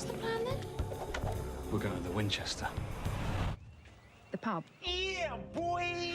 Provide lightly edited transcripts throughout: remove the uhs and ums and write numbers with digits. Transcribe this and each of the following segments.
What's the plan then? We're going to the Winchester. The pub. Yeah, boy!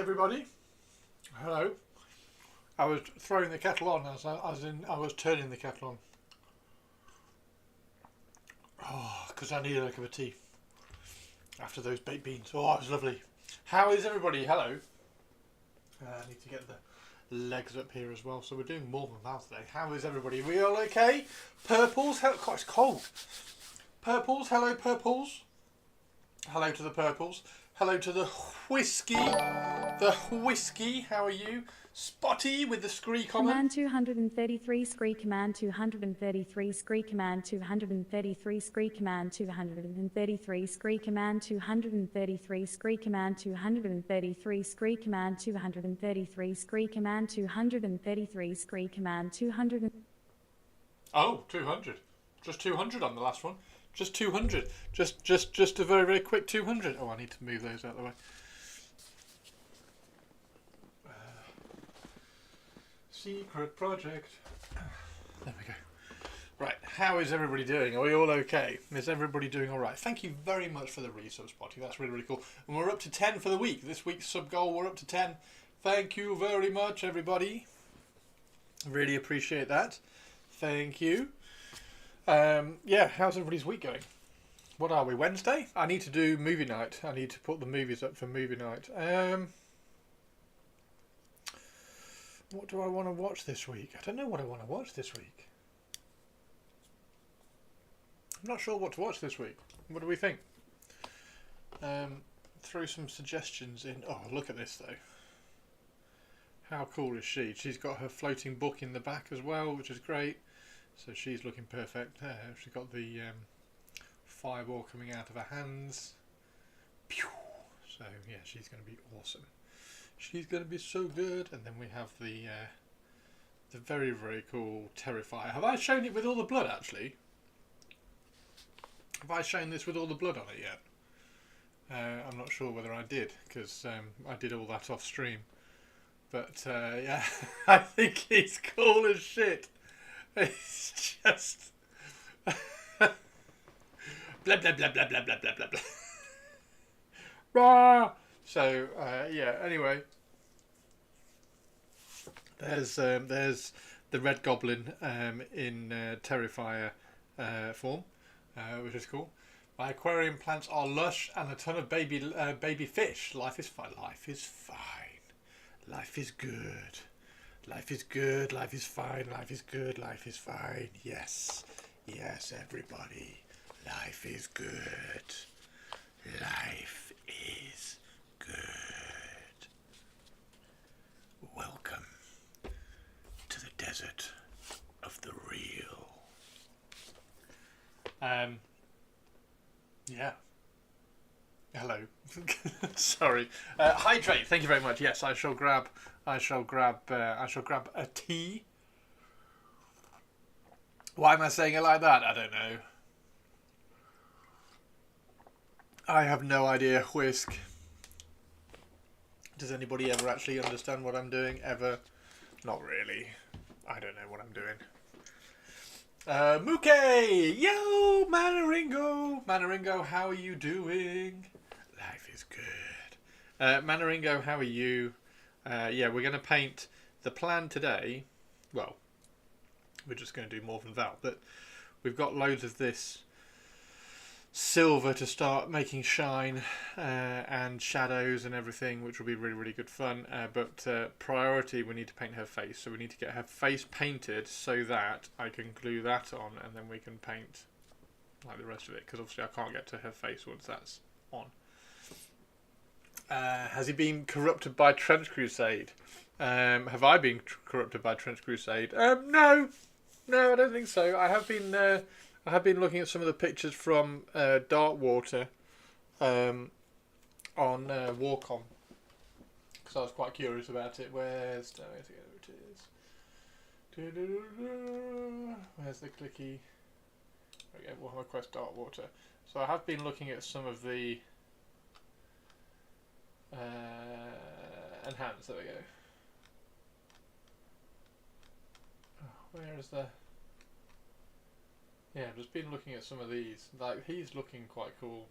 everybody. Hello. I was throwing the kettle on as I was turning the kettle on. Oh, because I needed a cup of tea after those baked beans. Oh, it was lovely. How is everybody? Hello. I need to get the legs up here as well. So we're doing Morvenn Vahl today. How is everybody? Are we all okay? Purples. God, it's cold. Purples. Hello, purples. Hello to the purples. Hello to the whiskey. The whiskey. How are you? Spotty with the scree comment. Command 233 scree command 233 scree command 233 scree command 233 scree command 233 scree command 233 scree command 233 scree command 233 scree command 200. Oh, 200. Just 200 on the last one. Just 200. Just a very, very quick 200. Oh, I need to move those out of the way. Secret project. There we go. Right, how is everybody doing? Are we all okay? Is everybody doing all right? Thank you very much for the resub, Spotty. That's really, really cool. And we're up to 10 for the week. This week's sub goal, we're up to 10. Thank you very much, everybody. Really appreciate that. Thank you. Yeah, how's everybody's week going? What are we, Wednesday? I need to do movie night. I need to put the movies up for movie night. What do I want to watch this week? I don't know what I want to watch this week. I'm not sure what to watch this week. What do we think? Throw some suggestions in. Oh, look at this though. How cool is she? She's got her floating book in the back as well, which is great. So she's looking perfect. She's got the fireball coming out of her hands. Pew! So yeah, she's going to be awesome. She's going to be so good. And then we have the very, very cool Terrifier. Have I shown it with all the blood, actually? Have I shown this with all the blood on it yet? I'm not sure whether I did, because I did all that off stream. But yeah, I think he's cool as shit. It's just... blah, blah, blah, blah, blah, blah, blah, blah, blah. Rah! So, yeah, anyway. There's the Red Goblin in Terrifier form, which is cool. My aquarium plants are lush and a ton of baby fish. Life is fine. Life is fine. Life is good. Life is good. Life is fine. Life is good. Life is fine. Yes. Yes, everybody. Life is good. Life is good. Welcome to the desert of the real. Yeah. Hello. Sorry. Hydrate. Thank you very much. Yes, I shall grab a tea. Why am I saying it like that? I don't know. I have no idea. Whisk. Does anybody ever actually understand what I'm doing? Ever? Not really. I don't know what I'm doing. Muke! Yo, Manaringo! Manaringo, how are you doing? Life is good. Manaringo, how are you? Yeah, we're going to paint the plan today. Well, we're just going to do Morvenn Vahl, but we've got loads of this silver to start making shine and shadows and everything, which will be really, really good fun. But priority, we need to paint her face. So we need to get her face painted so that I can glue that on and then we can paint like the rest of it, because obviously I can't get to her face once that's on. Has he been corrupted by Trench Crusade? Have I been corrupted by Trench Crusade? No, I don't think so. I have been looking at some of the pictures from Darkwater on Warcom, because I was quite curious about it. Where's the clicky? Okay, Warhammer Quest Darkwater. So I have been looking at some of the enhance. There we go. Oh, where is the? Yeah, I've just been looking at some of these. Like, he's looking quite cool,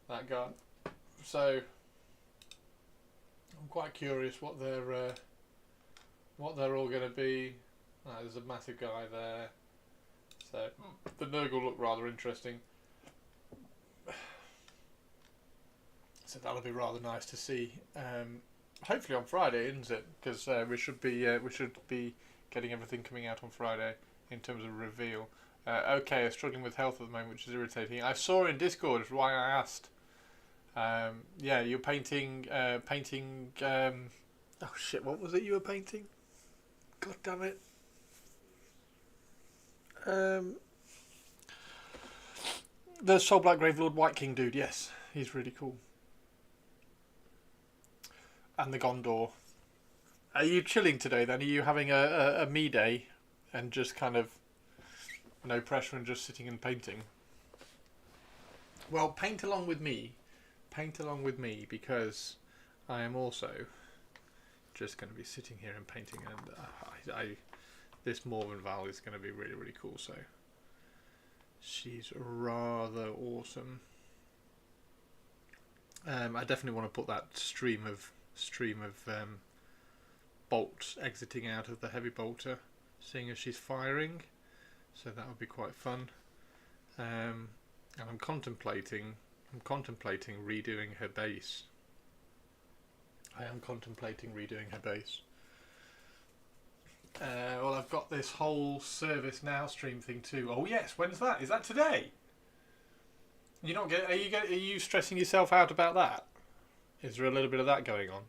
that guy. So I'm quite curious what they're all going to be. There's a massive guy there, so the Nurgle look rather interesting. So that'll be rather nice to see. Hopefully on Friday, isn't it? Because we should be getting everything coming out on Friday in terms of reveal. Okay, struggling with health at the moment, which is irritating. I saw in Discord, which is why I asked. Yeah, you're painting. Oh shit! What was it you were painting? God damn it! The Soul Black Gravelord White King dude. Yes, he's really cool. And the Gondor. Are you chilling today then? Are you having a me day and just kind of no pressure and just sitting and painting? Well, paint along with me. Paint along with me, because I am also just going to be sitting here and painting, and this Morvenn Vahl is going to be really, really cool. So she's rather awesome. I definitely want to put that stream of bolts exiting out of the heavy bolter, seeing as she's firing. So that would be quite fun. And I'm contemplating redoing her base. I am contemplating redoing her base. Well, I've got this whole Service Now stream thing too. Oh yes, when's that? Is that today? You're not are you stressing yourself out about that? Is there a little bit of that going on?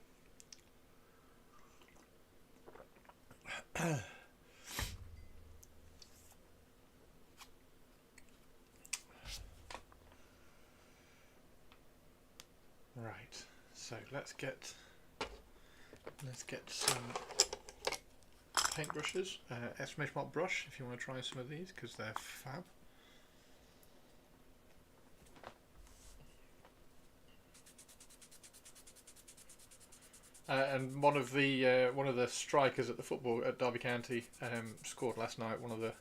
Right. So let's get some paintbrushes. Exclamation mark brush if you want to try some of these, because they're fab. And one of the strikers at the football at Derby County scored last night. One of the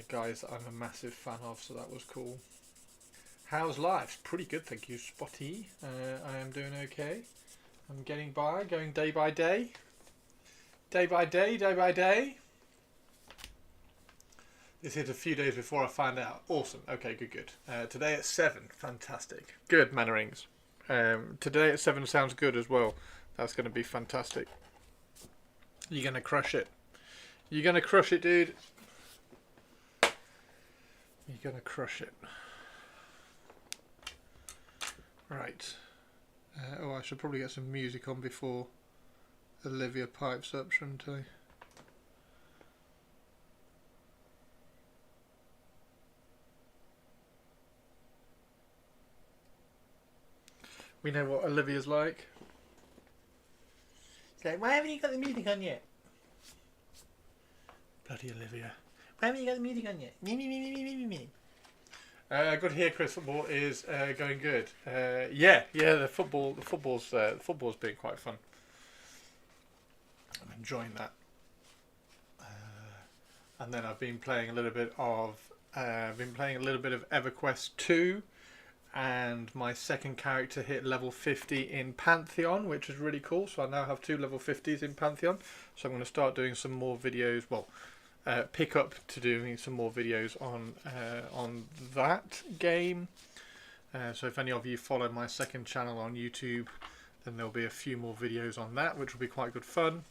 guys that I'm a massive fan of, so that was cool. How's life? Pretty good, thank you, Spotty. I am doing okay. I'm getting by, going day by day. Day by day, day by day. This hit a few days before I found out. Awesome. Okay, good. Today at 7. Fantastic. Good, Mannerings. Today at 7 sounds good as well. That's going to be fantastic. You're going to crush it. You're going to crush it, dude. You're going to crush it. Right. I should probably get some music on before Olivia pipes up, shouldn't I? We know what Olivia's like. She's like, why haven't you got the music on yet? Bloody Olivia. Why haven't you got the music on yet? Me. Good to hear, Chris. Football is going good. Yeah. The football's been quite fun. I'm enjoying that. And then I've been playing a little bit of EverQuest 2, and my second character hit level 50 in Pantheon, which is really cool. So I now have 2 level 50s in Pantheon. So I'm going to start doing some more videos. Well, pick up to doing some more videos on that game. So if any of you follow my second channel on YouTube, then there'll be a few more videos on that, which will be quite good fun.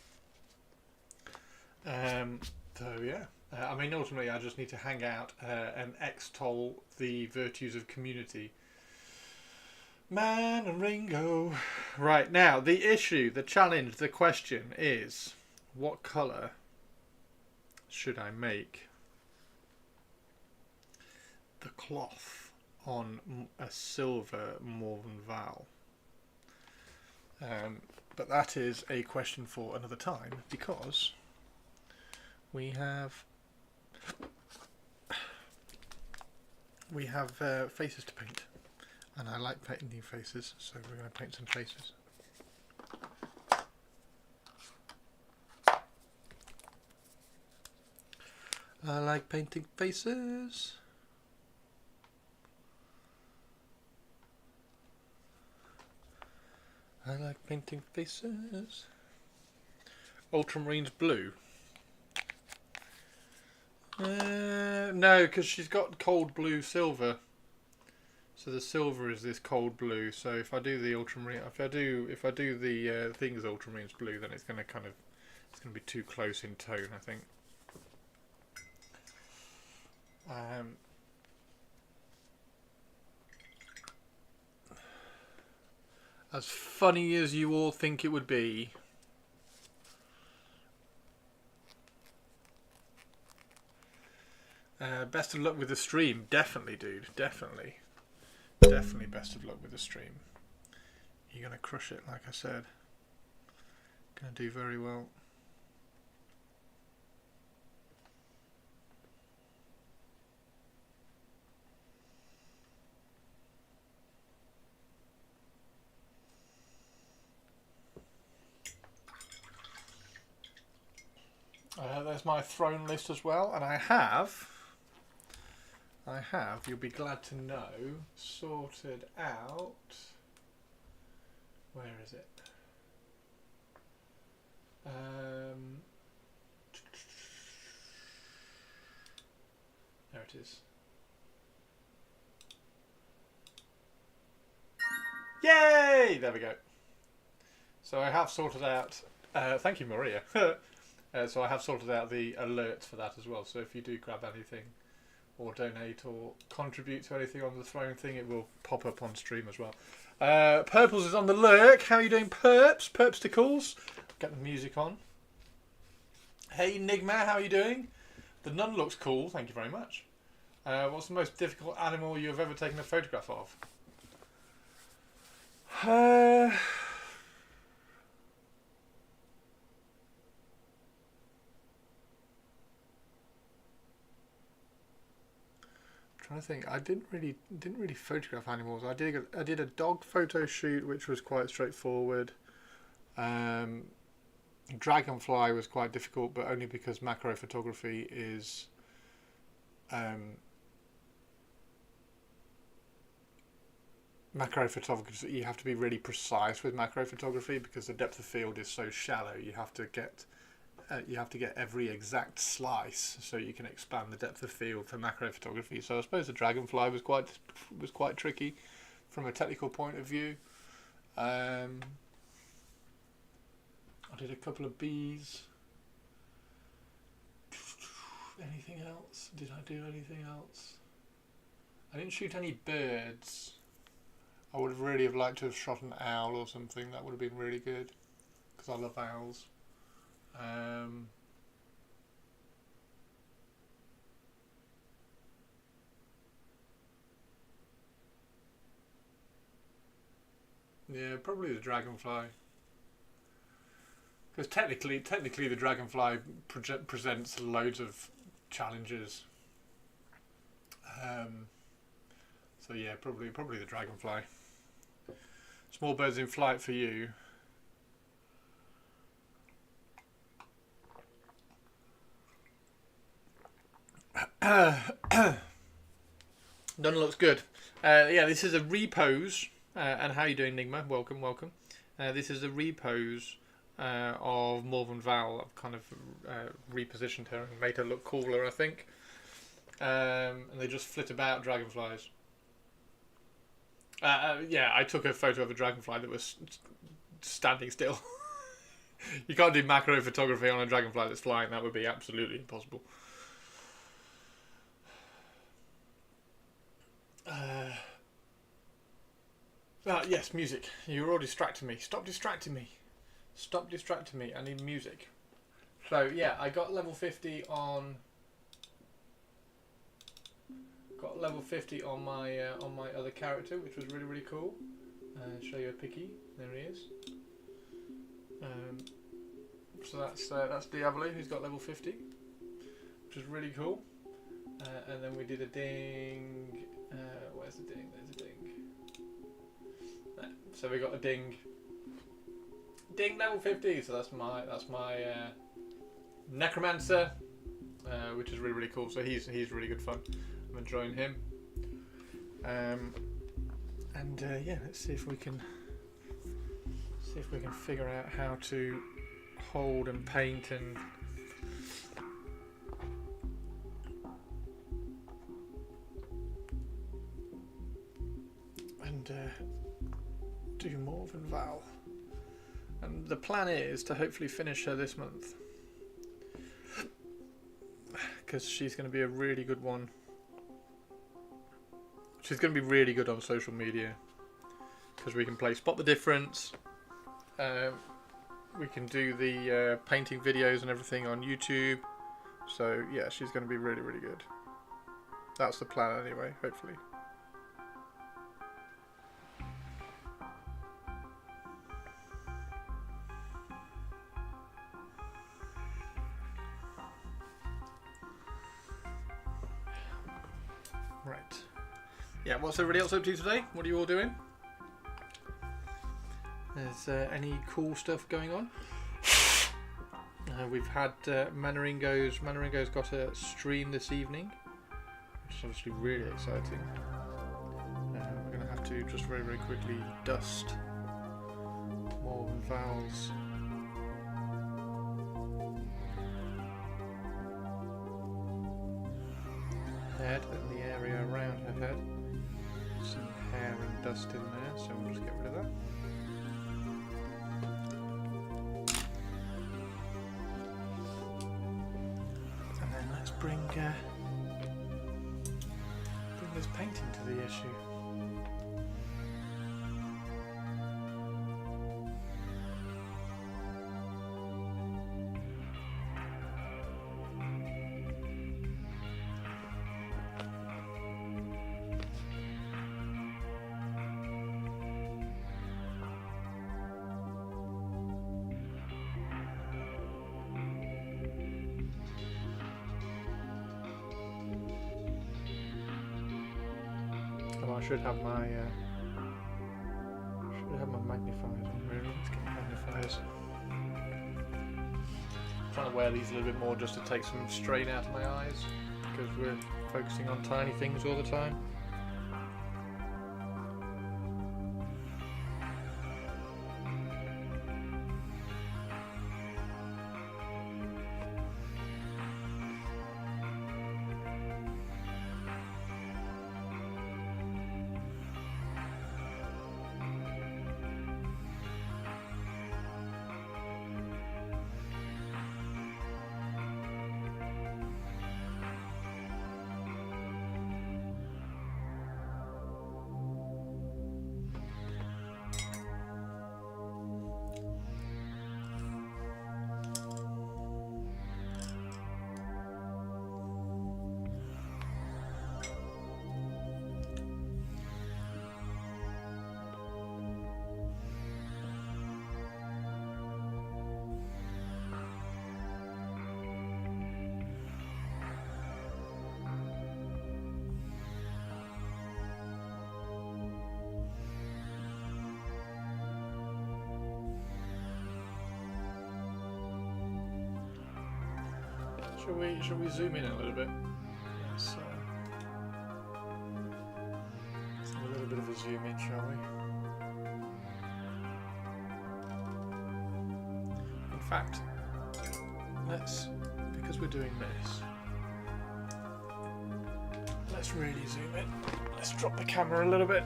So yeah, I mean, ultimately I just need to hang out and extol the virtues of community. Man and Ringo. Right, now the issue, the challenge, the question is, what colour should I make the cloth on a silver Morvenn Vahl? But that is a question for another time, because we have faces to paint, and I like painting faces, so we're going to paint some faces. I like painting faces. I I like painting faces. Ultramarines blue. No, because she's got cold blue silver. So the silver is this cold blue. So if I do the ultramarine, if I do the thing as ultramarines blue, then it's going to it's going to be too close in tone, I think. As funny as you all think it would be, best of luck with the stream. Definitely, dude. Definitely best of luck with the stream. You're going to crush it, like I said. Going to do very well. There's my throne list as well, and I have, you'll be glad to know, sorted out, where is it? There it is. Yay! There we go. So I have sorted out, thank you Maria, so I have sorted out the alerts for that as well, so if you do grab anything or donate or contribute to anything on the throne thing, it will pop up on stream as well. Purples is on the lurk. How are you doing, Perps? Perpsticles. Get the music on. Hey Nigma, how are you doing? The nun looks cool, thank you very much. What's the most difficult animal you have ever taken a photograph of? Trying to think. I didn't really photograph animals. I did a dog photo shoot, which was quite straightforward. Dragonfly was quite difficult, but only because macro photography is macro photography. You have to be really precise with macro photography because the depth of field is so shallow. You have to get every exact slice so you can expand the depth of field for macro photography. So I suppose the dragonfly was quite tricky from a technical point of view. I did a couple of bees. Anything else? Did I do anything else? I didn't shoot any birds. I would have really liked to have shot an owl or something. That would have been really good because I love owls. Yeah, probably the dragonfly. Because technically the dragonfly presents loads of challenges. So yeah, probably the dragonfly. Small birds in flight for you. None looks good. Yeah, this is a repose. And how are you doing, Nigma? Welcome. This is a repose of Morvenn Vahl. I've kind of repositioned her and made her look cooler, I think. And they just flit about, dragonflies. Yeah, I took a photo of a dragonfly that was standing still. You can't do macro photography on a dragonfly that's flying. That would be absolutely impossible. Yes, music. You're all distracting me. Stop distracting me. Stop distracting me. I need music. So yeah, I got level 50 on. Got level 50 on my other character, which was really cool. Show you a picky. There he is. So that's Diablo, who's got level 50, which is really cool. And then we did a ding. Where's the ding? There's a ding. There. So we got a ding. Ding level 50. So that's my necromancer, which is really cool. So he's really good fun. I'm enjoying him. And yeah, let's see if we can See if we can figure out how to hold and paint and do Morvenn Vahl. And the plan is to hopefully finish her this month, because she's going to be a really good one. She's going to be really good on social media, because we can play Spot the Difference. We can do the painting videos and everything on YouTube. So yeah, she's going to be really, really good. That's the plan anyway, hopefully. Right. Yeah, what's everybody else up to today? What are you all doing? Is any cool stuff going on? We've had Manneringo's got a stream this evening, which is obviously really exciting. We're going to have to just very, very quickly dust Morvenn Vahl's head and the area around her head. Some hair and dust in there, so we'll just get rid of that. And then let's bring this painting to the issue. I should have my magnifiers on. Really, let's get magnifiers. I'm trying to wear these a little bit more just to take some strain out of my eyes, because we're focusing on tiny things all the time. Shall we zoom in a little bit? Let's have a little bit of a zoom in, shall we? In fact, because we're doing this, let's really zoom in. Let's drop the camera a little bit.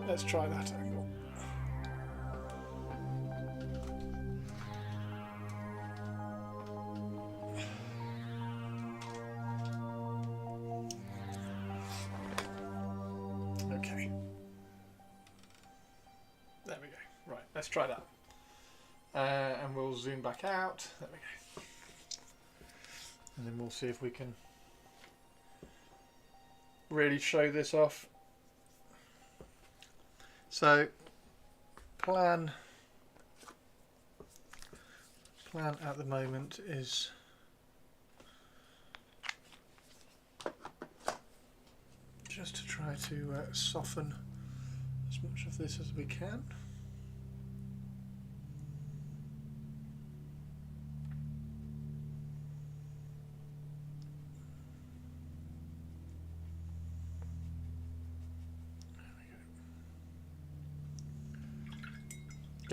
Let's try that angle. Okay. There we go. Right, let's try that. And we'll zoom back out. There we go. And then we'll see if we can really show this off. So, plan at the moment is just to try to soften as much of this as we can.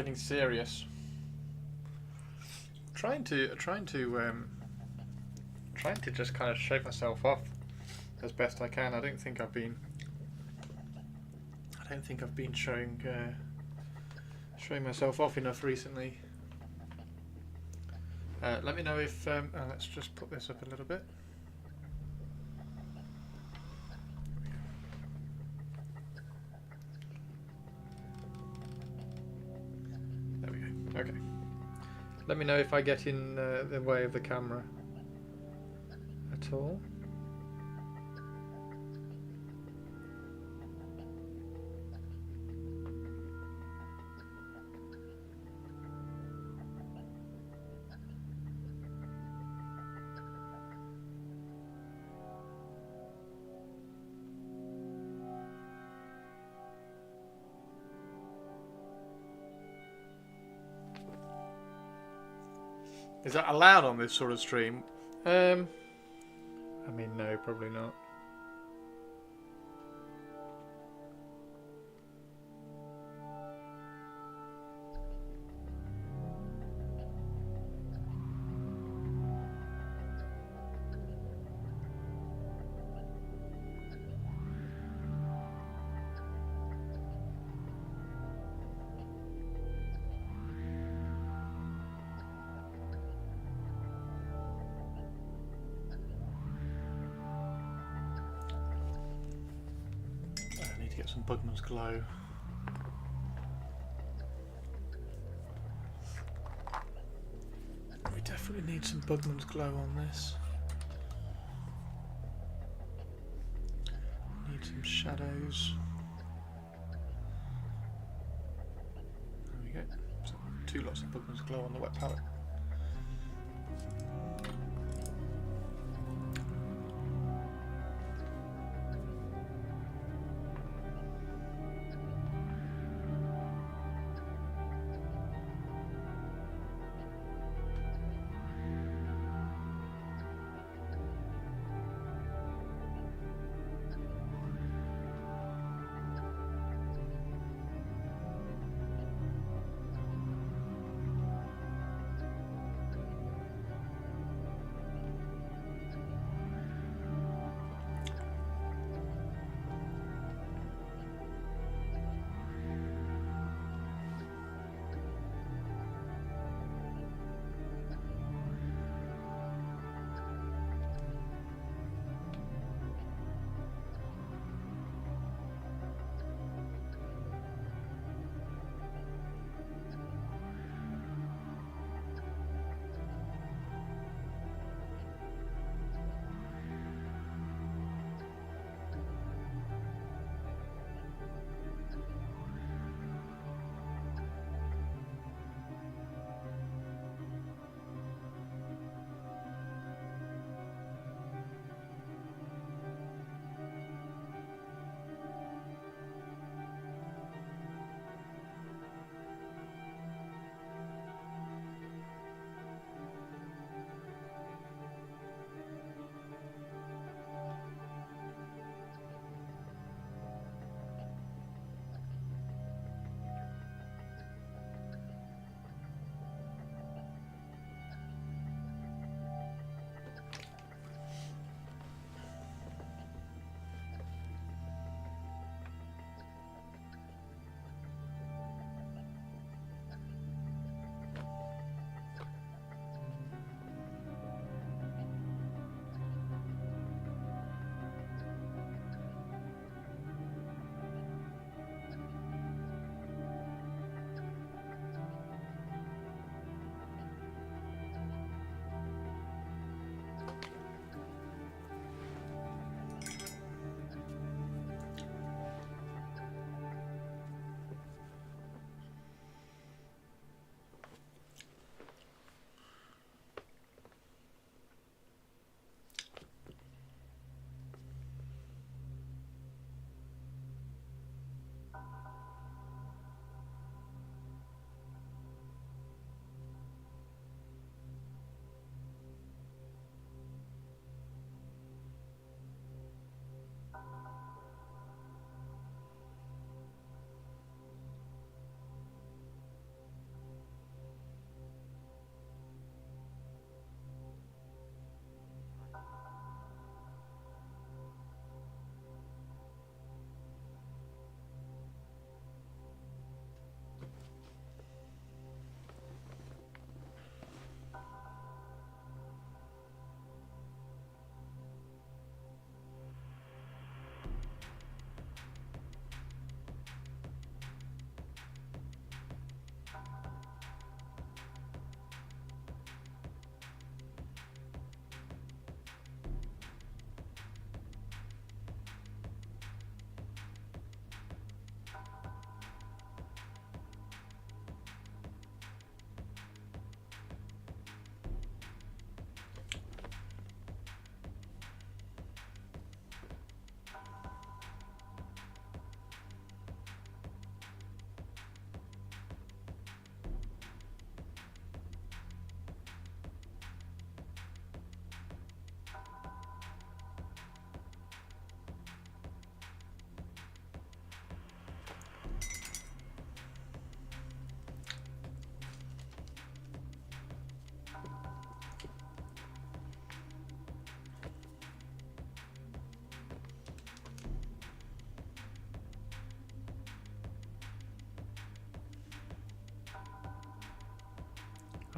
getting serious. Trying to just kind of shake myself off as best I can. I don't think I've been showing myself off enough recently. Let me know if let's just put this up a little bit. There we go. Okay. Let me know if I get in the way of the camera at all. Is that allowed on this sort of stream? I mean, no, probably not. Get some Bugman's Glow. We definitely need some Bugman's Glow on this. Need some shadows. There we go. So 2 lots of Bugman's Glow on the wet palette.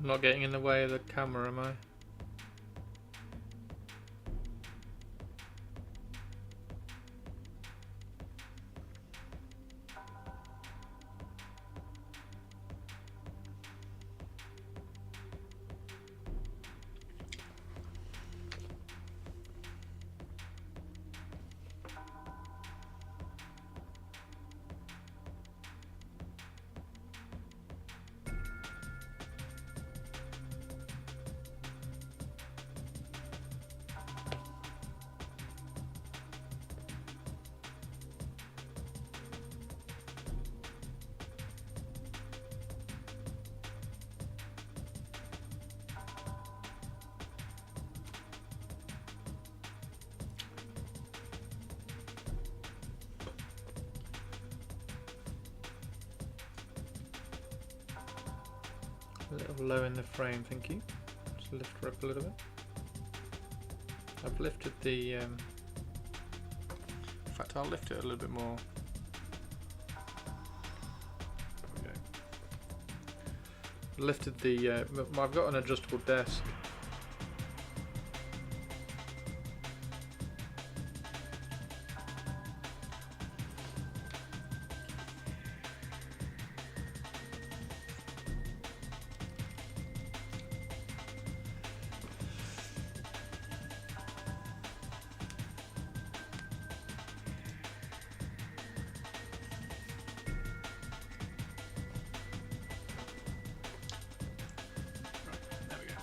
I'm not getting in the way of the camera, am I? A little low in the frame, thank you. Just lift her up a little bit. I've lifted the... in fact, I'll lift it a little bit more. There we go. Lifted the... I've got an adjustable desk. There we go.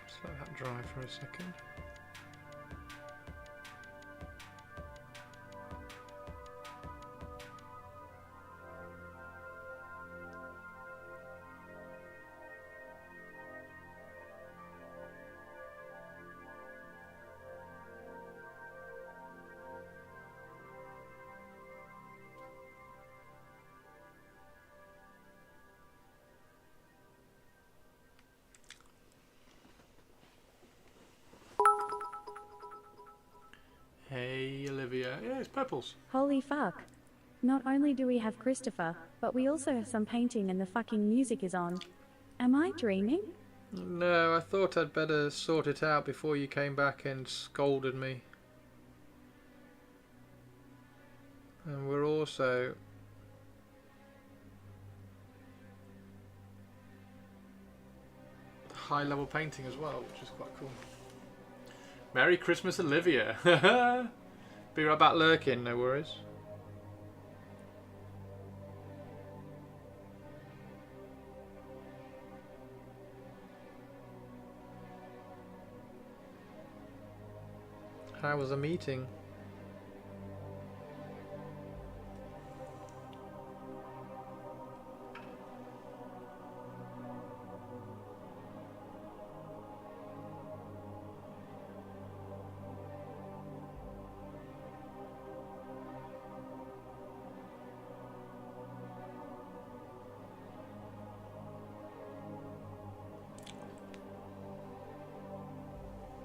Just let that dry for a second. Hey Olivia. Yeah, it's purples. Holy fuck. Not only do we have Christopher, but we also have some painting and the fucking music is on. Am I dreaming? No, I thought I'd better sort it out before you came back and scolded me. And we're also... high level painting as well, which is quite cool. Merry Christmas, Olivia. Be right back lurking, no worries. How was the meeting?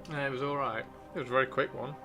Yeah, it was alright. It was a very quick one.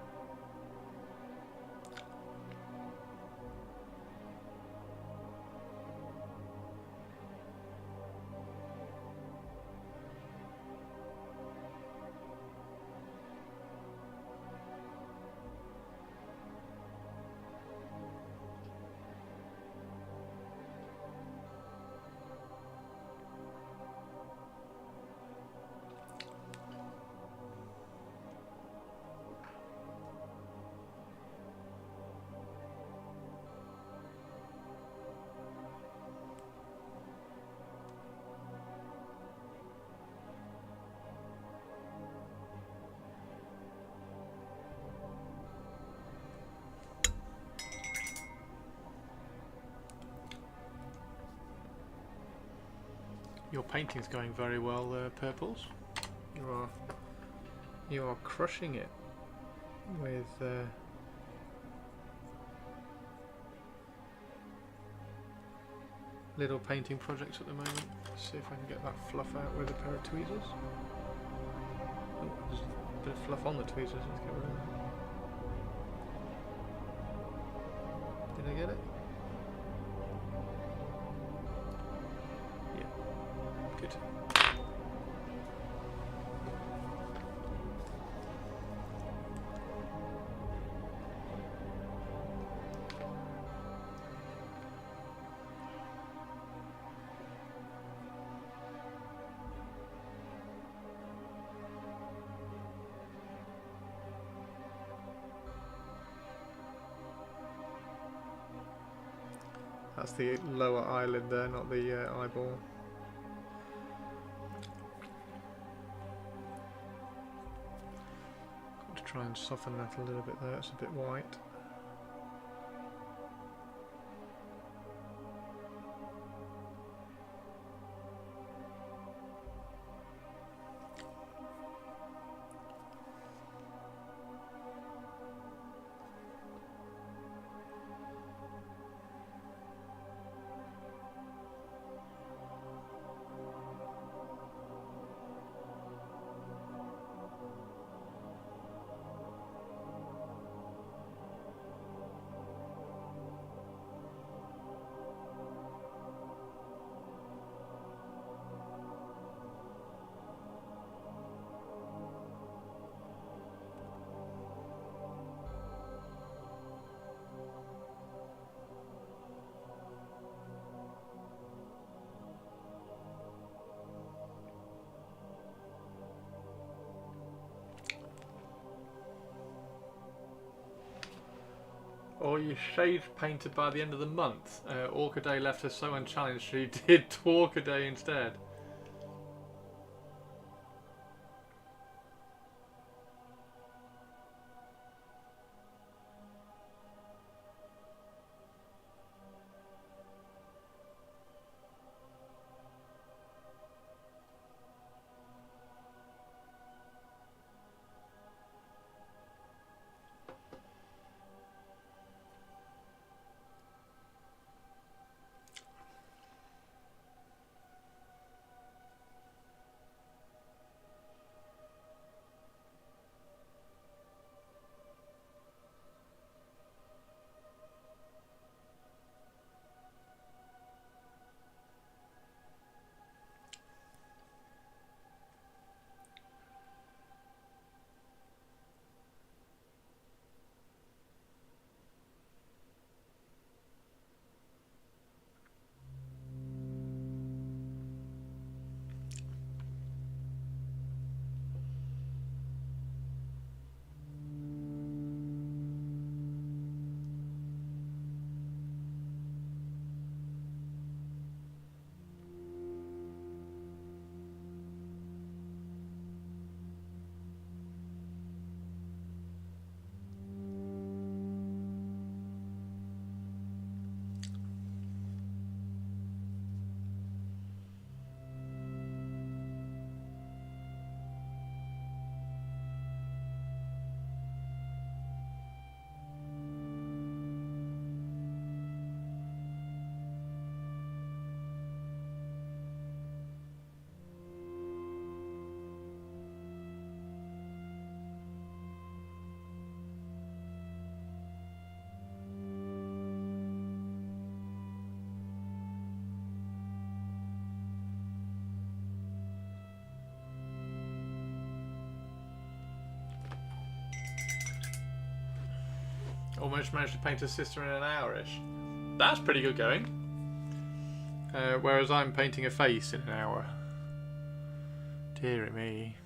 Your painting's going very well, Purples. You are crushing it with little painting projects at the moment. Let's see if I can get that fluff out with a pair of tweezers. Oh, there's a bit of fluff on the tweezers. Let's get rid of that. Did I get it? Yeah. Good. That's the lower eyelid there, not the eyeball. Got to try and soften that a little bit there, it's a bit white. Or you shaved painted by the end of the month. Orchidea left her so unchallenged she did Orchidea instead. Almost managed to paint a sister in an hour-ish. That's pretty good going. Whereas I'm painting a face in an hour. Dear me.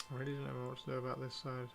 I really don't know what to do about this side.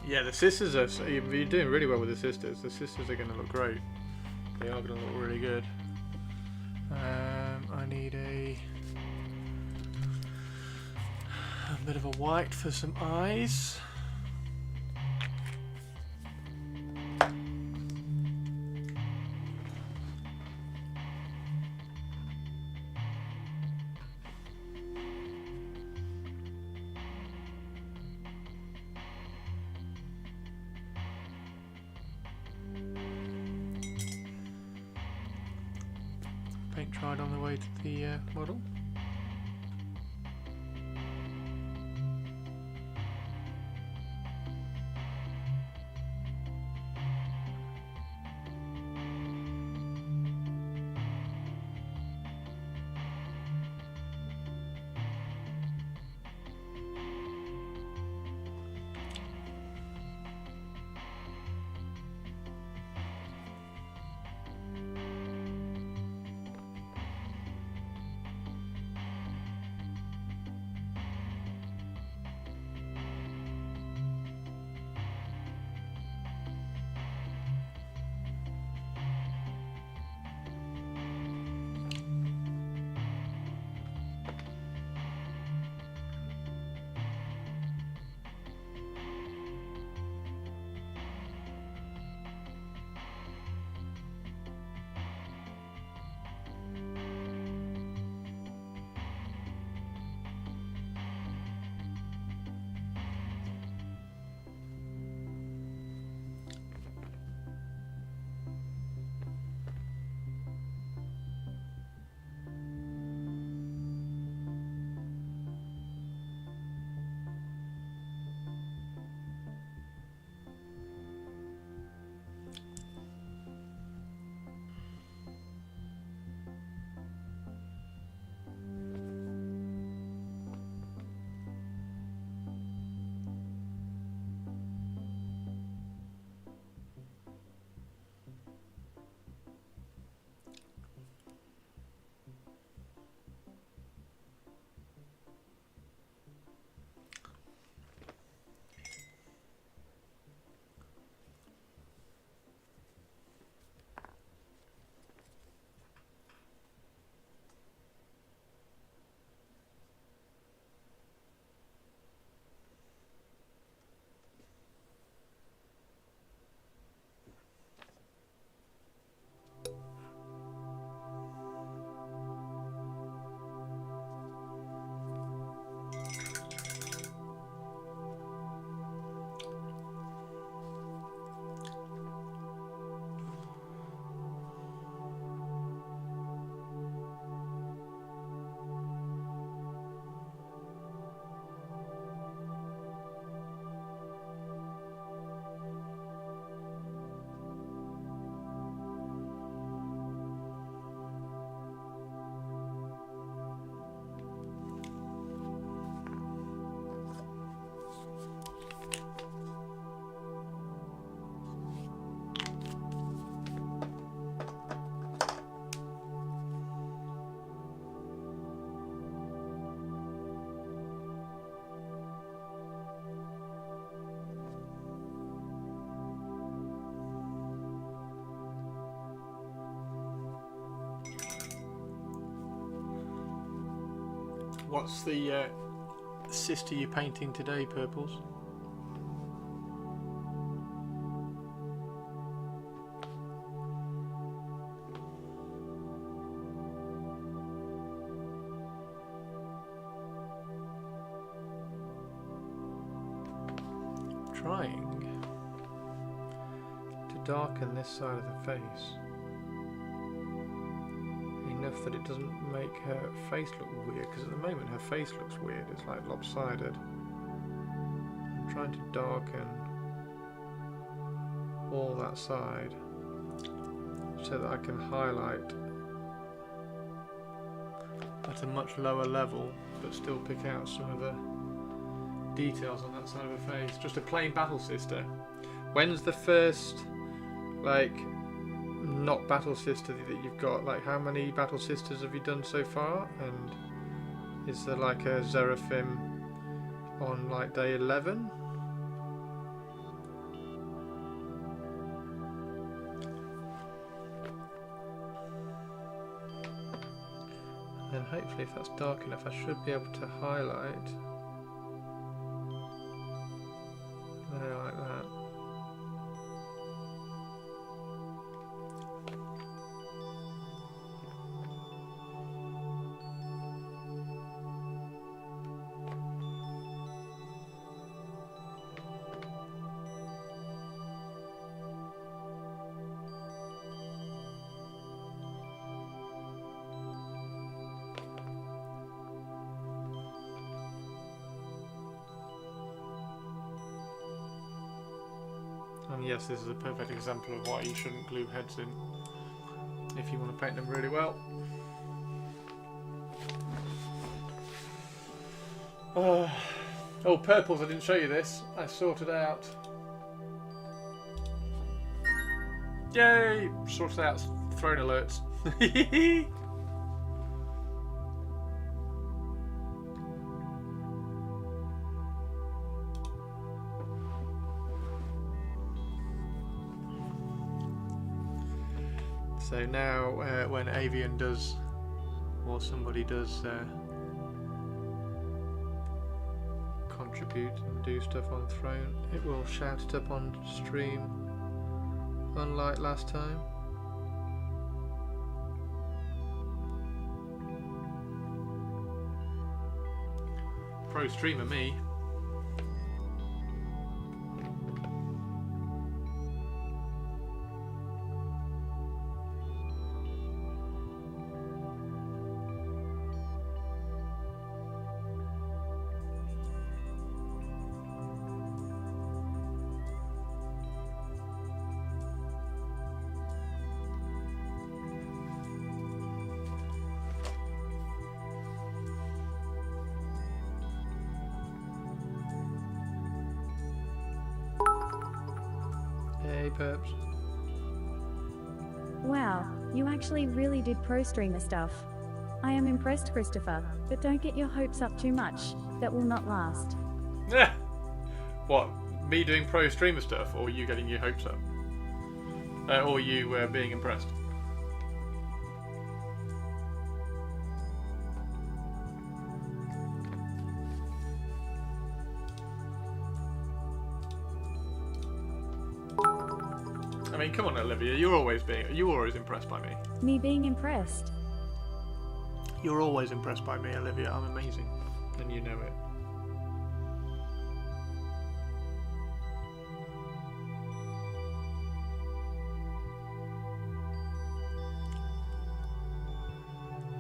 Yeah, the sisters are. You're doing really well with the sisters. The sisters are going to look great. They are going to look really good. I need a bit of a white for some eyes. Paint dried on the way to the model. What's the sister you're painting today, Purples? Trying to darken this side of the face enough that it doesn't make her face look weird, because at the moment her face looks weird, it's like lopsided. I'm trying to darken all that side so that I can highlight at a much lower level but still pick out some of the details on that side of her face. Just a plain battle sister. When's the first, like, not battle sister that you've got? Like, how many battle sisters have you done so far? And is there like a Seraphim on like day 11? And hopefully if that's dark enough I should be able to highlight there like that. And yes, this is a perfect example of why you shouldn't glue heads in if you want to paint them really well. Oh, Purples, I didn't show you this. I sorted out. Yay! Sorted out throne alerts. So now when Avian does, or somebody does contribute and do stuff on Throne, it will shout it up on stream, unlike last time. Pro streamer me. Hey, Perps. Wow, you actually really did pro streamer stuff. I am impressed, Christopher, but don't get your hopes up too much. That will not last. Yeah. What? Me doing pro streamer stuff, or you getting your hopes up? Or you being impressed? I mean, come on, Olivia. You're always impressed by me. Me being impressed? You're always impressed by me, Olivia. I'm amazing, and you know it.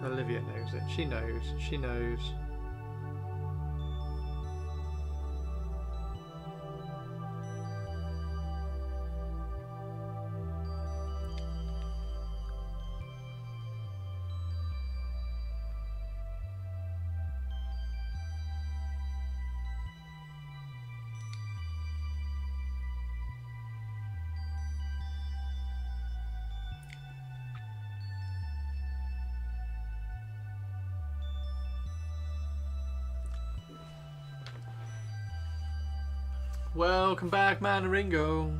Olivia knows it. She knows. She knows. Welcome back, man, Ringo.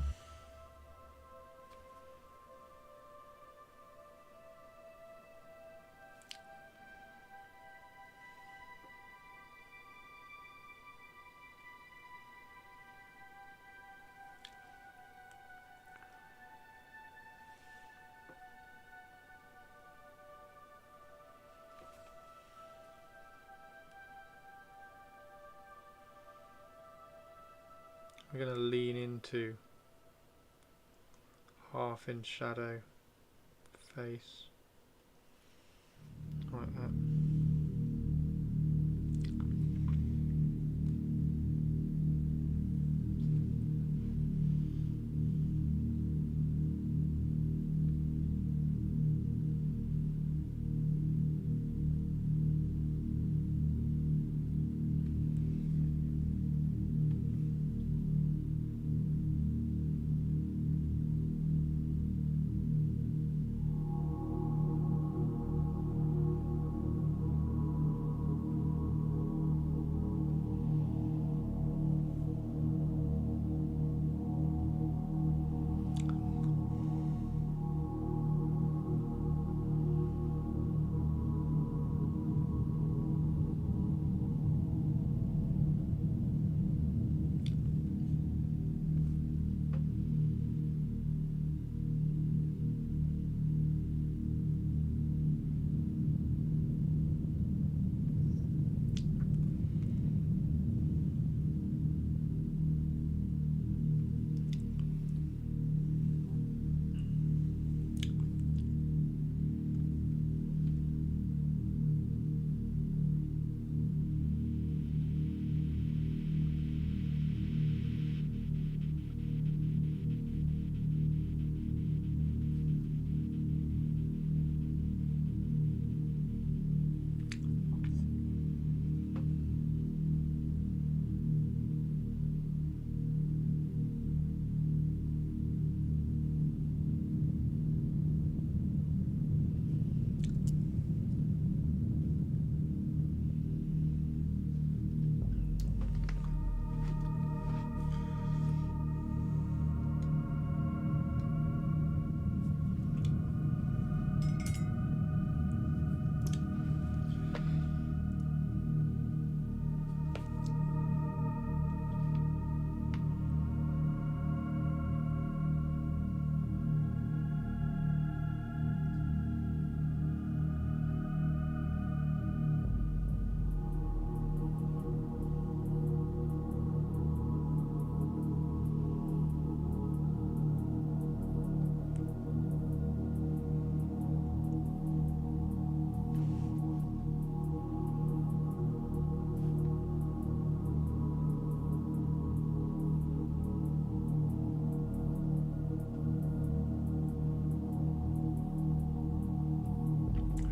We're going to lean into half in shadow face like that.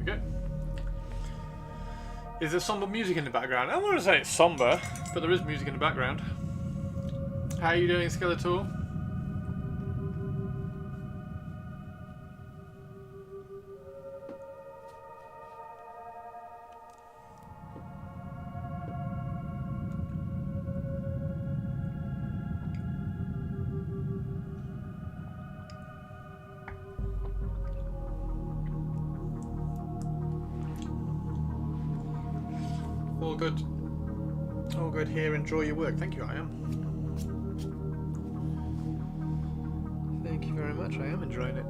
Okay. Is there somber music in the background? I don't want to say it's somber, but there is music in the background. How are you doing, Skeletor? All good. All good here. Enjoy your work. Thank you, I am. Thank you very much. I am enjoying it.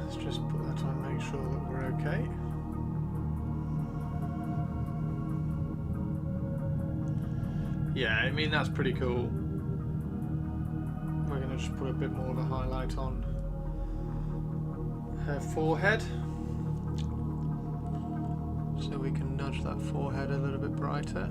Let's just put that on, make sure that we're okay. Yeah, I mean, that's pretty cool. We're going to just put a bit more of a highlight on her forehead, so we can nudge that forehead a little bit brighter.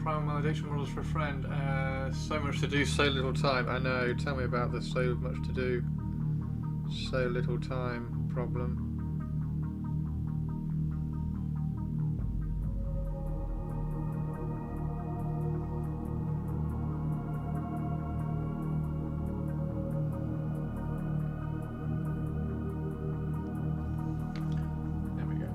Primal Malediction models for a friend. So much to do, so little time. I know. Tell me about the so much to do, so little time problem. There we go.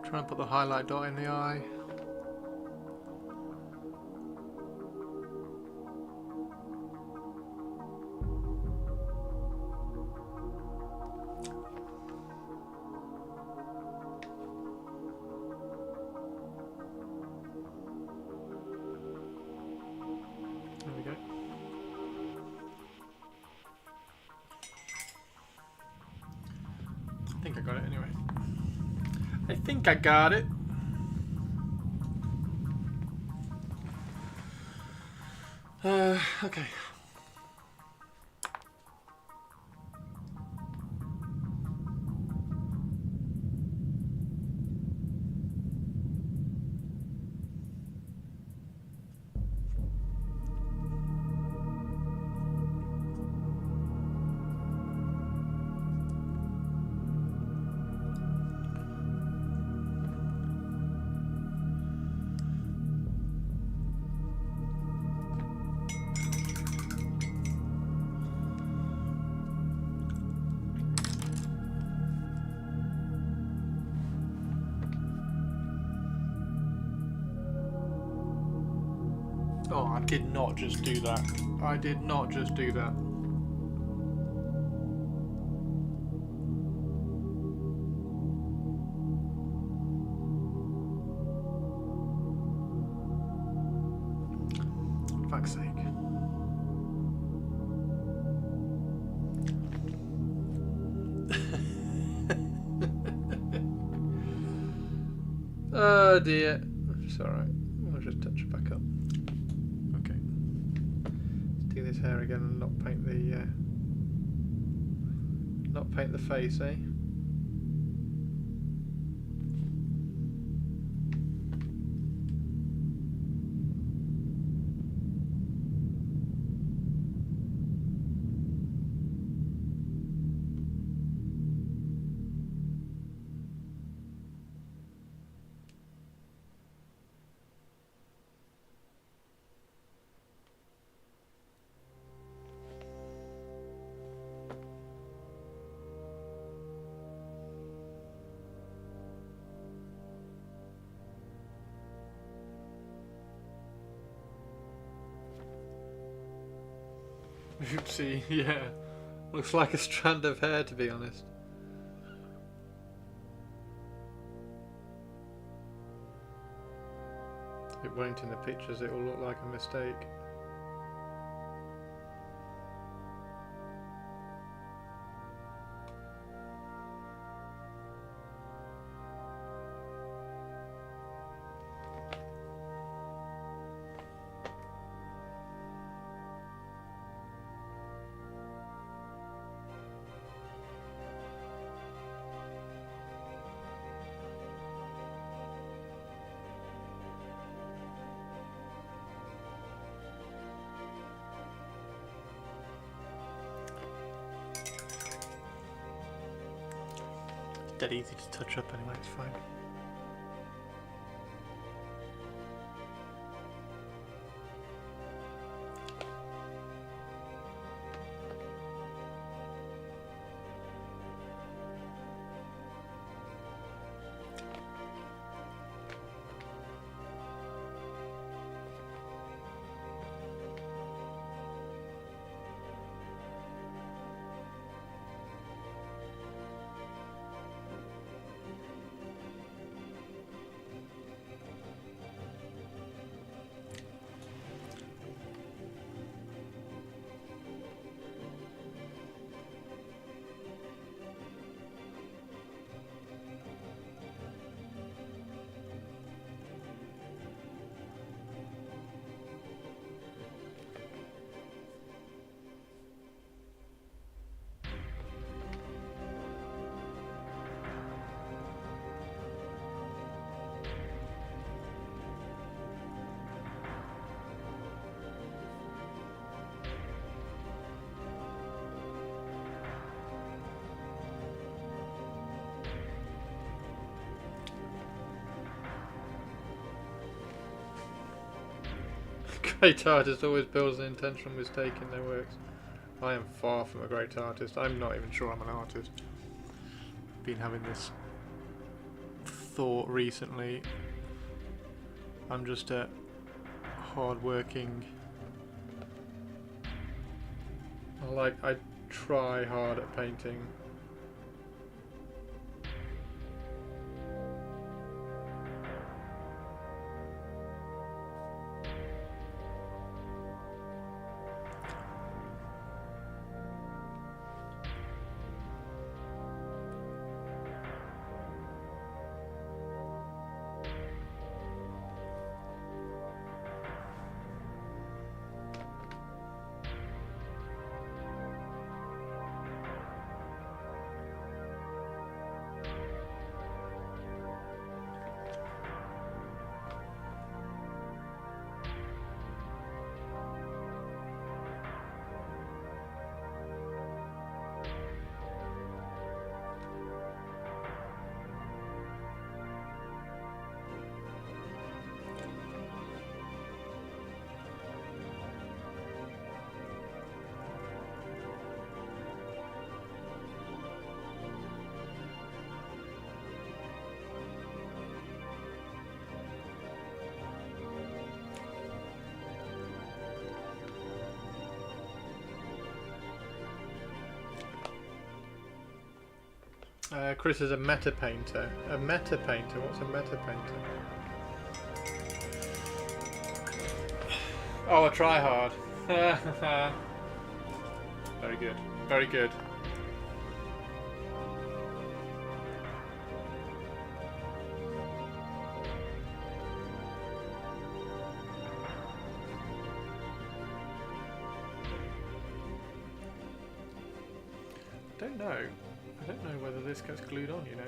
Trying to put the highlight dot in the eye. There we go. I think I got it anyway. I think I got it. Okay. Oh, I did not just do that. I did not just do that. For fuck's sake. Oh dear. It's alright. I'll just touch it back up. Okay. Let's do this hair again and not paint the face, eh? Oopsie, yeah. Looks like a strand of hair, to be honest. It won't in the pictures, it will look like a mistake. Dead easy to touch up anyway, it's fine. great artist always builds an intentional mistake in their works. I am far from a great artist. I'm not even sure I'm an artist. Been having this thought recently. I'm just a hard-working. I try hard at painting. Chris is a meta painter. A meta painter? What's a meta painter? Oh, a try hard. Very good. Very good. Don't know. I don't know whether this gets glued on, you know.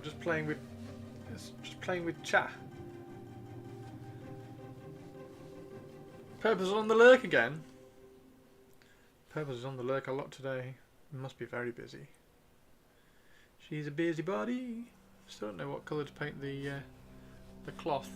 Just playing with chat. Purpose is on the lurk again. Purpose is on the lurk a lot today. Must be very busy. She's a busybody. Still don't know what colour to paint the cloth.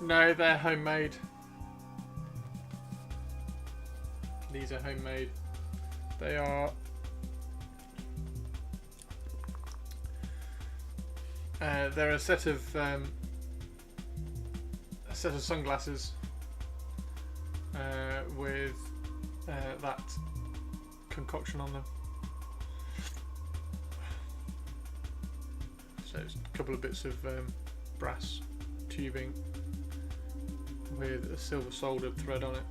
No, they're homemade. These are homemade. They are they're a set of sunglasses with that concoction on them. So it's a couple of bits of brass tubing with a silver soldered thread on it.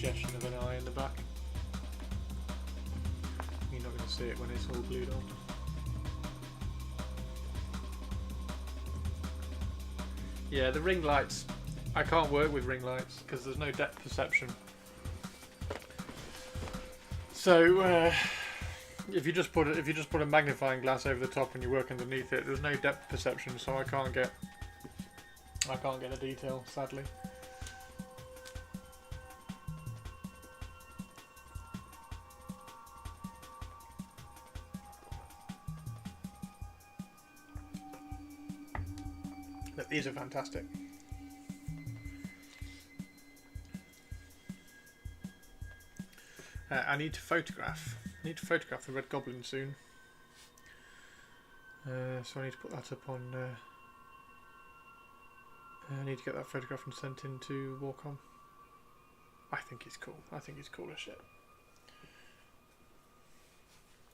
suggestion of an eye in the back. You're not going to see it when it's all glued on. Yeah, the ring lights. I can't work with ring lights because there's no depth perception. So if you just put a magnifying glass over the top and you work underneath it, there's no depth perception, so I can't get a detail, sadly. But these are fantastic. I need to photograph. The Red Goblin soon. So I need to put that up on. I need to get that photographed and sent in to Warcom. I think he's cool. I think he's cool as shit.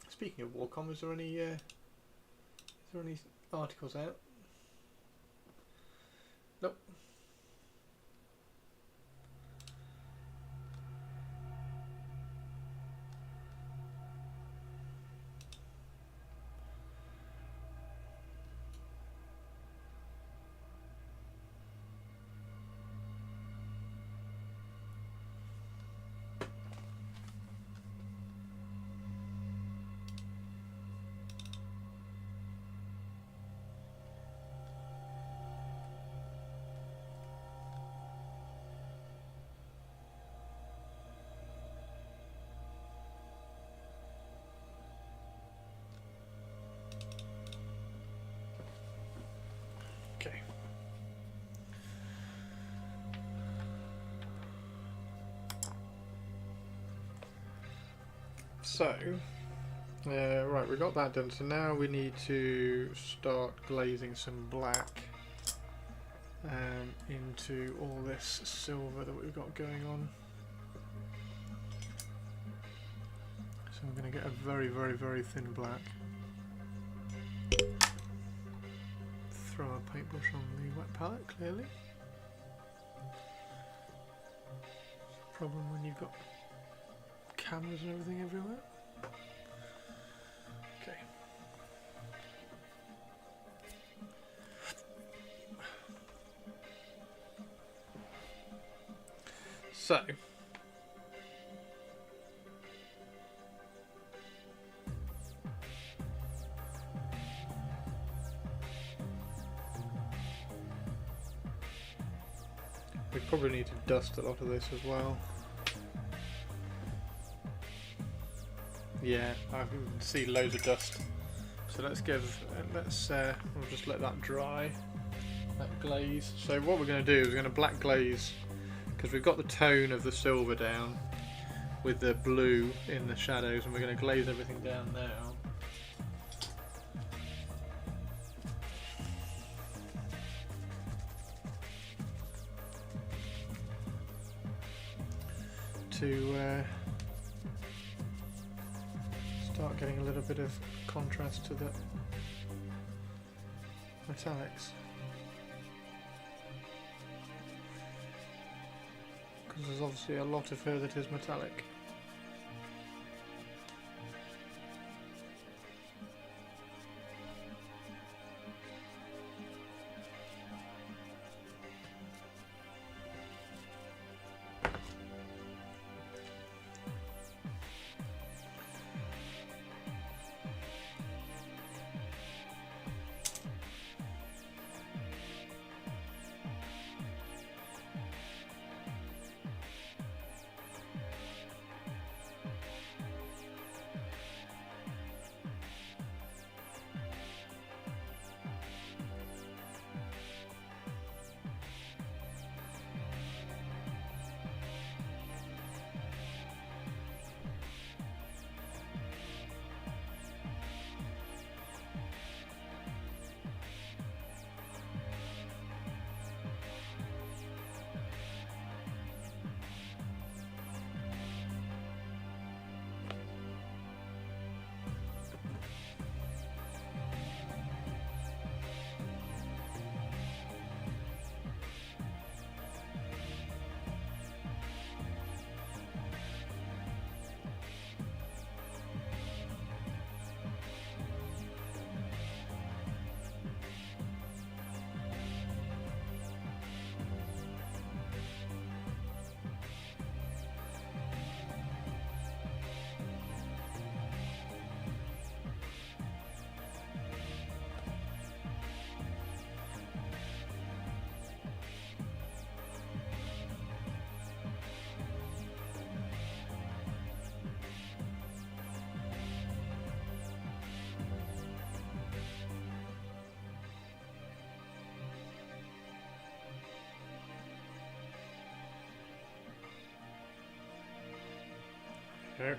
Speaking of Warcom, is there any articles out? Nope. Okay. So, right, we got that done. So now we need to start glazing some black into all this silver that we've got going on. So I'm going to get a very, very, very thin black. Throw a paintbrush on the wet palette, clearly. Problem when you've got cameras and everything everywhere. Okay. So. We probably need to dust a lot of this as well. Yeah, I can see loads of dust. So let's we'll just let that dry, that glaze. So what we're going to do is we're going to black glaze, because we've got the tone of the silver down with the blue in the shadows, and we're going to glaze everything down now. To start getting a little bit of contrast to the metallics, because there's obviously a lot of her that is metallic. Okay.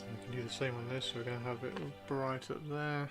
We can do the same on this, so we're going to have it bright up there.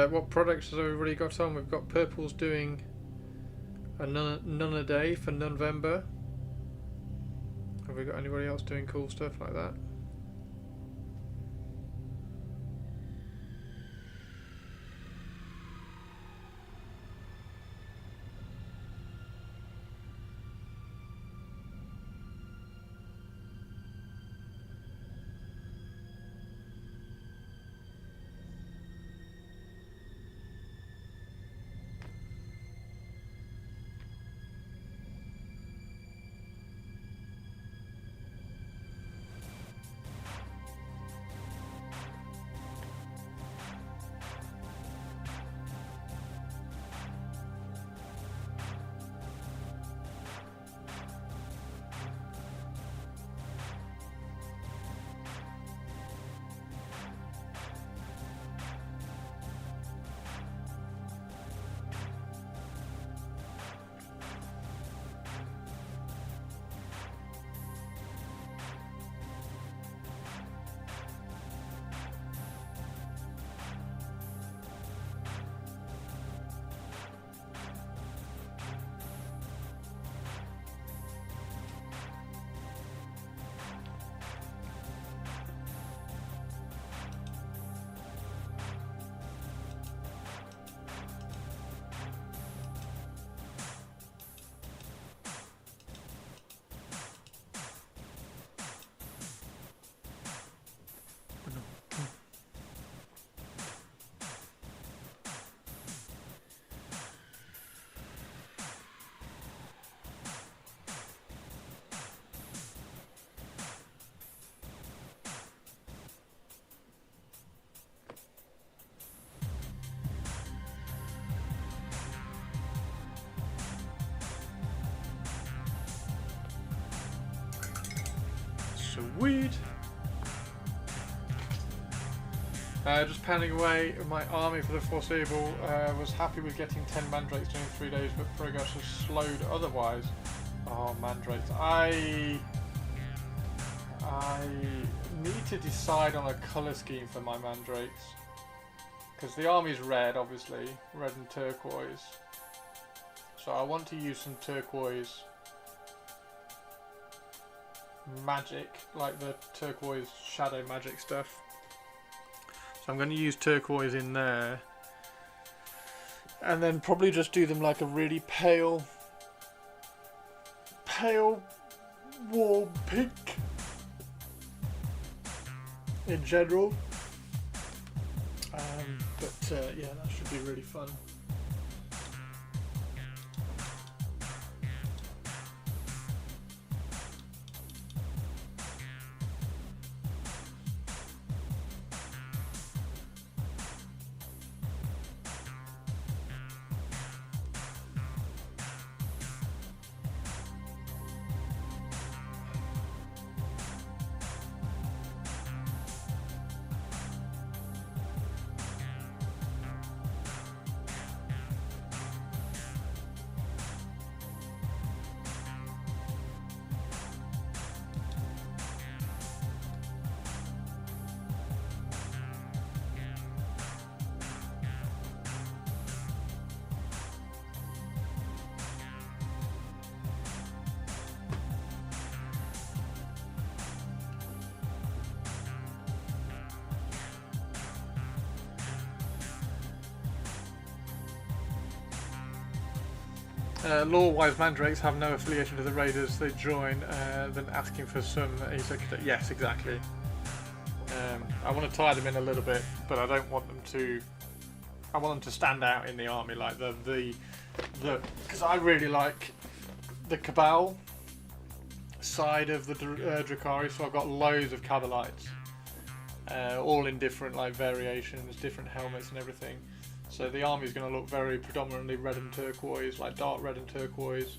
What products has everybody got on? We've got Purple's doing a none a day for November. Have we got anybody else doing cool stuff like that? Sweet. Just panning away my army for the foreseeable. Was happy with getting 10 mandrakes during 3 days, but progress has slowed otherwise. Oh, mandrakes. I need to decide on a colour scheme for my mandrakes. Because the army's red, obviously. Red and turquoise. So I want to use some turquoise magic, like the turquoise shadow magic stuff. So I'm going to use turquoise in there, and then probably just do them like a really pale warm pink in general. Yeah, that should be really fun. Law-wise, mandrakes have no affiliation to the raiders they join, then asking for some... Yes, exactly. I want to tie them in a little bit, but I don't want them to... I want them to stand out in the army, like because I really like the Cabal side of the Drakari, so I've got loads of Cabalites, all in different like variations, different helmets and everything. So the army is going to look very predominantly red and turquoise, like dark red and turquoise.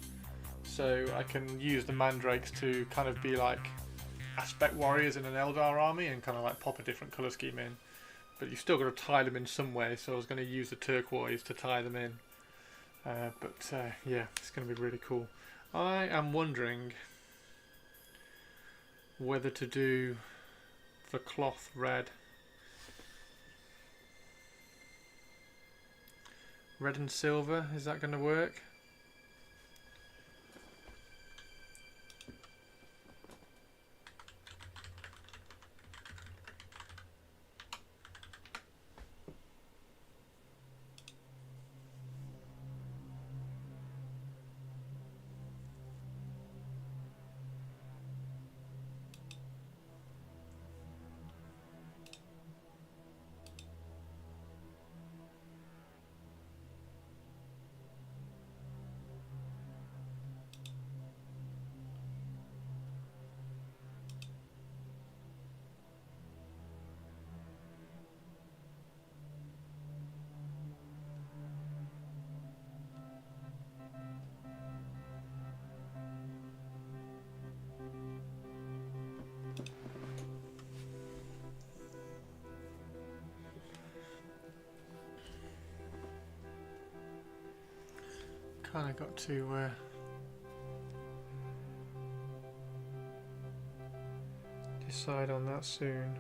So I can use the mandrakes to kind of be like aspect warriors in an Eldar army and kind of like pop a different colour scheme in. But you've still got to tie them in some way, so I was going to use the turquoise to tie them in. Yeah, it's going to be really cool. I am wondering whether to do the cloth red. Red and silver, is that going to work? Kind of got to decide on that soon.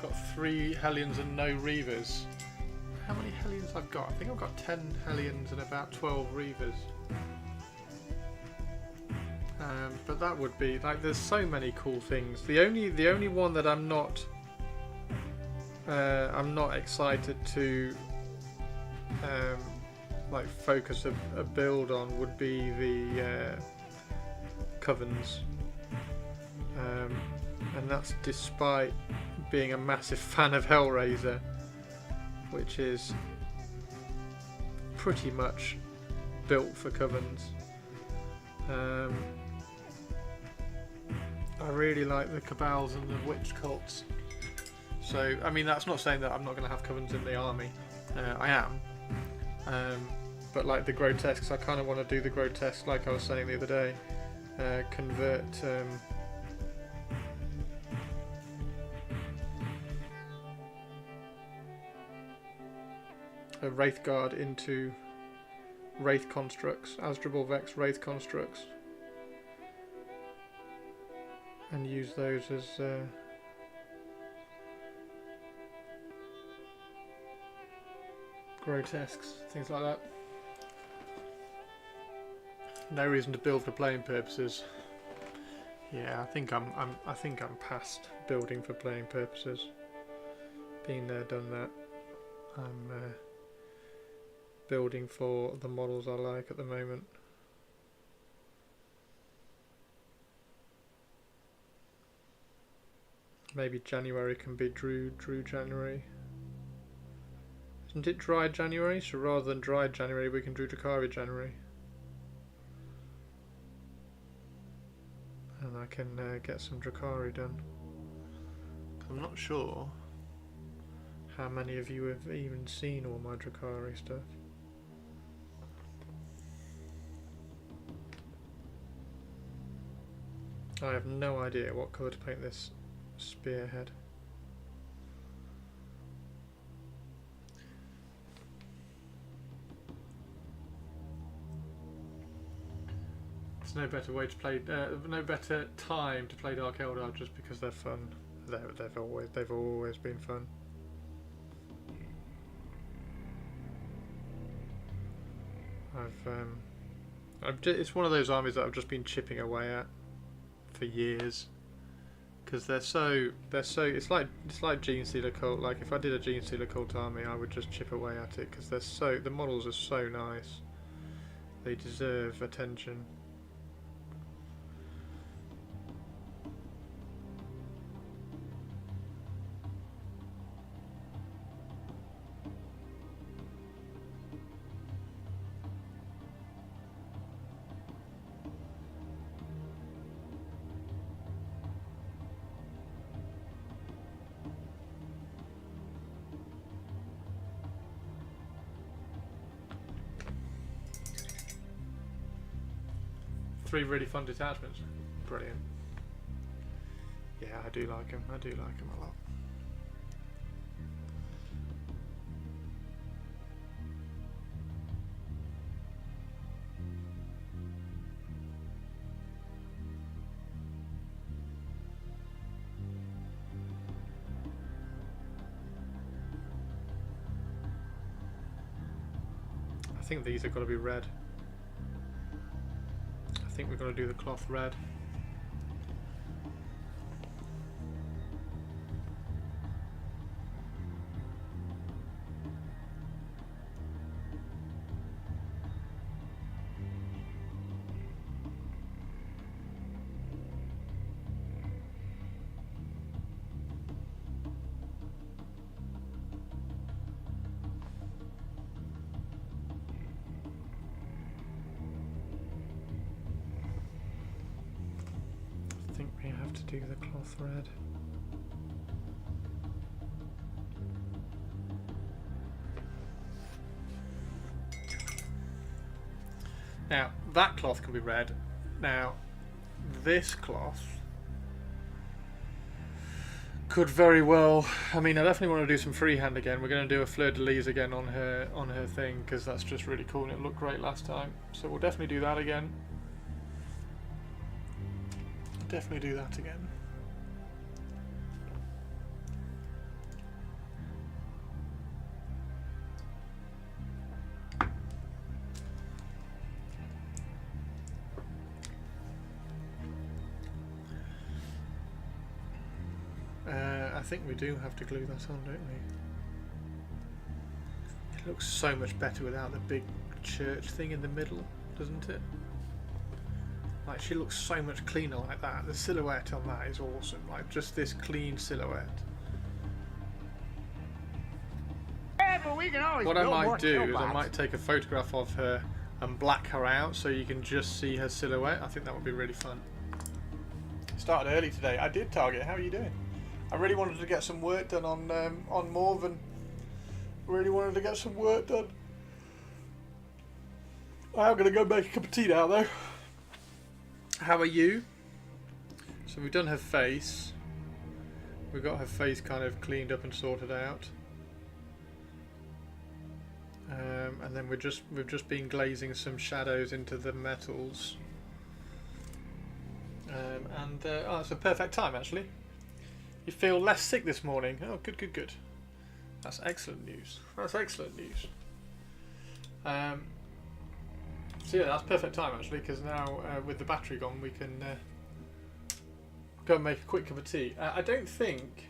got 3 Hellions and no Reavers. How many Hellions I've got? I think I've got 10 Hellions and about 12 Reavers. But that would be like, there's so many cool things. The only one that I'm not excited to like focus a build on would be the Covens, and that's despite being a massive fan of Hellraiser, which is pretty much built for Covens. I really like the Cabals and the Witch Cults. So, I mean, that's not saying that I'm not going to have Covens in the army. I am. But like the grotesques, I kind of want to do the grotesques like I was saying the other day. Convert a Wraith Guard into Wraith Constructs, Asdrubal Vex Wraith Constructs, and use those as grotesques, things like that. No reason to build for playing purposes. Yeah, I think I'm past building for playing purposes. Been there, done that. I'm building for the models I like at the moment. Maybe January can be Drew January. Isn't it Dry January? So rather than Dry January, we can do Drakari January. And I can get some Drakari done. I'm not sure how many of you have even seen all my Drakari stuff. I have no idea what colour to paint this spearhead. There's no better way to play, no better time to play Dark Eldar just because they're fun. They've always been fun. It's one of those armies that I've just been chipping away at for years because they're so. It's like Genestealer Cult. Like if I did a Genestealer Cult army, I would just chip away at it because the models are so nice. They deserve attention. Three really fun detachments. Brilliant. Yeah, I do like them. I do like them a lot. I think these have got to be red. I think we're going to do the cloth red. We have to do the cloth red. Now that cloth can be red. Now this cloth could very well. I mean, I definitely want to do some freehand again. We're going to do a fleur de lis again on her thing because that's just really cool and it looked great last time. So we'll definitely do that again. Definitely do that again. I think we do have to glue that on, don't we? It looks so much better without the big church thing in the middle, doesn't it? Like, she looks so much cleaner like that. The silhouette on that is awesome. Like, just this clean silhouette. What I might do is I might take a photograph of her and black her out so you can just see her silhouette. I think that would be really fun. Started early today. I did, Target. How are you doing? I really wanted to get some work done on Morvenn. Really wanted to get some work done. I'm going to go make a cup of tea now, though. How are you? So we've done her face. We've got her face kind of cleaned up and sorted out. And then we've just been glazing some shadows into the metals. Oh, it's a perfect time actually. You feel less sick this morning. Oh, good, good, good. That's excellent news. That's excellent news. So yeah, that's perfect time actually, because now with the battery gone, we can go and make a quick cup of tea. I don't think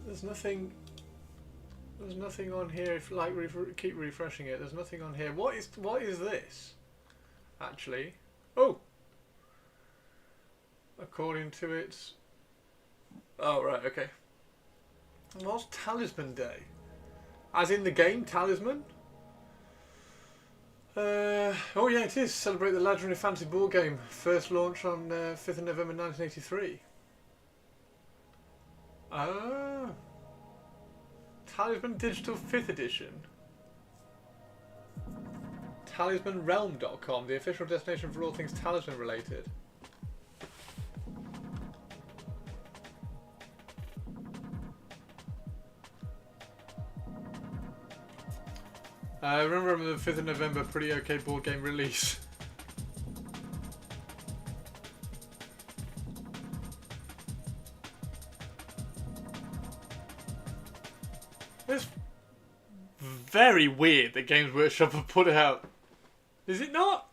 there's nothing on here. If like keep refreshing it, there's nothing on here. What is this? Actually, oh, according to its. Oh right, okay. What's Talisman Day? As in the game Talisman? Oh yeah, it is. Celebrate the Legendary Fantasy board game. First launch on 5th of November 1983. Ah. Talisman Digital 5th edition. TalismanRealm.com, the official destination for all things Talisman related. I remember the 5th of November, pretty okay board game release. It's very weird that Games Workshop have put it out. Is it not?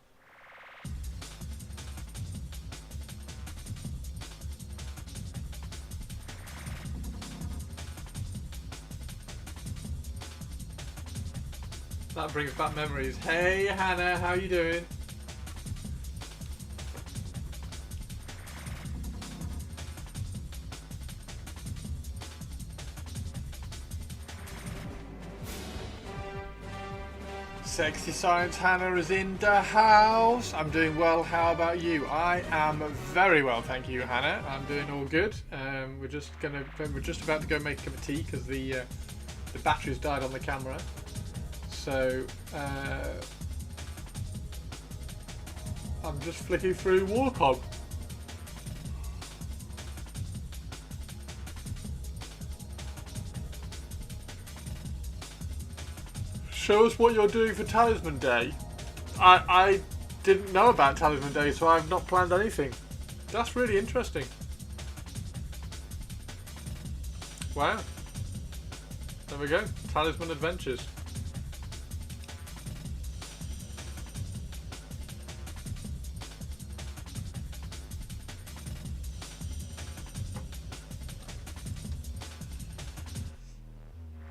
That brings back memories. Hey Hannah, how you doing? Sexy Science Hannah is in the house. I'm doing well. How about you? I am very well, thank you, Hannah. I'm doing all good. We're just about to go make a cup of tea because the battery's died on the camera. So I'm just flicking through Warcom. Show us what you're doing for Talisman Day. I didn't know about Talisman Day, so I've not planned anything. That's really interesting. Wow. There we go. Talisman Adventures.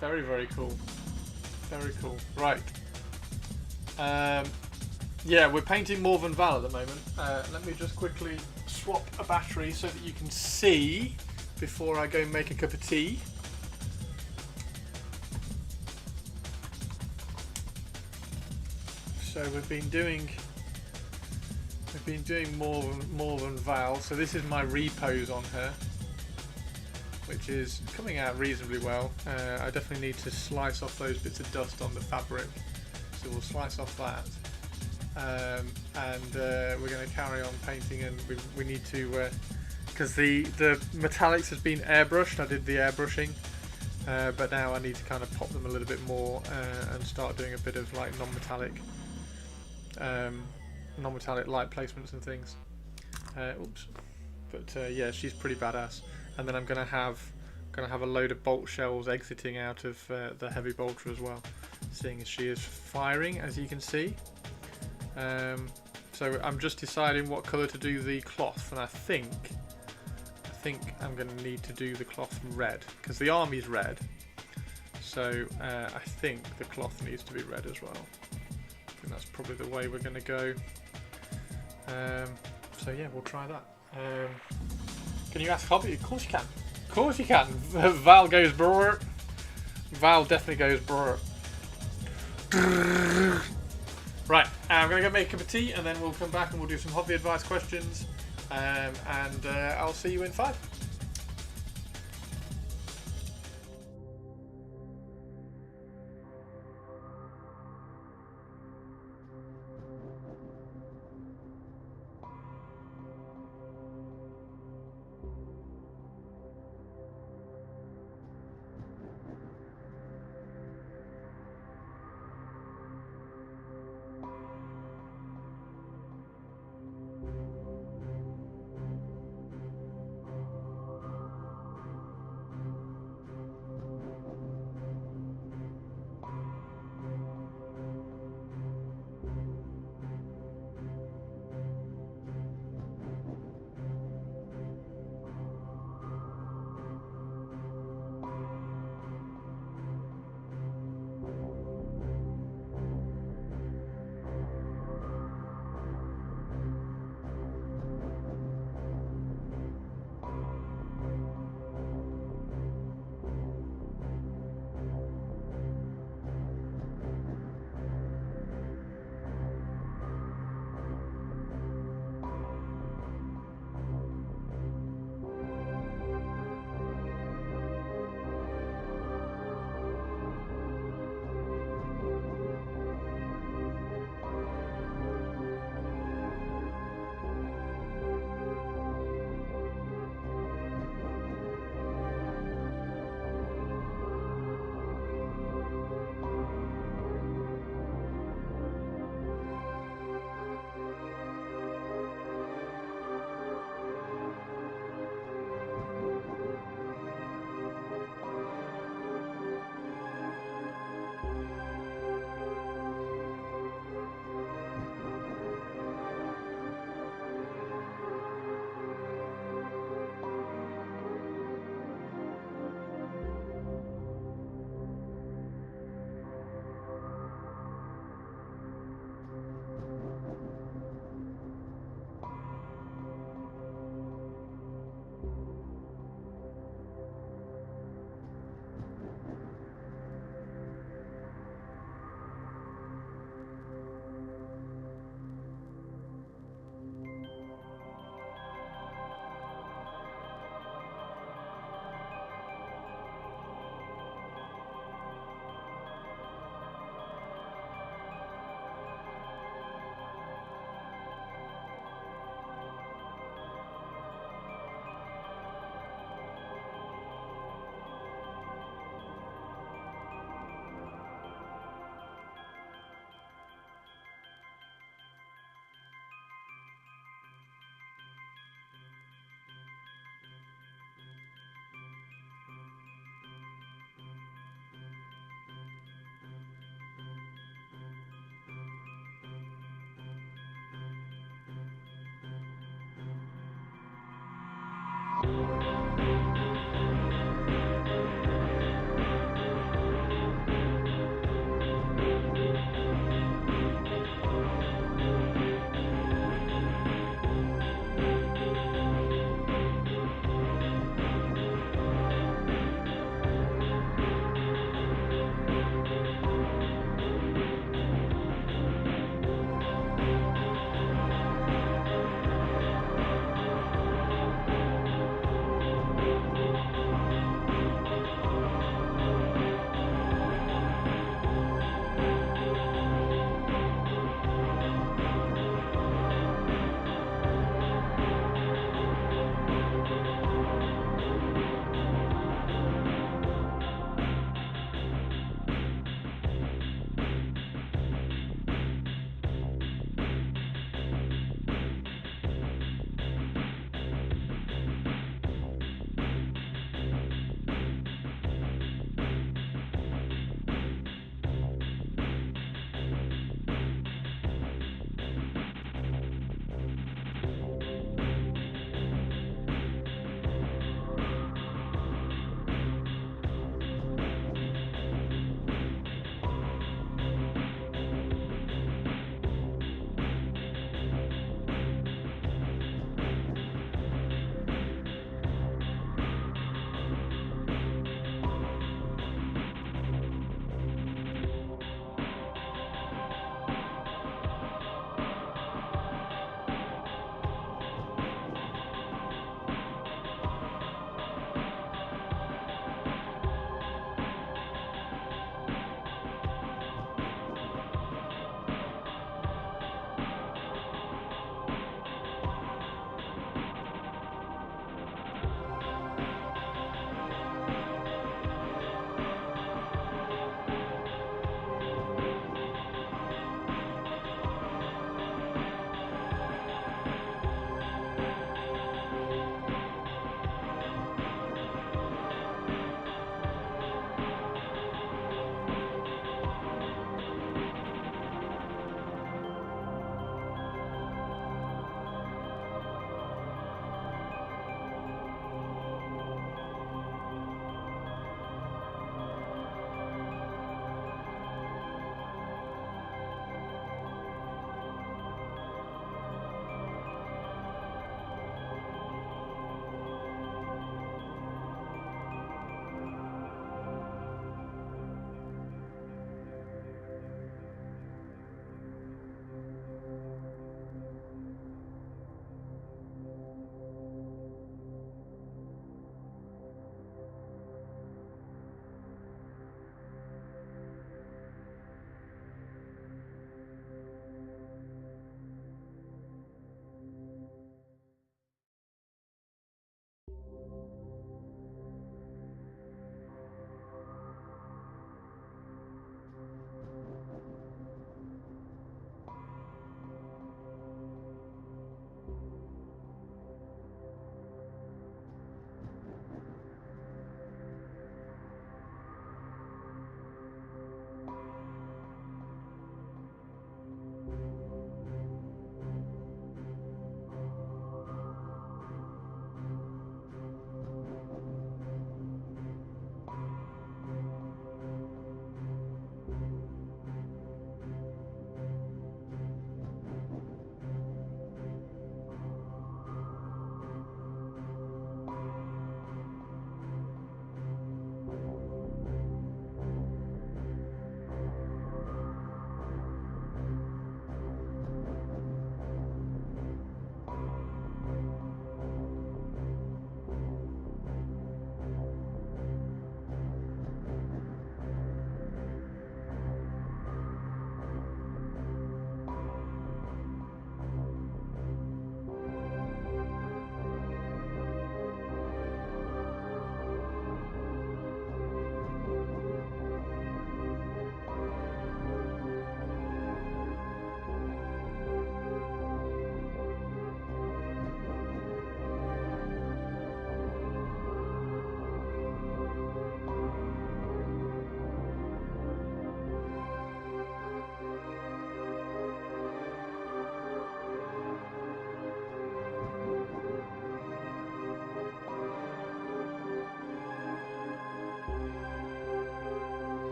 Very, very cool. Very cool. Right. Yeah, we're painting Morvenn Vahl at the moment. Let me just quickly swap a battery so that you can see before I go and make a cup of tea. So we've been doing Morvenn Vahl. So this is my repose on her, which is coming out reasonably well. I definitely need to slice off those bits of dust on the fabric, so we'll slice off that, and we're going to carry on painting, and we need to, because the metallics has been airbrushed. I did the airbrushing, but now I need to kind of pop them a little bit more and start doing a bit of like non-metallic light placements and things. Oops. But yeah, she's pretty badass. And then I'm gonna have a load of bolt shells exiting out of the heavy bolter as well, seeing as she is firing, as you can see. So I'm just deciding what colour to do the cloth, and I think think I'm going to need to do the cloth red because the army's red. So I think the cloth needs to be red as well. I think that's probably the way we're going to go. So yeah, we'll try that. Can you ask Hobby? Of course you can. Of course you can. Val goes brr. Val definitely goes brr. Right, I'm going to go make a cup of tea and then we'll come back and we'll do some hobby advice questions. And I'll see you in 5.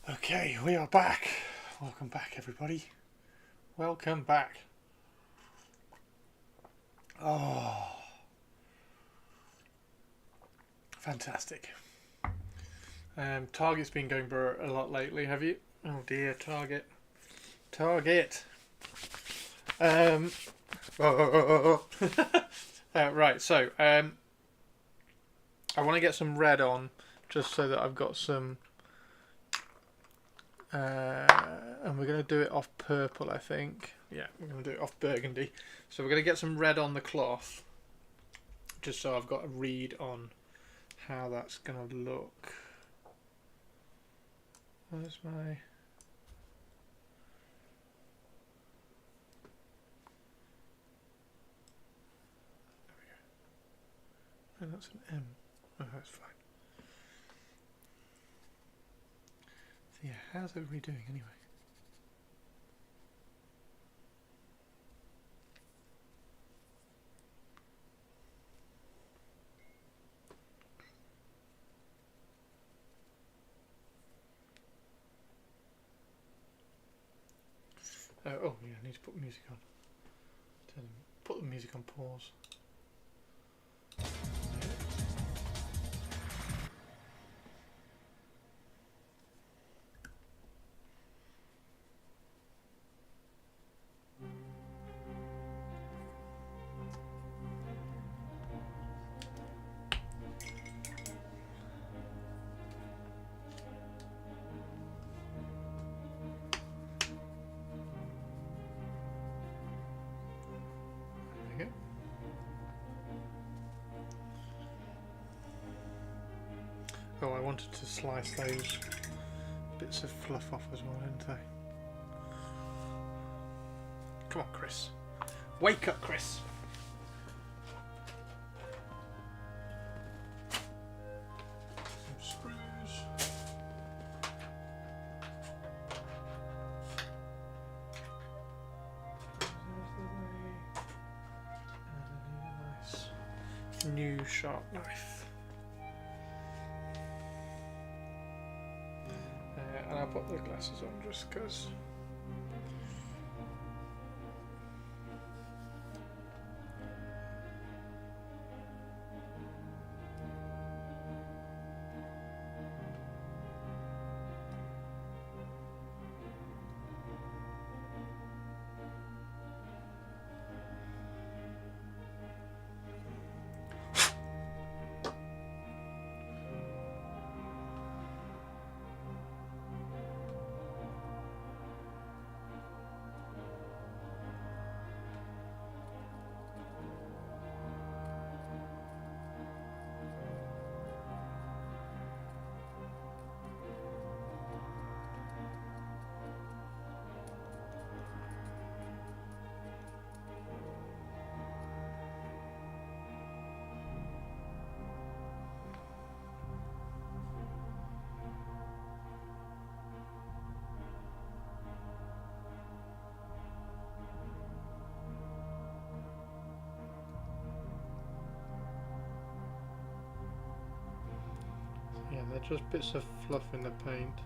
Okay, we are back. Welcome back, everybody. Welcome back. Oh, fantastic. Target's been going a lot lately, have you? Oh dear, Target. Target. Right, so I want to get some red on, just so that I've got some. And we're going to do it off purple, I think. Yeah, we're going to do it off burgundy. So we're going to get some red on the cloth, just so I've got a read on how that's going to look. Where's my... There we go. Oh, that's an M. Oh, that's fine. So yeah, how's everybody doing anyway? Oh yeah, I need to put music on. Tell them, put the music on pause. There we go. Oh, I wanted to slice those bits of fluff off as well, didn't I? Come on, Chris. Wake up, Chris. Some screws. There's the way. And I need a nice new sharp knife. And I'll put the glasses on just because. Yeah, they're just bits of fluff in the paint.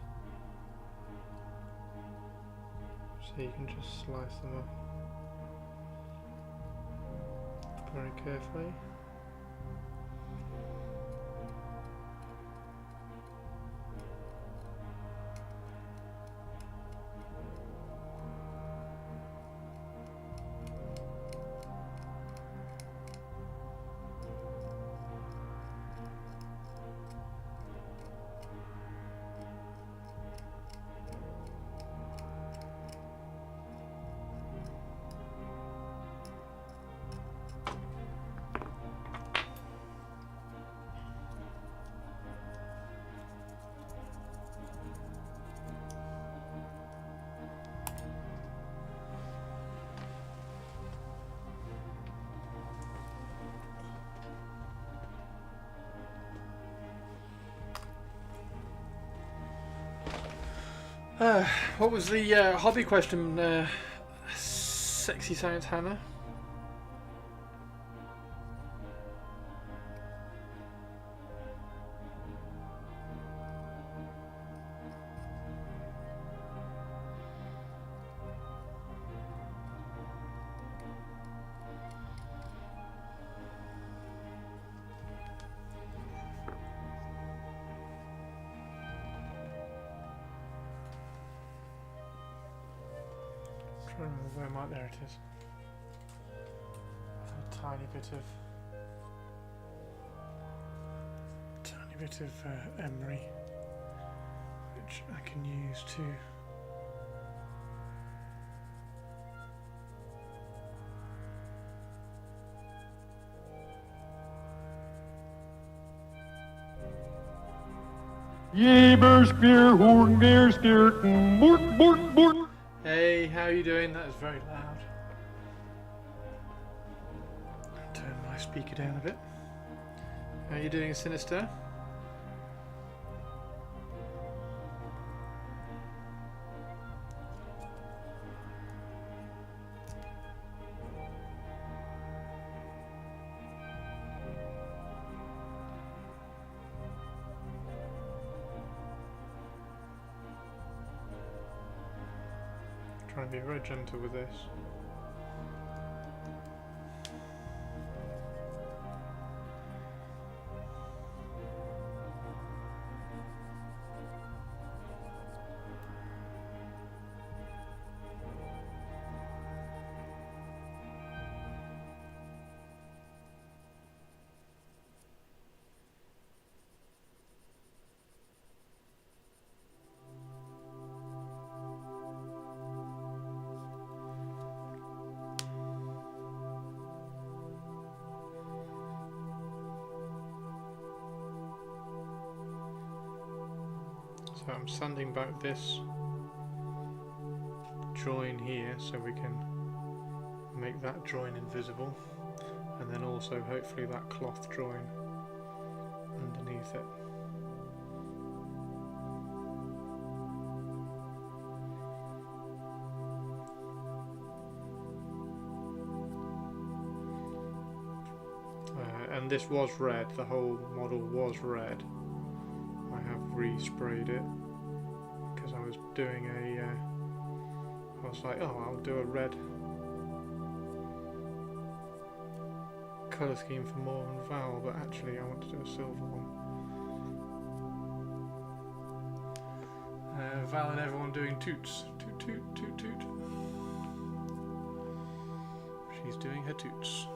So you can just slice them off very carefully. What was the hobby question, Sexy Science Hannah? Where might there it is? A tiny bit of emery, which I can use to. Hey, how are you doing? That is very loud. I'll turn my speaker down a bit. How are you doing, Sinister? Trying to be very gentle with this. So I'm sanding back this join here so we can make that join invisible, and then also hopefully that cloth join underneath it. And this was red, the whole model was red. I have resprayed it because I was doing I was like, oh, I'll do a red colour scheme for Morvenn Vahl, but actually I want to do a silver one. Val and everyone doing toots. Toot toot toot toot. She's doing her toots.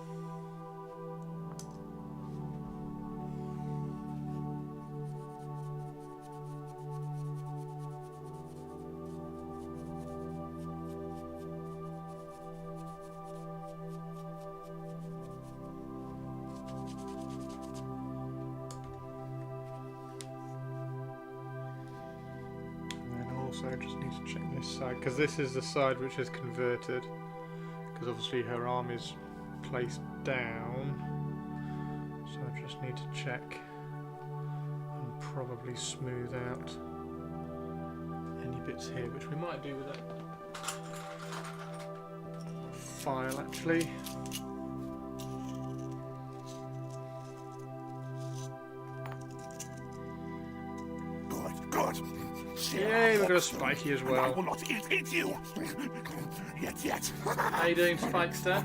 So I just need to check this side, because this is the side which is converted, because obviously her arm is placed down, so I just need to check and probably smooth out any bits here, which we might do with a file actually. Good. Yay, we've got a spiky as well. I will not eat you. Yet. How you doing, Spikester?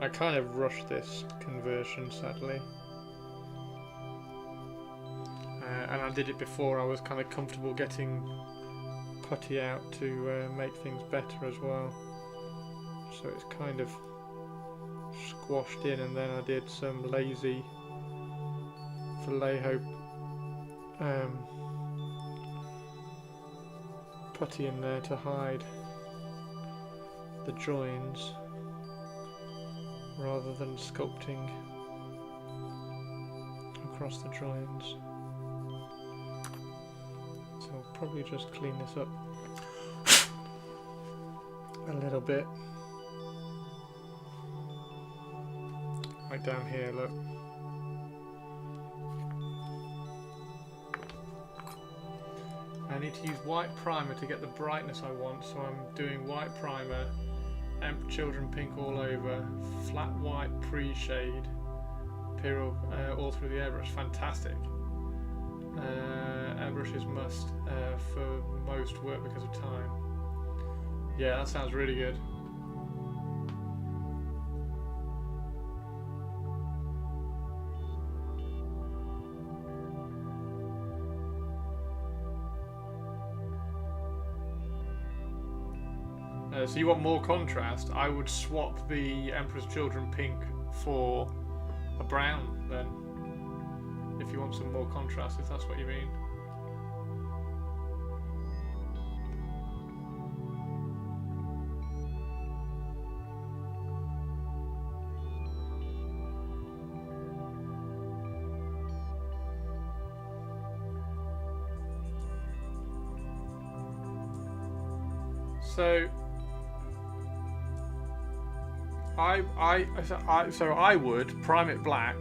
I kind of rushed this conversion, sadly. And I did it before I was kind of comfortable getting putty out to make things better as well. So it's kind of squashed in, and then I did some lazy Vallejo putty in there to hide the joins rather than sculpting across the joins. So I'll probably just clean this up a little bit. Right down here, look. I need to use white primer to get the brightness I want, so I'm doing white primer, Emp Children Pink all over, flat white pre-shade, Imperial all through the airbrush. Fantastic. Airbrush is must for most work because of time. Yeah, that sounds really good. So you want more contrast? I would swap the Emperor's Children pink for a brown then. If you want some more contrast, if that's what you mean. So I would prime it black.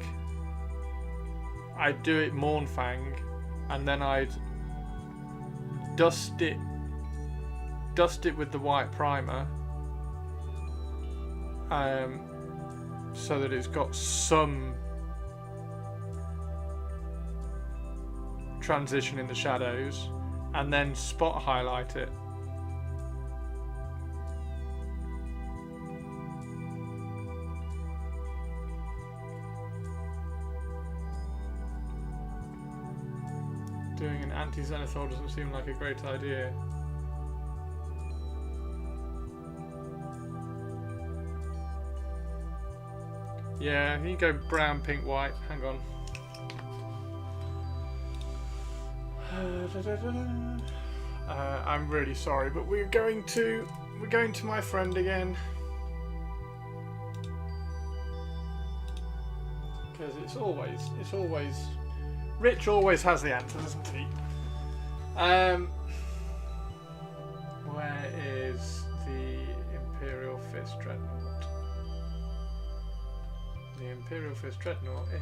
I'd do it Mornfang, and then I'd dust it with the white primer, so that it's got some transition in the shadows, and then spot highlight it. Doing an anti-zenithal doesn't seem like a great idea. Yeah, you can go brown, pink, white. Hang on. I'm really sorry, but we're going to my friend again. Because it's always Rich always has the answer, doesn't he? Where is the Imperial Fist Dreadnought? The Imperial Fist Dreadnought is...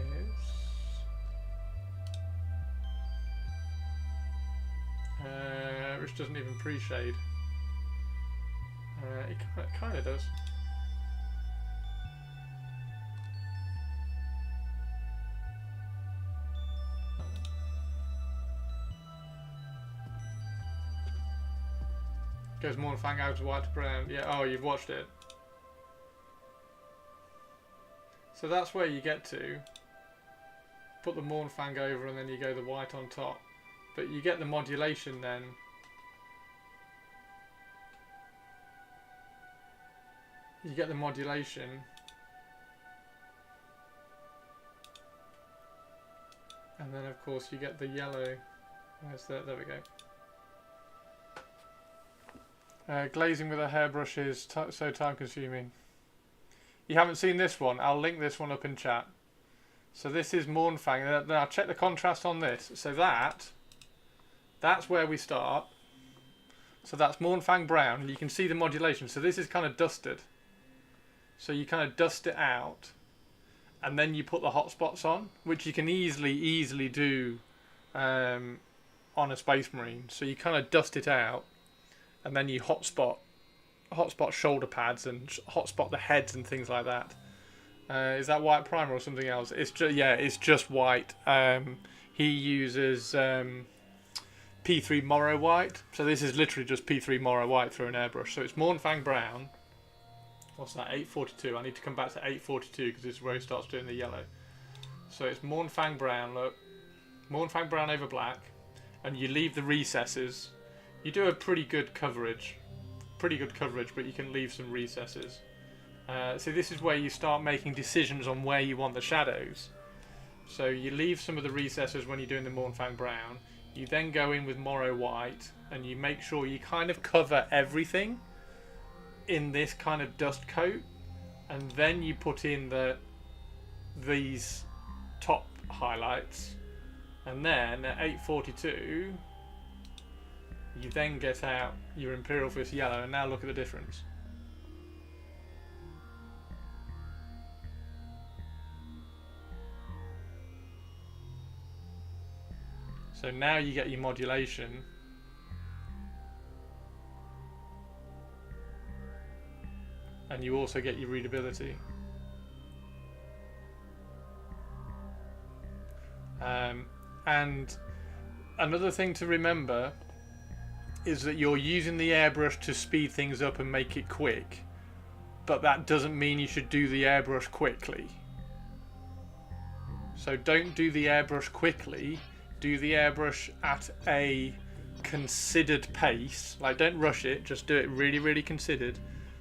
which doesn't even pre-shade. It kind of does. Goes Mornfang out of white to brown. Yeah, oh, you've watched it. So that's where you get to. Put the Mornfang over and then you go the white on top. But you get the modulation then. You get the modulation. And then of course you get the yellow. Where's that? There we go. Glazing with a hairbrush is so time consuming. You haven't seen this one? I'll link this one up in chat. So this is Mornfang. Now check the contrast on this. So that's where we start. So that's Mornfang brown. You can see the modulation. So this is kind of dusted. So you kind of dust it out. And then you put the hot spots on, which you can easily do on a Space Marine. So you kind of dust it out. And then you hotspot shoulder pads and hotspot the heads and things like that. Is that white primer or something else? It's just, yeah, it's just white. He uses P3 Morrow white, so this is literally just P3 Morrow white through an airbrush. So it's Mornfang brown. What's that? 842. I need to come back to 842 because this is where he starts doing the yellow. So it's Mornfang brown. Look, Mornfang brown over black, and you leave the recesses. You do a pretty good coverage, but you can leave some recesses. So this is where you start making decisions on where you want the shadows. So you leave some of the recesses when you're doing the Mornfang brown. You then go in with Morrow white, and you make sure you kind of cover everything in this kind of dust coat, and then you put in these top highlights, and then at 842. You then get out your Imperial Fist yellow, and now look at the difference. So now you get your modulation. And you also get your readability. And another thing to remember is that you're using the airbrush to speed things up and make it quick, but that doesn't mean you should do the airbrush quickly. So don't do the airbrush quickly, do the airbrush at a considered pace. Like, don't rush it, just do it really, really considered,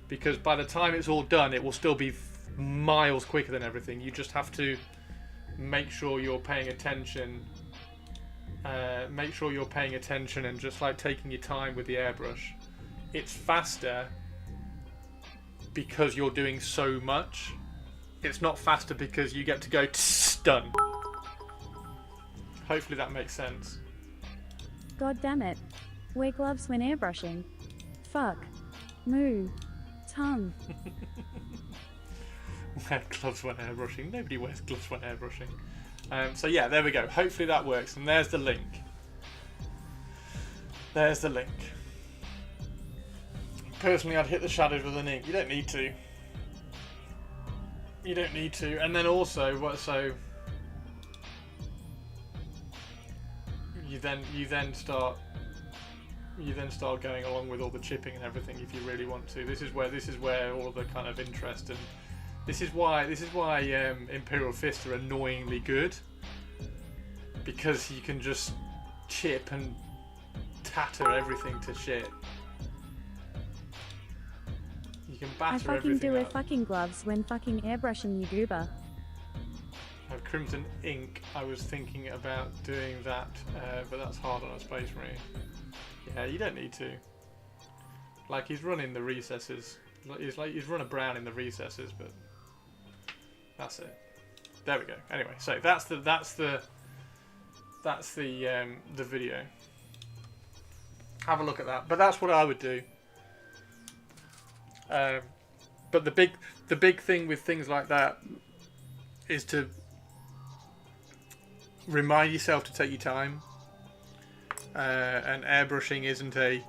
because by the time it's all done, it will still be miles quicker than everything. You just have to make sure you're paying attention. Make sure you're paying attention and just like taking your time with the airbrush. It's faster because you're doing so much. It's not faster because you get to go done. Hopefully that makes sense. God damn it. Wear gloves when airbrushing. Fuck. Moo. Tongue. Wear gloves when airbrushing. Nobody wears gloves when airbrushing. So yeah, there we go. Hopefully that works. And there's the link. There's the link. Personally, I'd hit the shadows with an ink. You don't need to. You don't need to. And then also, so you then start going along with all the chipping and everything if you really want to. This is where all of the kind of interest, and this is why Imperial Fists are annoyingly good, because you can just chip and tatter everything to shit. You can batter I fucking everything do a up. fucking gloves when fucking airbrushing, you goober. Crimson Ink, I was thinking about doing that, but that's hard on a Space Marine. Yeah, you don't need to. Like, he's running the recesses. He's run a brown in the recesses, but that's it. There we go. Anyway, so that's the video. Have a look at that. But that's what I would do. But the big thing with things like that is to remind yourself to take your time. And airbrushing isn't a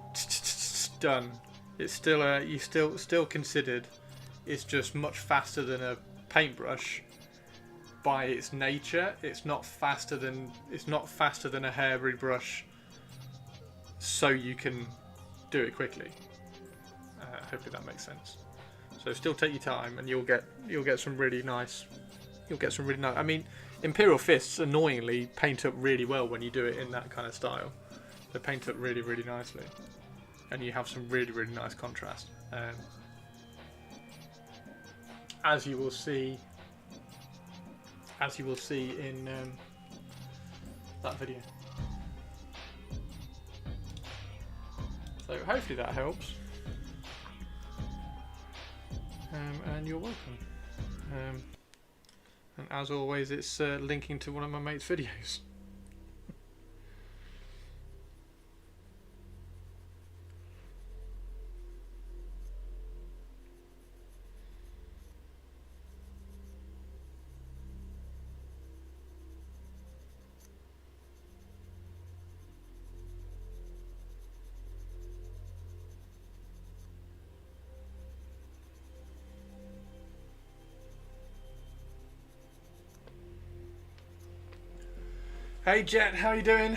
done. It's still you still considered. It's just much faster than a paintbrush by its nature. It's not faster than a hairy brush, so you can do it quickly. Hopefully that makes sense. So still take your time, and you'll get some really nice. I mean, Imperial Fists annoyingly paint up really well when you do it in that kind of style. They paint up really, really nicely, and you have some really, really nice contrast. As you will see in that video. So hopefully that helps. And you're welcome. And as always, it's linking to one of my mate's videos. Hey Jet, how you doing?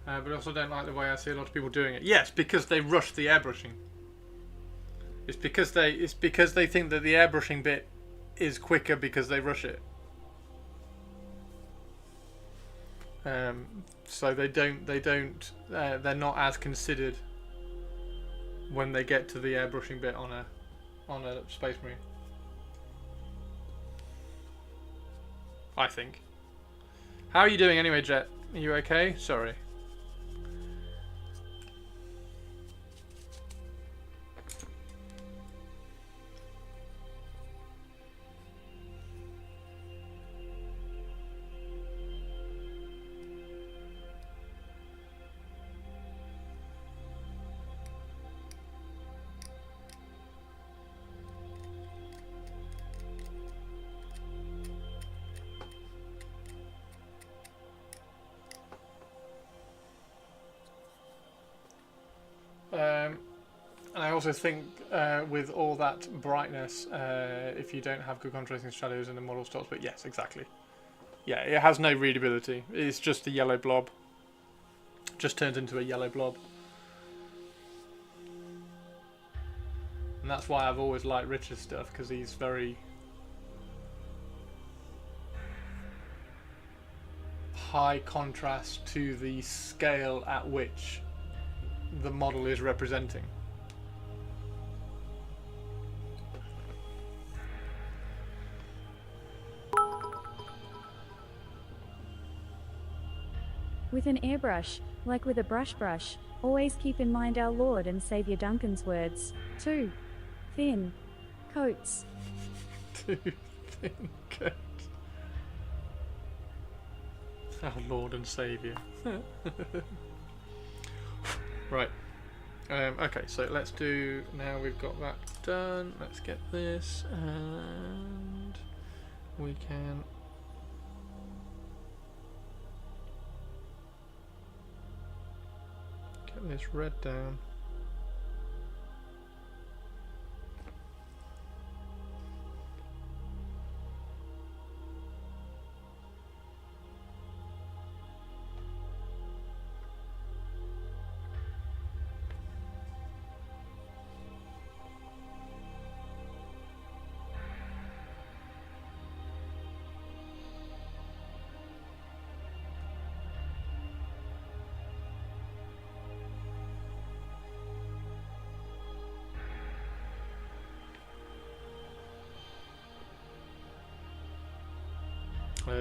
But I also don't like the way I see a lot of people doing it. Yes, because they rush the airbrushing. It's because they think that the airbrushing bit is quicker because they rush it. So they're not as considered when they get to the airbrushing bit on a Space Marine. I think. How are you doing anyway, Jet? Are you okay? Sorry. And I also think with all that brightness, if you don't have good contrasting shadows and the model stops, but yes, exactly. Yeah, it has no readability. It's just a yellow blob. Just turns into a yellow blob. And that's why I've always liked Richard's stuff, because he's very... high contrast to the scale at which the model is representing. With an airbrush, like with a brush, always keep in mind our Lord and Saviour Duncan's words. 2 thin coats. 2 thin coats. Our Lord and Saviour. Right. Okay, so let's do... Now we've got that done. Let's get this, and we can... get this red down.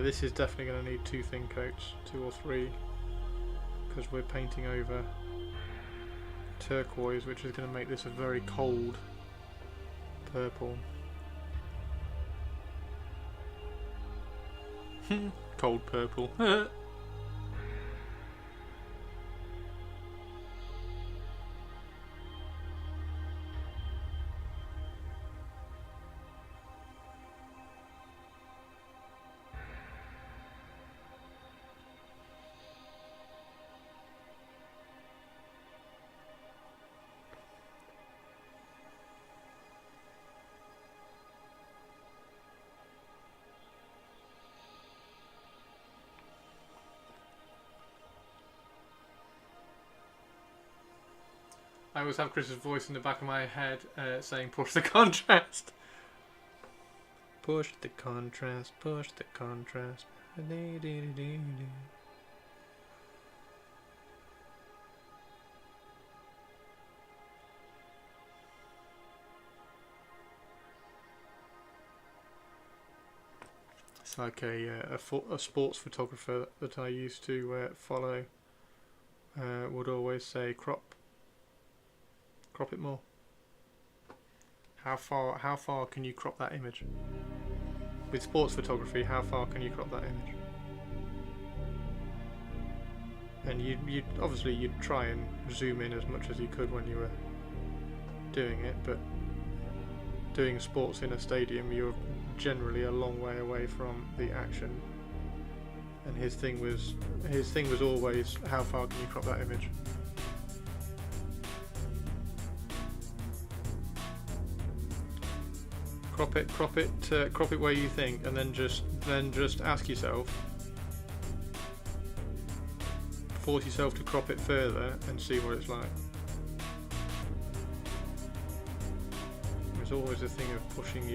This is definitely going to need 2 thin coats, 2 or 3, because we're painting over turquoise, which is going to make this a very cold purple. Cold purple. I always have Chris's voice in the back of my head saying push the contrast. Push the contrast, push the contrast. It's like a sports photographer that I used to follow would always say crop it more. How far can you crop that image? With sports photography, how far can you crop that image? And you obviously you'd try and zoom in as much as you could when you were doing it, but doing sports in a stadium, you're generally a long way away from the action. And his thing was always, how far can you crop that image? Crop it where you think, and then just ask yourself, force yourself to crop it further and see what it's like. There's always a thing of pushing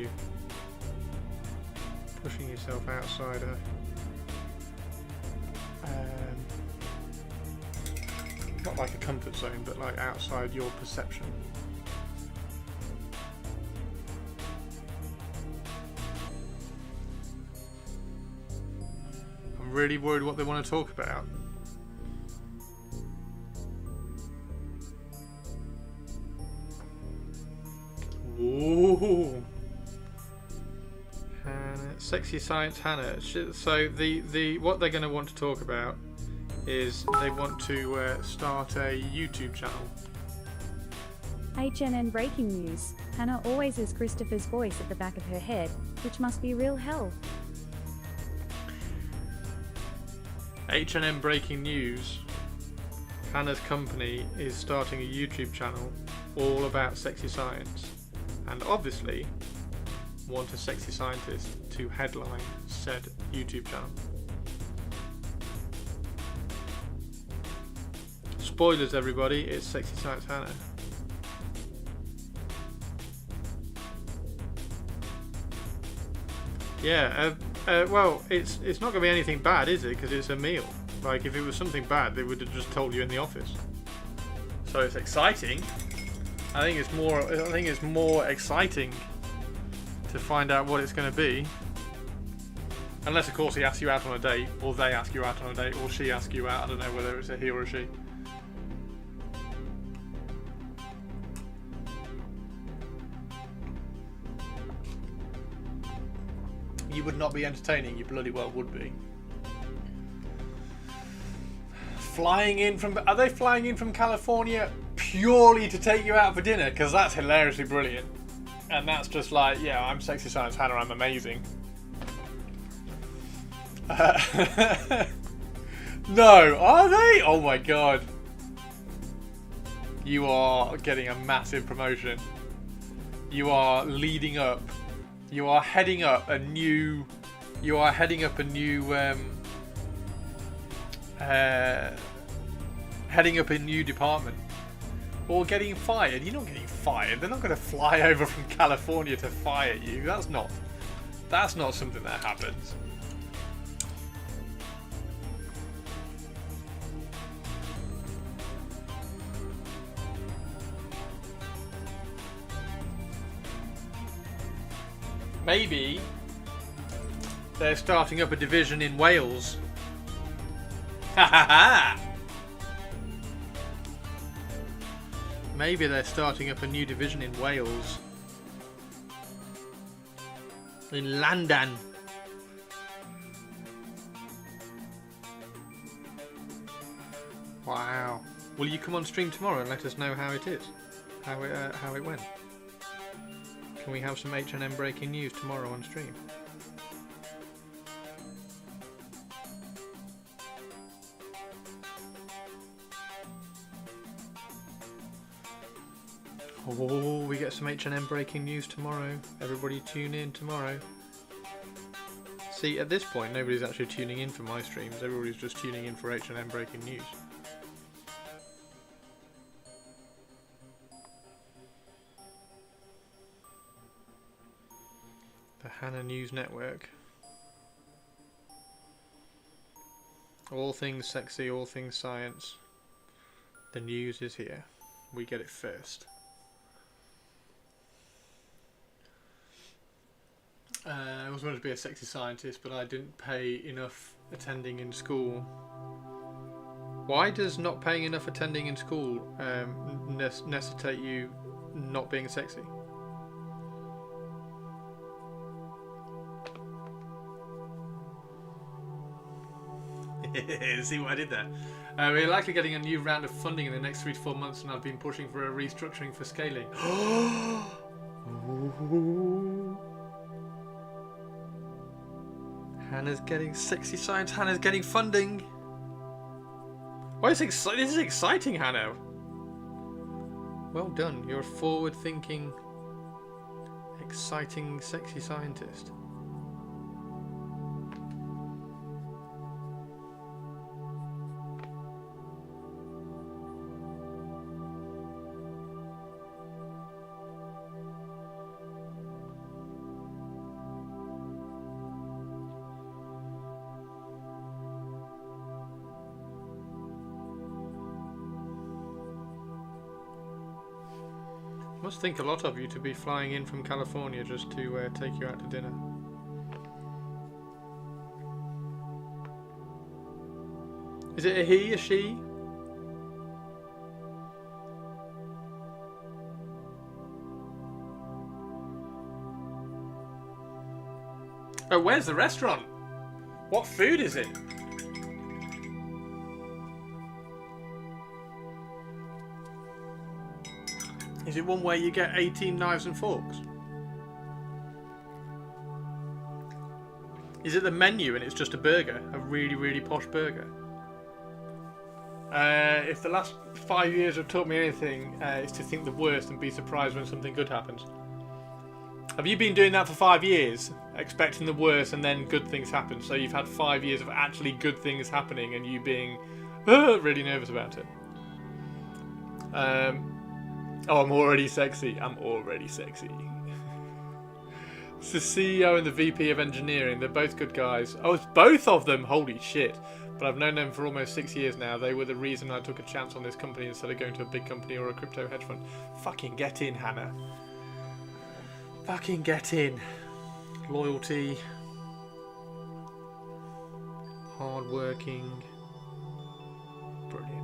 yourself outside not like a comfort zone, but like outside your perception. I'm really worried what they want to talk about. Ooh. Hannah, Sexy Science Hannah. So the what they're going to want to talk about is they want to start a YouTube channel. HNN breaking news. Hannah always has Christopher's voice at the back of her head, which must be real hell. HNN breaking news. Hannah's company is starting a YouTube channel all about sexy science, and obviously want a sexy scientist to headline said YouTube channel. Spoilers everybody, it's Sexy Science Hannah. Yeah, Well, it's not going to be anything bad, is it? Because it's a meal. Like, if it was something bad, they would have just told you in the office. So it's exciting. I think it's more exciting to find out what it's going to be. Unless, of course, he asks you out on a date, or they ask you out on a date, or she asks you out. I don't know whether it's a he or a she. You would not be entertaining, you bloody well would be. Flying in from... Are they flying in from California purely to take you out for dinner? Because that's hilariously brilliant. And that's just like, yeah, I'm Sexy Science Hannah, I'm amazing. No, are they? Oh my god. You are getting a massive promotion. You are leading up. You are heading up a new... heading up a new department. Or getting fired. You're not getting fired. They're not going to fly over from California to fire you. That's not something that happens. Maybe they're starting up a division in Wales. Ha ha ha! Maybe they're starting up a new division in Wales. In London. Wow. Will you come on stream tomorrow and let us know how it is? How it went? Can we have some H&M breaking news tomorrow on stream? Oh, we get some H&M breaking news tomorrow. Everybody tune in tomorrow. See, at this point, nobody's actually tuning in for my streams. Everybody's just tuning in for H&M breaking news. The Hannah News Network. All things sexy, all things science. The news is here. We get it first. I was wanted to be a sexy scientist, but I didn't pay enough attending in school. Why does not paying enough attending in school necessitate you not being sexy? See what I did there? We're likely getting a new round of funding in the next 3 to 4 months, and I've been pushing for a restructuring for scaling. Hannah's getting sexy science. Hannah's getting funding. Why is this is exciting, Hannah? Well done. You're a forward-thinking, exciting, sexy scientist. Must think a lot of you to be flying in from California just to take you out to dinner. Is it a he, a she? Oh, where's the restaurant? What food is it? Is it one where you get 18 knives and forks? Is it the menu and it's just a burger? A really, really posh burger? If the last 5 years have taught me anything, it's to think the worst and be surprised when something good happens. Have you been doing that for 5 years? Expecting the worst and then good things happen? So you've had 5 years of actually good things happening and you being really nervous about it. Oh, I'm already sexy. I'm already sexy. It's the CEO and the VP of engineering. They're both good guys. Oh, it's both of them. Holy shit. But I've known them for almost 6 years now. They were the reason I took a chance on this company instead of going to a big company or a crypto hedge fund. Fucking get in, Hannah. Fucking get in. Loyalty. Hardworking. Brilliant.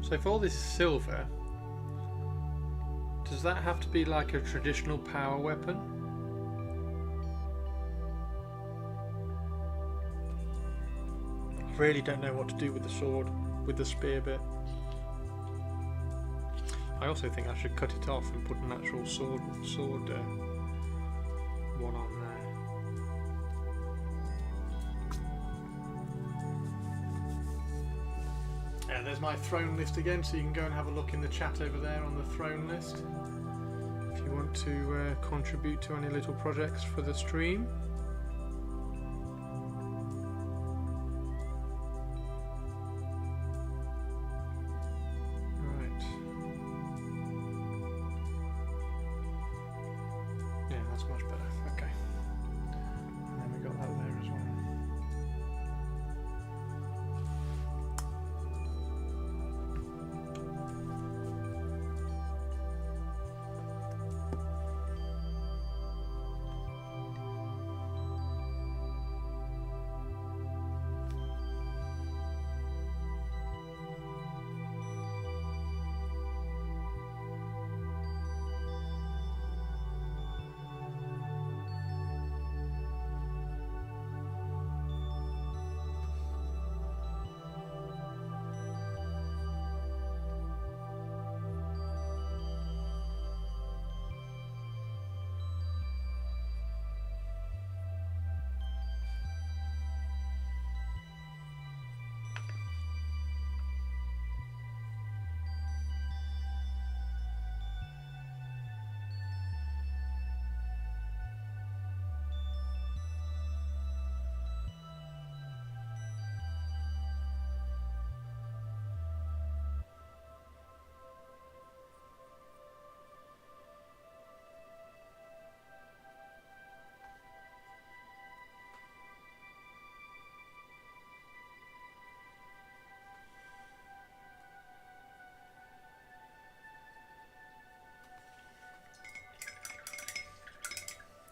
So if all this is silver, does that have to be like a traditional power weapon? I really don't know what to do with the sword, with the spear bit. I also think I should cut it off and put an actual sword one on there. Yeah, there's my throne list again, so you can go and have a look in the chat over there on the throne list if you want to contribute to any little projects for the stream. Right. Yeah, that's much better. Okay. And then we got that there as well.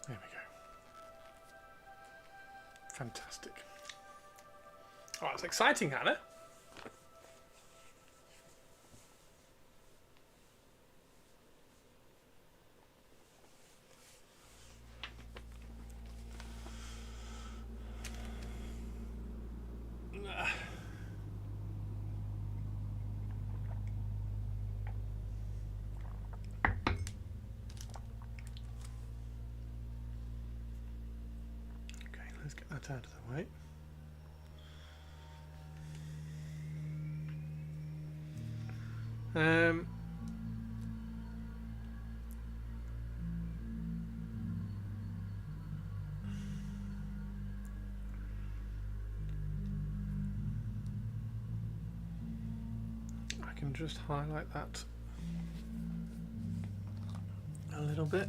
There we go. Fantastic. Oh, it's exciting, Hannah. Let's get that out of the way. just highlight that a little bit.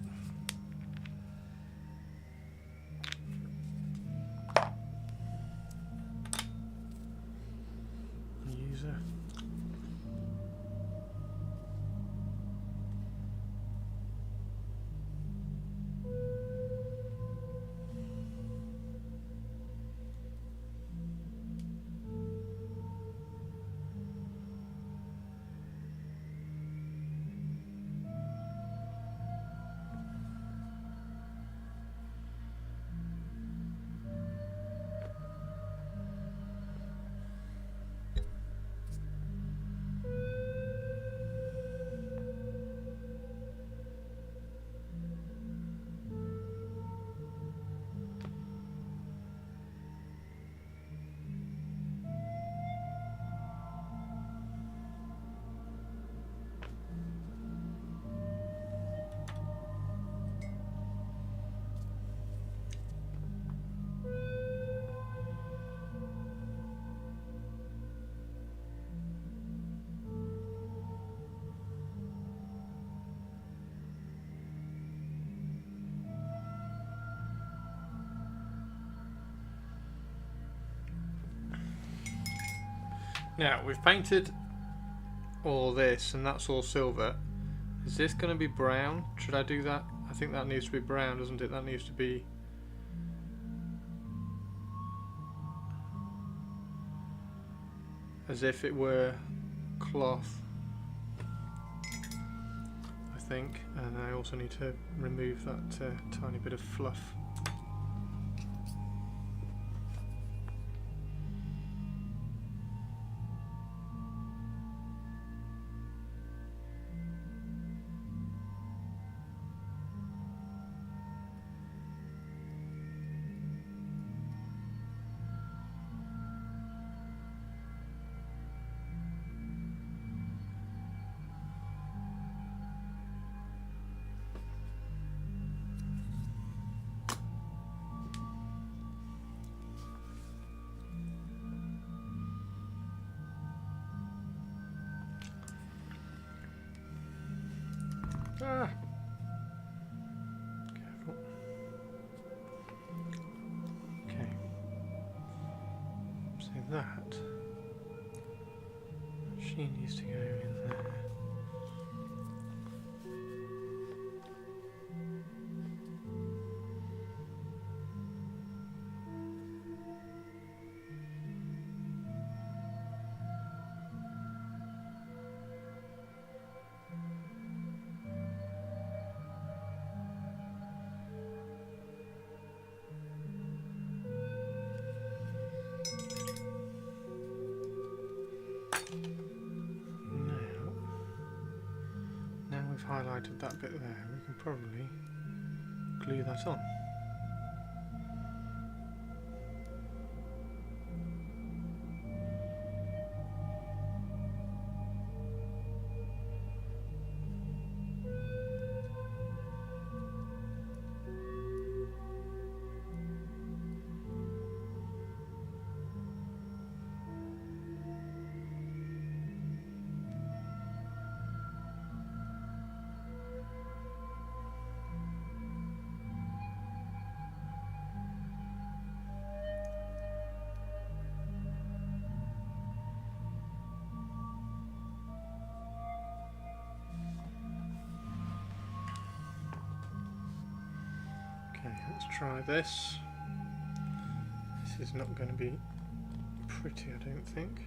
User. Now, we've painted all this, and that's all silver. Is this going to be brown? Should I do that? I think that needs to be brown, doesn't it? That needs to be... as if it were cloth, I think. And I also need to remove that tiny bit of fluff. Ah. Careful. Okay. So that she needs to go in there. Now we've highlighted that bit there, we can probably glue that on. Okay, let's try this. This is not going to be pretty, I don't think.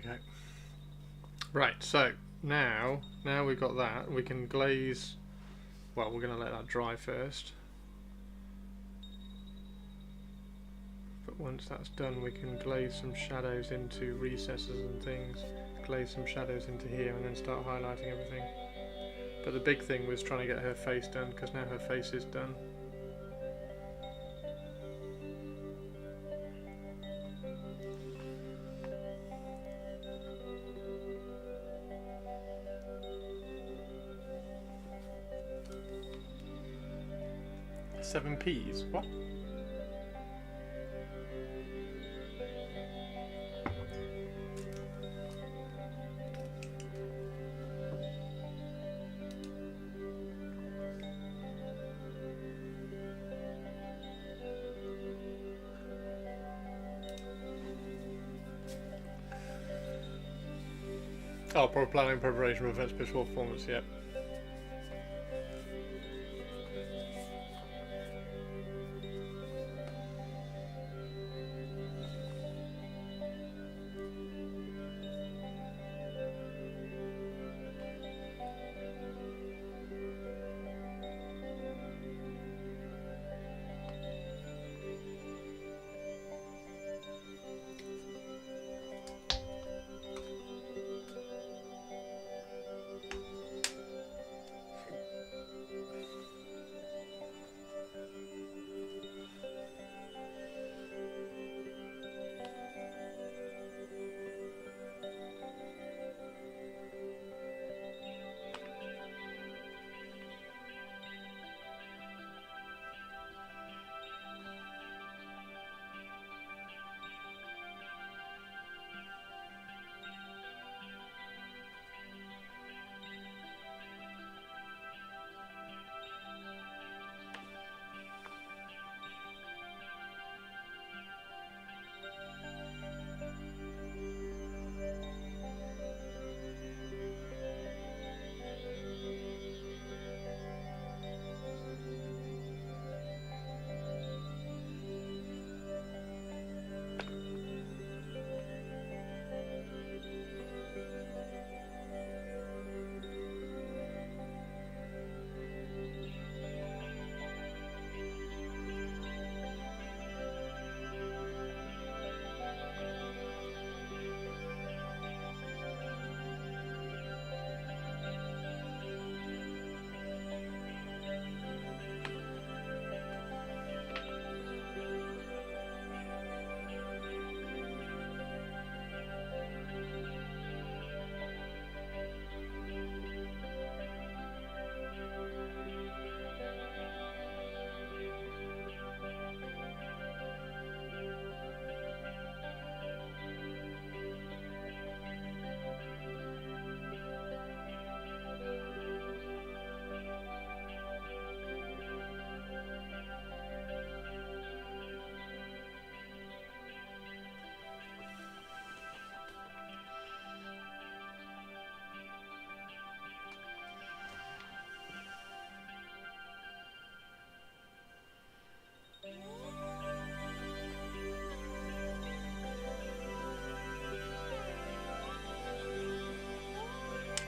go. Right, so now we've got that, we can glaze. Well, we're going to let that dry first. But once that's done, we can glaze some shadows into recesses and things. Glaze some shadows into here and then start highlighting everything. But the big thing was trying to get her face done, because now her face is done. Seven P's? What? Oh, proper planning preparation for events before performance, yep.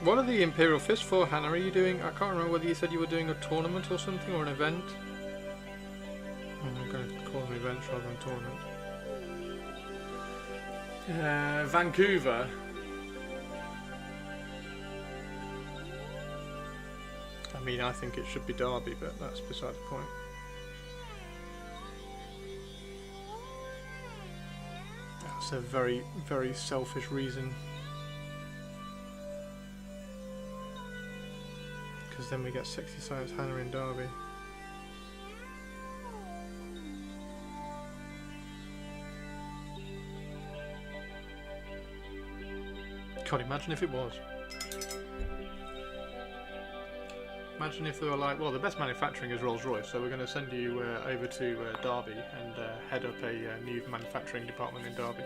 What are the Imperial Fist for, Hannah? Are you doing... I can't remember whether you said you were doing a tournament or something, or an event. I'm going to call them events rather than tournaments. Vancouver. I mean, I think it should be Derby, but that's beside the point. That's a very, very selfish reason. Because then we get Sexy Science Hannah in Derby. God, imagine if it was. Imagine if they were like, well, the best manufacturing is Rolls-Royce, so we're going to send you over to Derby and head up a new manufacturing department in Derby.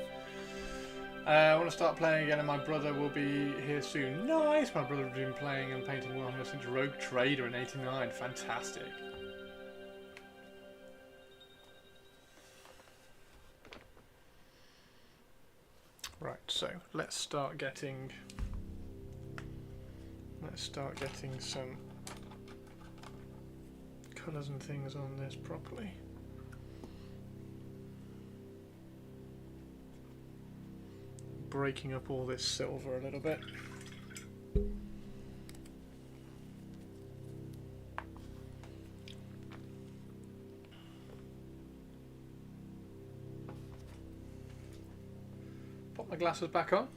I want to start playing again, and my brother will be here soon. Nice! My brother has been playing and painting Warhammer since Rogue Trader in '89. Fantastic. Right, so let's start getting some colours and things on this properly. Breaking up all this silver a little bit. Put my glasses back on.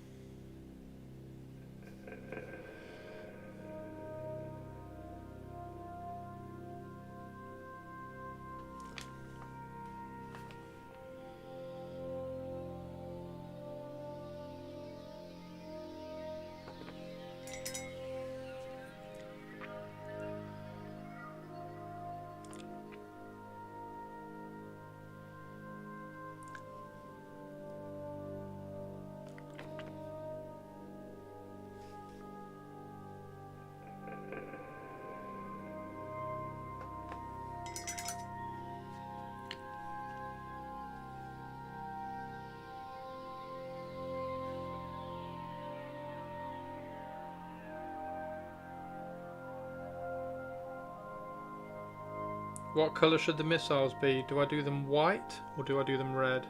What colour should the missiles be? Do I do them white or do I do them red?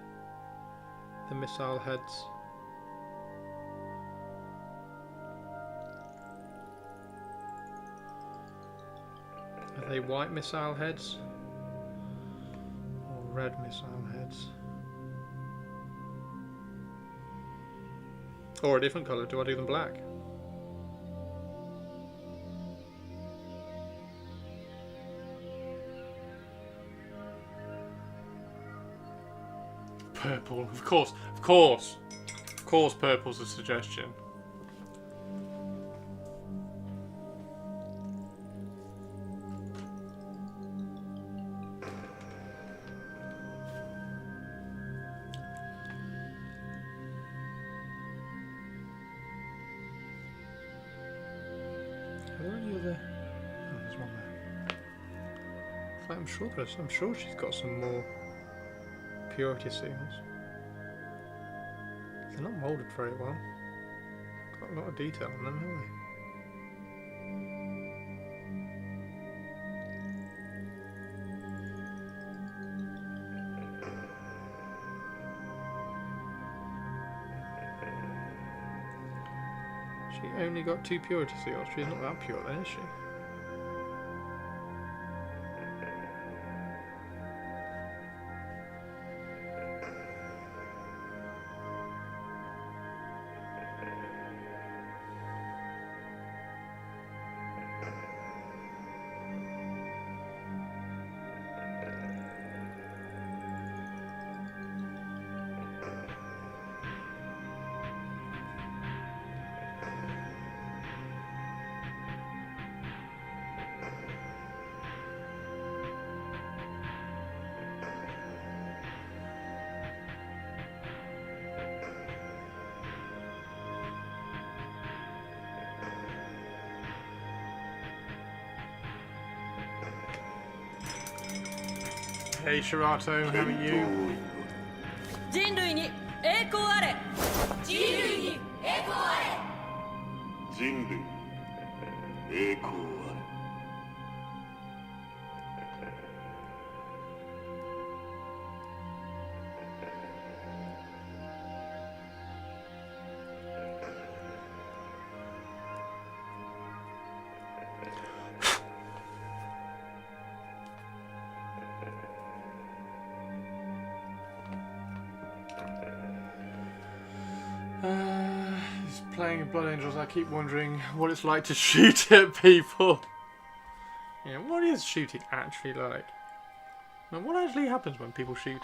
The missile heads. Are they white missile heads? Or red missile heads? Or a different colour, do I do them black? Purple, of course, purple's a suggestion. Are there any other? Oh, there's one there. I'm sure she's got some more purity seals. They're not moulded very well. Got a lot of detail on them, haven't they? She only got 2 purity seals. She's not that pure then, is she? Hey Shirato, how are you? 人類に栄光あれ。人類に栄光あれ。人類栄光あれ。He's playing Blood Angels. I keep wondering what it's like to shoot at people. Yeah, what is shooting actually like? And what actually happens when people shoot?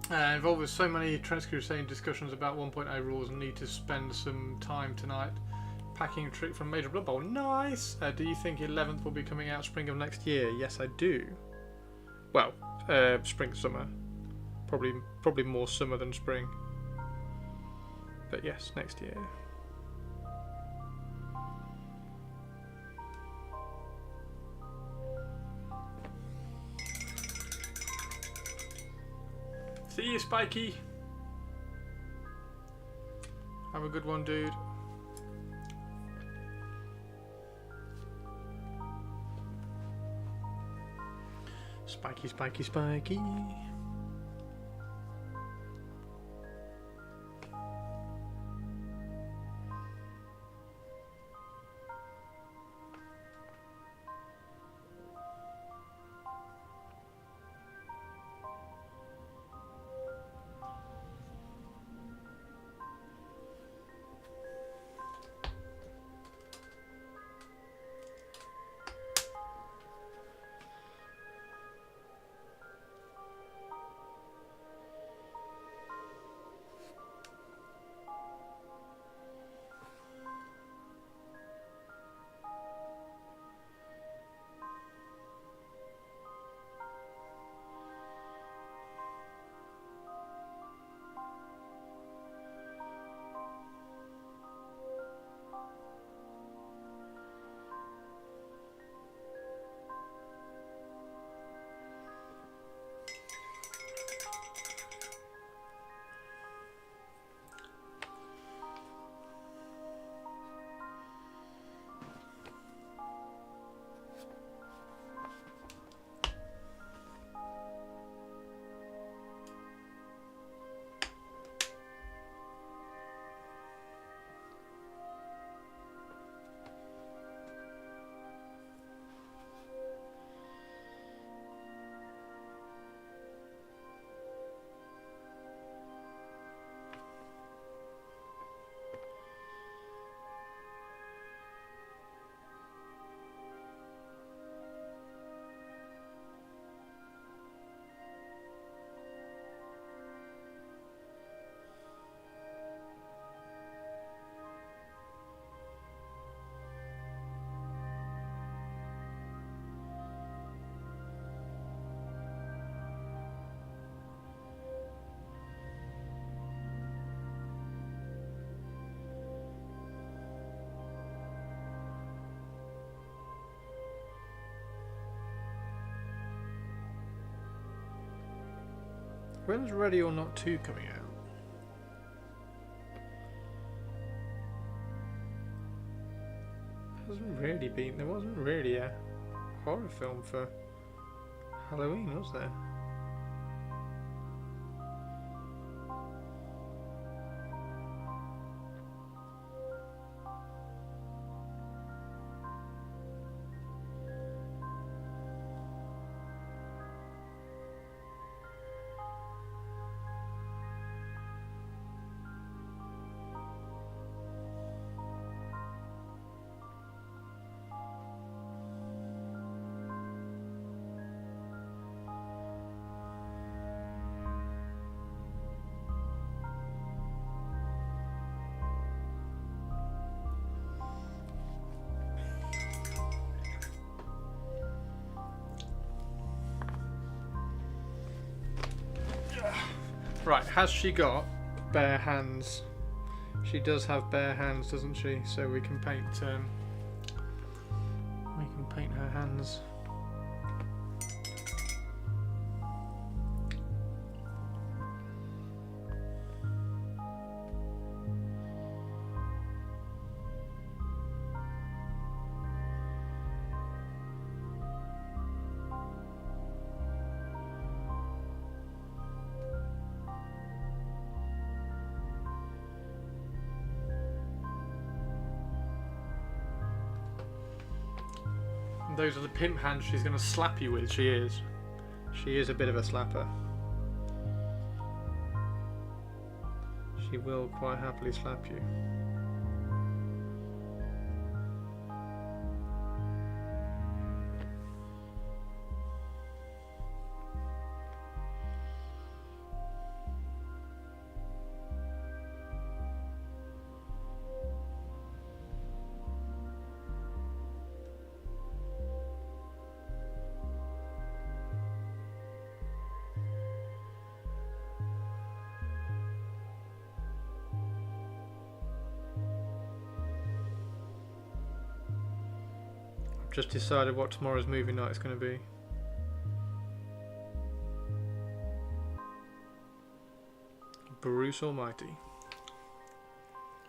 Involved with so many Transcrusading discussions about 1.0 rules and need to spend some time tonight packing a trick from Major Blood Bowl. Nice! Do you think 11th will be coming out spring of next year? Yes, I do. Well, spring, summer. Probably more summer than spring. But yes, next year. See you, Spiky. Have a good one, dude. Spiky, spiky, spiky. When's Ready or Not 2 coming out? There wasn't really a horror film for Halloween, was there? Right, has she got bare hands? She does have bare hands, doesn't she? So we can paint her hands. Those are the pimp hands she's going to slap you with. She is. She is a bit of a slapper. She will quite happily slap you. just decided what tomorrow's movie night is going to be. Bruce Almighty.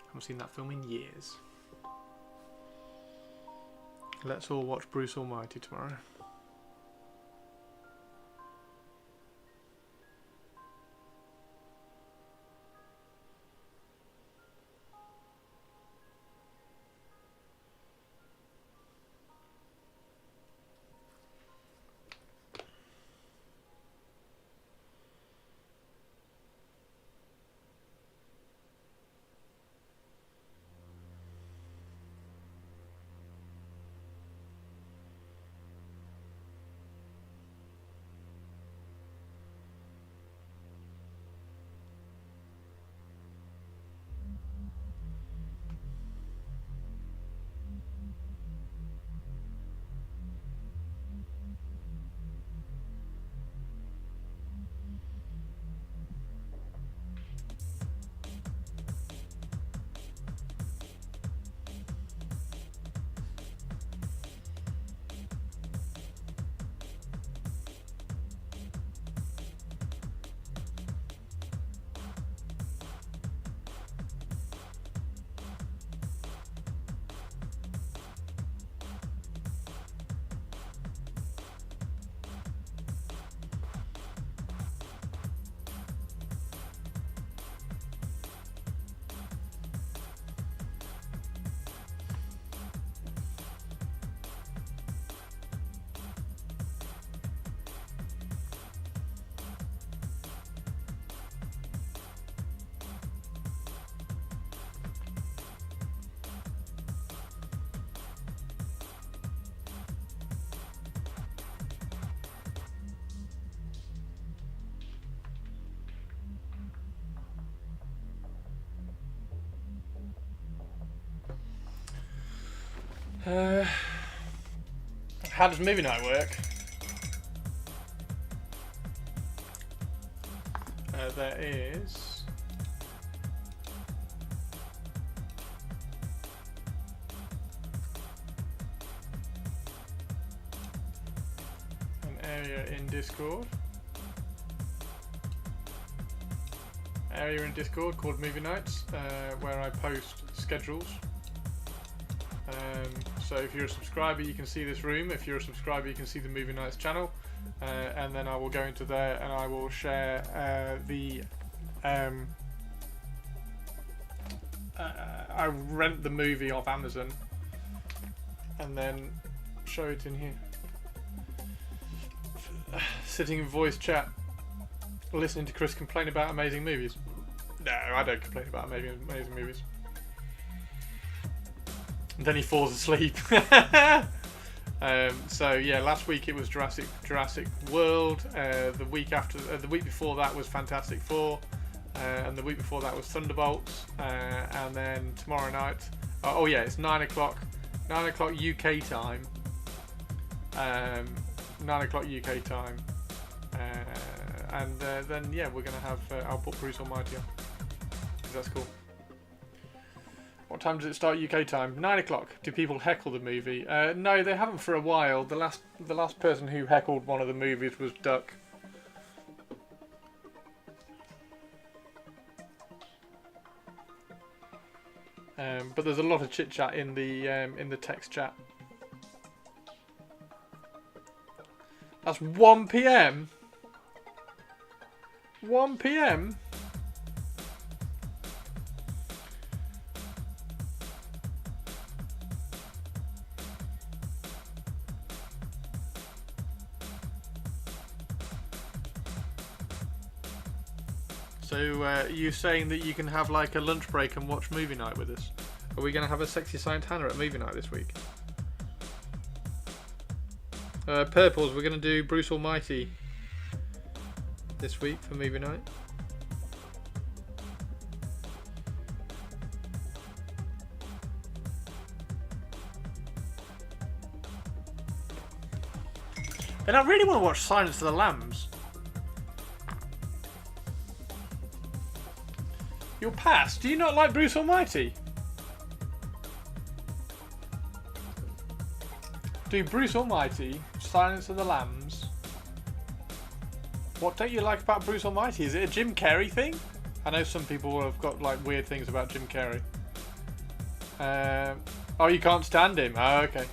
Haven't seen that film in years. Let's all watch Bruce Almighty tomorrow. How does movie night work? There is an area in Discord. Called Movie Nights, where I post schedules. So if you're a subscriber, you can see this room. If you're a subscriber, you can see the Movie Nights channel. And then I will go into there and I will share I rent the movie off Amazon and then show it in here. Sitting in voice chat, listening to Chris complain about amazing movies. No, I don't complain about amazing movies. And then he falls asleep. So yeah, last week it was Jurassic World. The week before that was Fantastic Four, and the week before that was Thunderbolts. And then tomorrow night, it's 9 o'clock UK time. 9 o'clock UK time. And then yeah, we're gonna have I'll put Bruce Almighty on, 'cause that's cool. What time does it start UK time? 9 o'clock. Do people heckle the movie? No, they haven't for a while. The last person who heckled one of the movies was Duck. But there's a lot of chit chat in the text chat. That's 1 PM. 1 PM. So you're saying that you can have like a lunch break and watch movie night with us? Are we going to have a sexy Saint Hannah at movie night this week? Purples, we're going to do Bruce Almighty this week for movie night. And I really want to watch Silence of the Lambs. You're past. Do you not like Bruce Almighty? Do Bruce Almighty, Silence of the Lambs. What don't you like about Bruce Almighty? Is it a Jim Carrey thing? I know some people have got like weird things about Jim Carrey. Oh, you can't stand him. Oh, okay.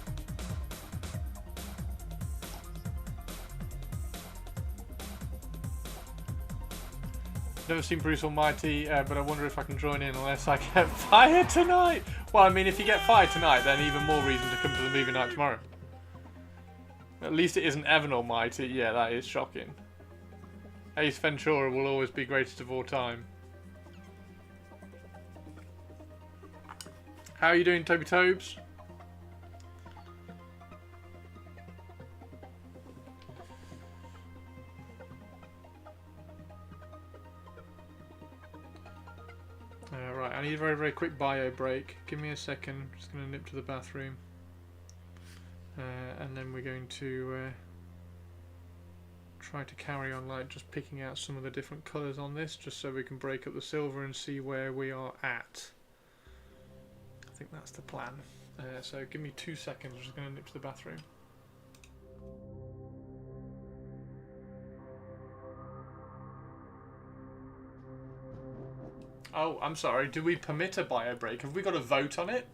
Never seen Bruce Almighty, but I wonder if I can join in unless I get fired tonight. Well, I mean, if you get fired tonight, then even more reason to come to the movie night tomorrow. At least it isn't Evan Almighty. Yeah, that is shocking. Ace Ventura will always be greatest of all time. How are you doing, Toby Tobes? Right, I need a very, very quick bio break. Give me a second. I'm just going to nip to the bathroom. And then we're going to try to carry on like just picking out some of the different colours on this, just so we can break up the silver and see where we are at. I think that's the plan. So give me 2 seconds. I'm just going to nip to the bathroom. Oh, I'm sorry. Do we permit a bio break? Have we got a vote on it?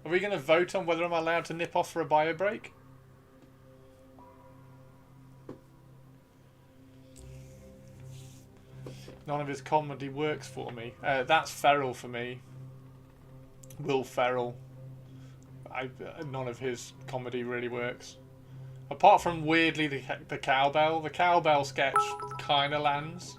Are we going to vote on whether I'm allowed to nip off for a bio break? None of his comedy works for me. That's Ferrell for me. Will Ferrell. None of his comedy really works. Apart from weirdly the cowbell. The cowbell sketch kind of lands.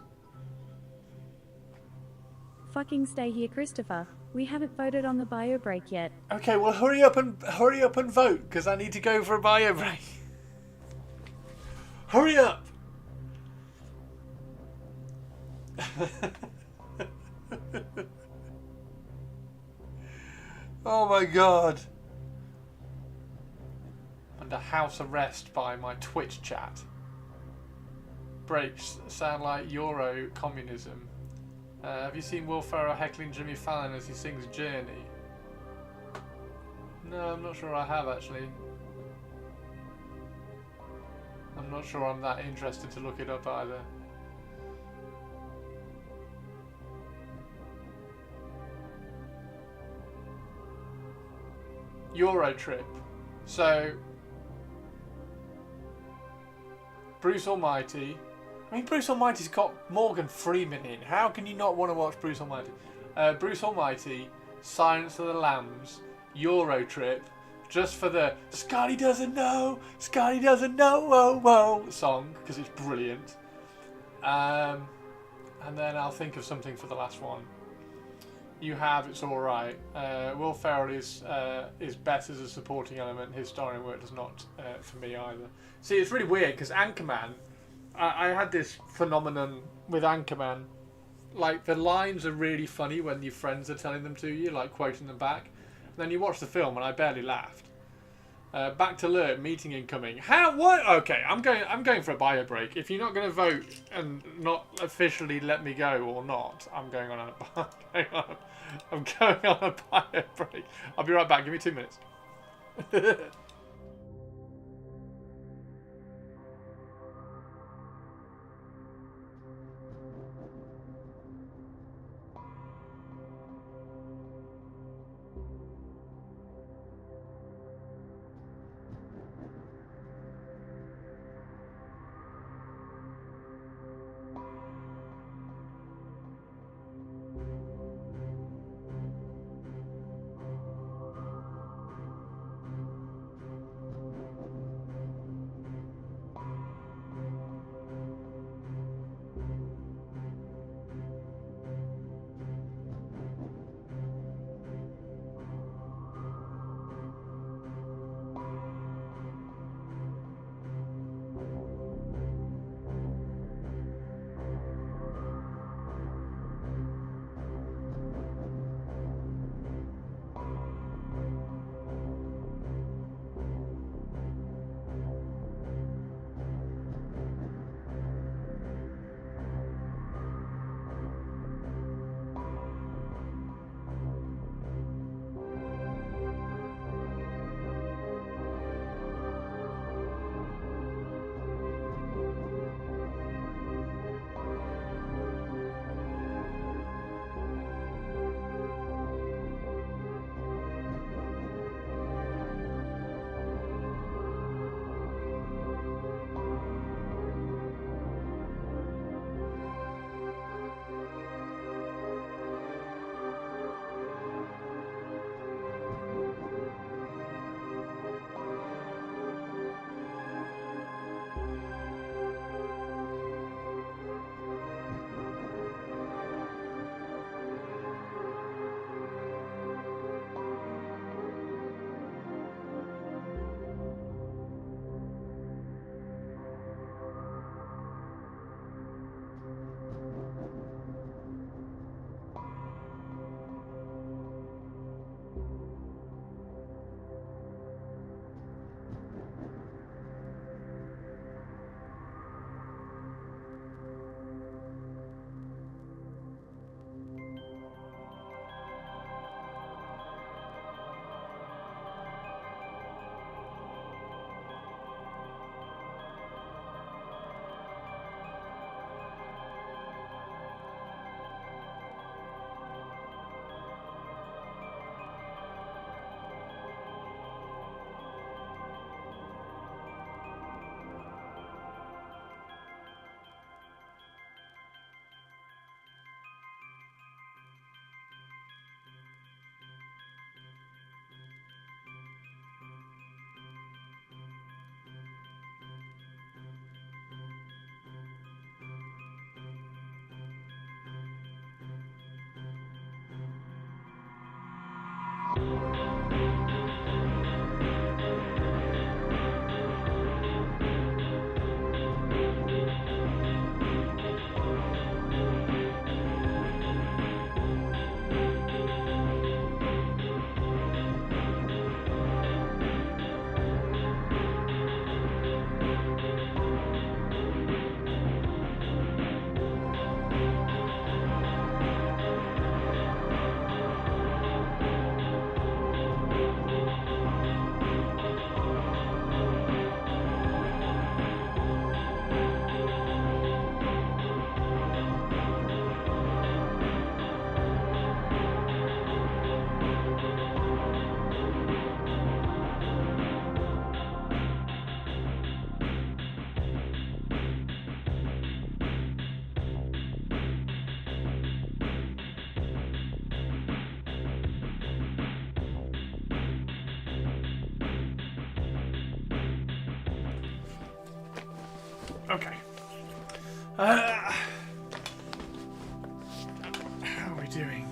Fucking stay here, Christopher. We haven't voted on the bio break yet. Okay, well hurry up and vote, because I need to go for a bio break. Hurry up! Oh my god. Under house arrest by my Twitch chat. Breaks sound like Euro communism. Have you seen Will Ferrell heckling Jimmy Fallon as he sings Journey? No, I'm not sure I have actually. I'm not sure I'm that interested to look it up either. Euro trip. So Bruce Almighty. I mean, Bruce Almighty's got Morgan Freeman in. How can you not want to watch Bruce Almighty? Bruce Almighty, Silence of the Lambs, Euro trip, just for the Scotty doesn't know, whoa, whoa song, because it's brilliant. And then I'll think of something for the last one. You have It's Alright. Will Ferrell is best as a supporting element. His starring work does not for me either. See, it's really weird because Anchorman, I had this phenomenon with Anchorman. Like, the lines are really funny when your friends are telling them to you, like quoting them back. And then you watch the film and I barely laughed. Back to alert, meeting incoming. How? What? Okay, I'm going for a bio break. If you're not going to vote and not officially let me go or not, I'm going on a bio break. I'll be right back. Give me 2 minutes. Okay. How are we doing?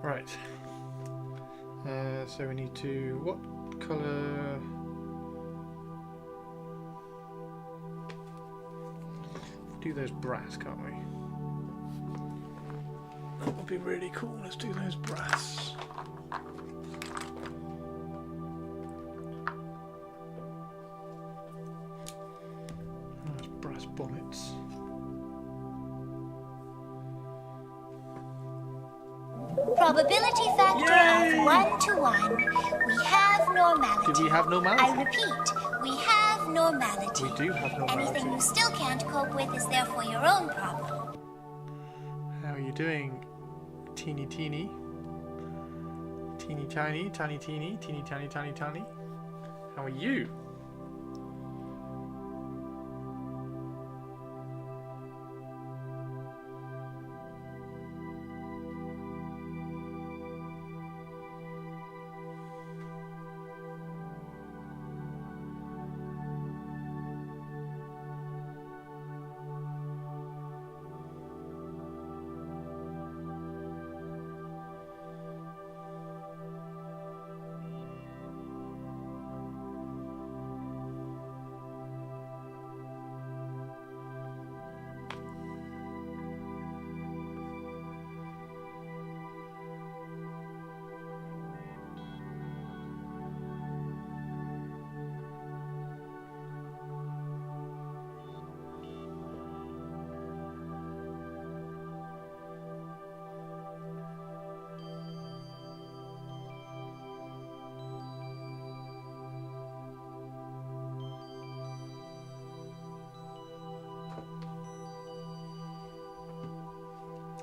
Right. So we need to... What colour... Do those brass, can't we? That would be really cool. Let's do those brass. Those brass bonnets. Probability factor Yay! of 1 to 1. We have normality. Do we have normality? I repeat, we have normality. We do have normality. Anything you still can't cope with is therefore your own problem. How are you doing? Teeny teeny. Teeny tiny, tiny teeny, teeny tiny, tiny tiny. How are you?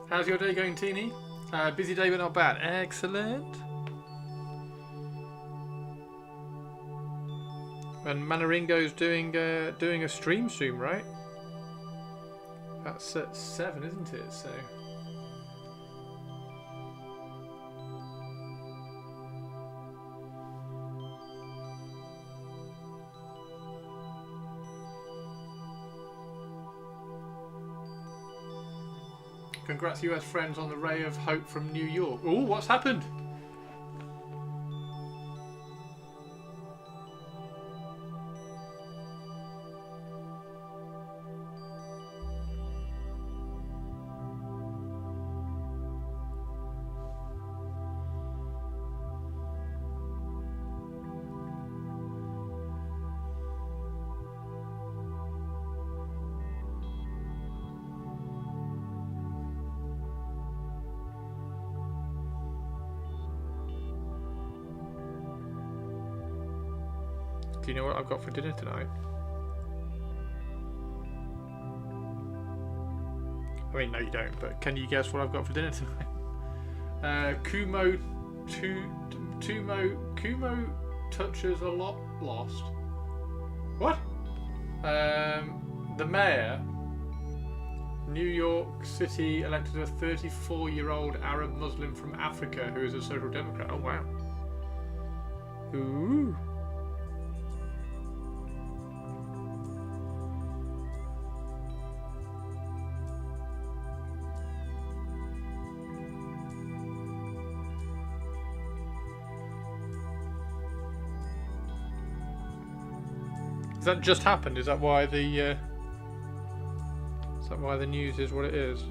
How's your day going, Teeny? Busy day but not bad. Excellent. And Manaringo's doing a stream soon, right? That's at 7, isn't it? So. Congrats, US friends, on the ray of hope from New York. Oh, what's happened? Do you know what I've got for dinner tonight? I mean, no you don't, but can you guess what I've got for dinner tonight? Kumo touches a lot lost. What? The mayor, New York City, elected a 34-year-old Arab Muslim from Africa who is a social democrat. Oh, wow. Ooh. Has that just happened? Is that why the news is what it is?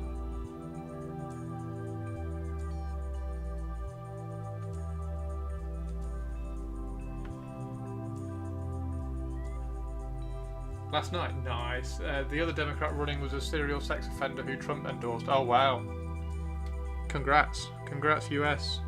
Last night, nice. The other Democrat running was a serial sex offender who Trump endorsed. Oh wow! Congrats, US.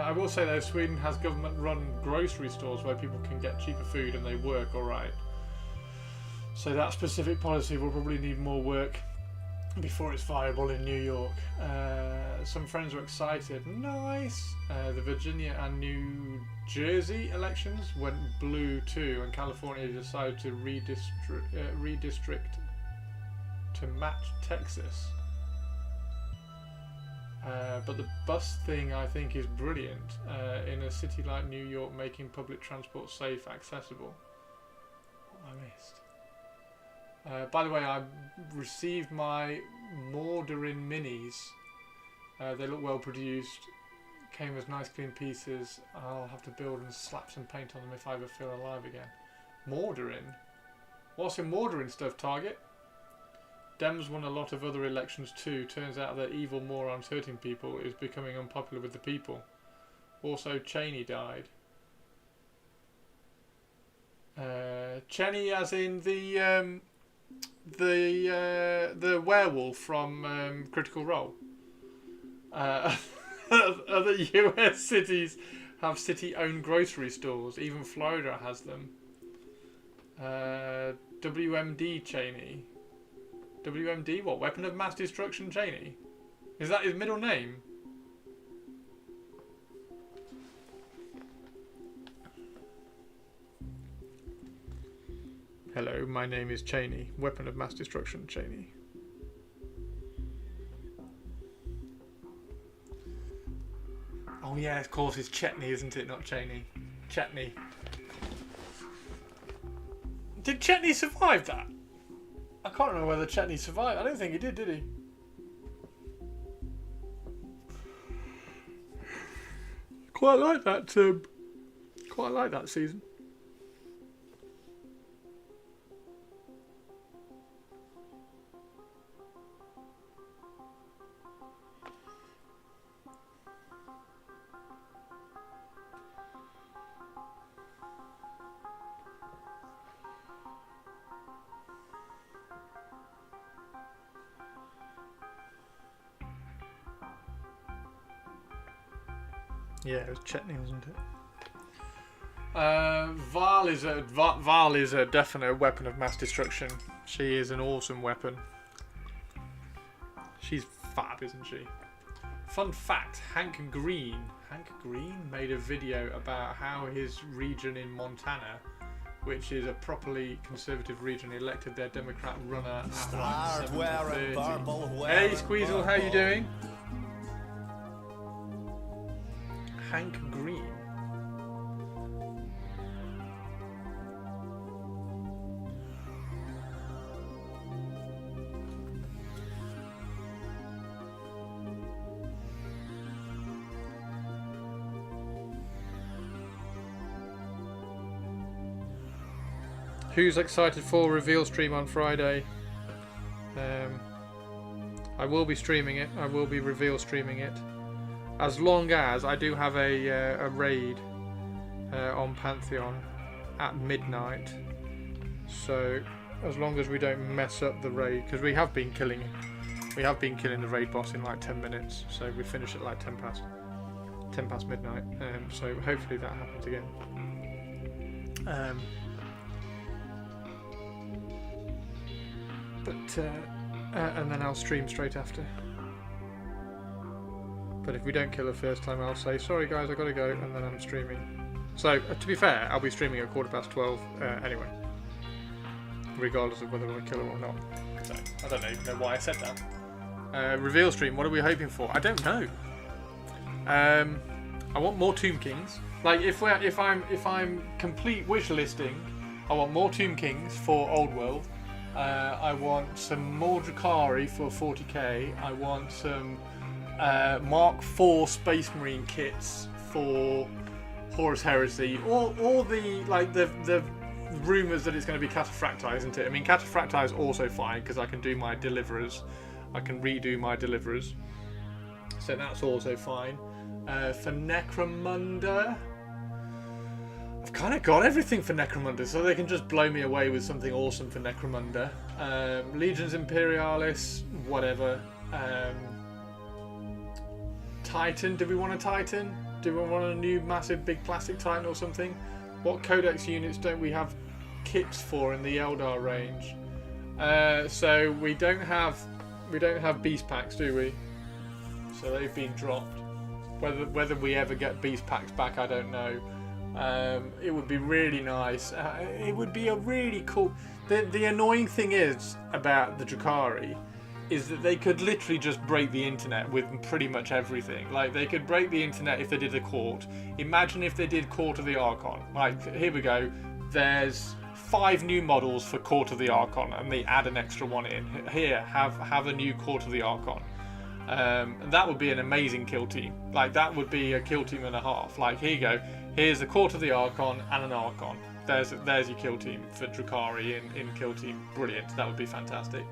I say though, Sweden has government-run grocery stores where people can get cheaper food and they work all right. So that specific policy will probably need more work before it's viable in New York. Some friends were excited. Nice! The Virginia and New Jersey elections went blue too, and California decided to redistrict to match Texas. But the bus thing I think is brilliant in a city like New York, making public transport safe, accessible. What I missed. By the way, I received my Morvenn minis. They look well produced. Came as nice clean pieces. I'll have to build and slap some paint on them if I ever feel alive again. Morvenn? What's in Morvenn stuff, Target? Dems won a lot of other elections too. Turns out that evil morons hurting people is becoming unpopular with the people. Also, Cheney died. Cheney, as in the werewolf from Critical Role. Other US cities have city-owned grocery stores. Even Florida has them. WMD Cheney. WMD, what? Weapon of Mass Destruction Cheney? Is that his middle name? Hello, my name is Cheney. Weapon of Mass Destruction Cheney. Oh yeah, of course it's Chetney, isn't it? Not Cheney. Chetney. Did Chetney survive that? I can't remember whether Chetney survived. I don't think he did he? Quite like that. Quite like that season. Yeah, it was Chetney, wasn't it? Vahl is a definite weapon of mass destruction. She is an awesome weapon. She's fab, isn't she? Fun fact, Hank Green made a video about how his region in Montana, which is a properly conservative region, elected their Democrat runner at like 7:30. Hey Squeezle, how you doing? Hank Green. Who's excited for reveal stream on Friday? I will be streaming it. I will be reveal streaming it. As long as I do have a raid on Pantheon at midnight, so as long as we don't mess up the raid, because we have been killing the raid boss in like 10 minutes, so we finish at like 10 past midnight. So hopefully that happens again. And then I'll stream straight after. But if we don't kill the first time, I'll say, sorry guys, I gotta go, and then I'm streaming. So, to be fair, I'll be streaming at 12:15 anyway. Regardless of whether I kill her or not. So, I don't even know why I said that. Reveal stream, what are we hoping for? I don't know. I want more Tomb Kings. Like, if I'm complete wish listing, I want more Tomb Kings for Old World. I want some more Drakari for 40k. I want some Mark IV Space Marine kits for Horus Heresy. All the the rumours that it's going to be Cataphracti, isn't it? I mean, Cataphracti is also fine because I can do my Deliverers. I can redo my Deliverers, so that's also fine. For Necromunda, I've kind of got everything for Necromunda, so they can just blow me away with something awesome for Necromunda. Legions Imperialis, whatever. Titan, do we want a Titan? Do we want a new massive big plastic Titan or something? What codex units don't we have kits for in the Eldar range? So we don't have beast packs, do we? So they've been dropped. Whether we ever get beast packs back, I don't know. It would be really nice. It would be a really cool. The annoying thing is about the Drukhari is that they could literally just break the internet with pretty much everything. Like, they could break the internet if they did a court. Imagine if they did Court of the Archon. Like, here we go. There's 5 new models for Court of the Archon, and they add an extra one in. Here, have a new Court of the Archon. And that would be an amazing kill team. Like, that would be a kill team and a half. Like, here you go. Here's a Court of the Archon and an Archon. There's your kill team for Drukhari in kill team. Brilliant. That would be fantastic.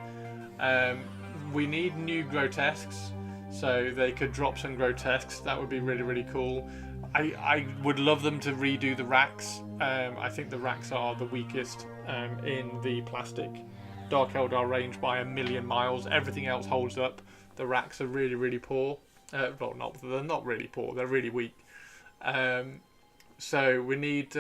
We need new grotesques, so they could drop some grotesques. That would be really, really cool. I would love them to redo the racks. I think the racks are the weakest in the plastic Dark Eldar range by a million miles. Everything else holds up. The racks are really, really poor. Well, they're not really poor. They're really weak. So we need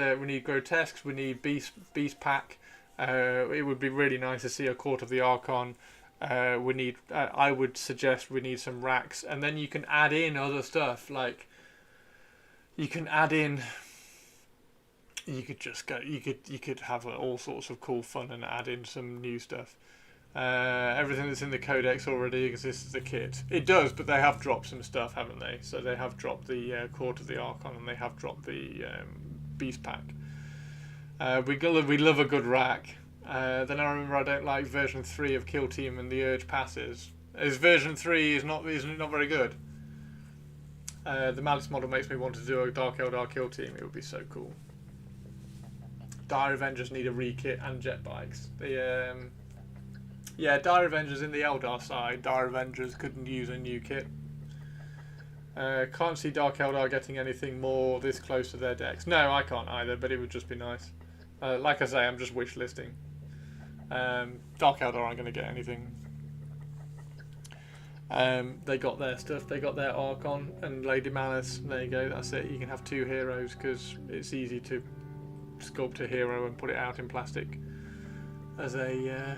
grotesques. We need beast pack. It would be really nice to see a Court of the Archon. We need. I would suggest we need some racks, and then you can add in other stuff. Like, you can add in. You could just go. You could have all sorts of cool fun and add in some new stuff. Everything that's in the codex already exists as a kit. It does, but they have dropped some stuff, haven't they? So they have dropped the Court of the Archon, and they have dropped the Beast Pack. We love a good rack. Then I remember I don't like version 3 of Kill Team and the Urge passes. As version 3 is not very good. The Malice model makes me want to do a Dark Eldar Kill Team. It would be so cool. Dire Avengers need a re-kit and jet bikes. Yeah, Dire Avengers in the Eldar side. Dire Avengers couldn't use a new kit. Can't see Dark Eldar getting anything more this close to their decks. No, I can't either, but it would just be nice. Like I say, I'm just wish listing. Dark Eldar aren't going to get anything. They got their stuff. They got their Archon and Lady Malice. There you go. That's it. You can have 2 heroes because it's easy to sculpt a hero and put it out in plastic as a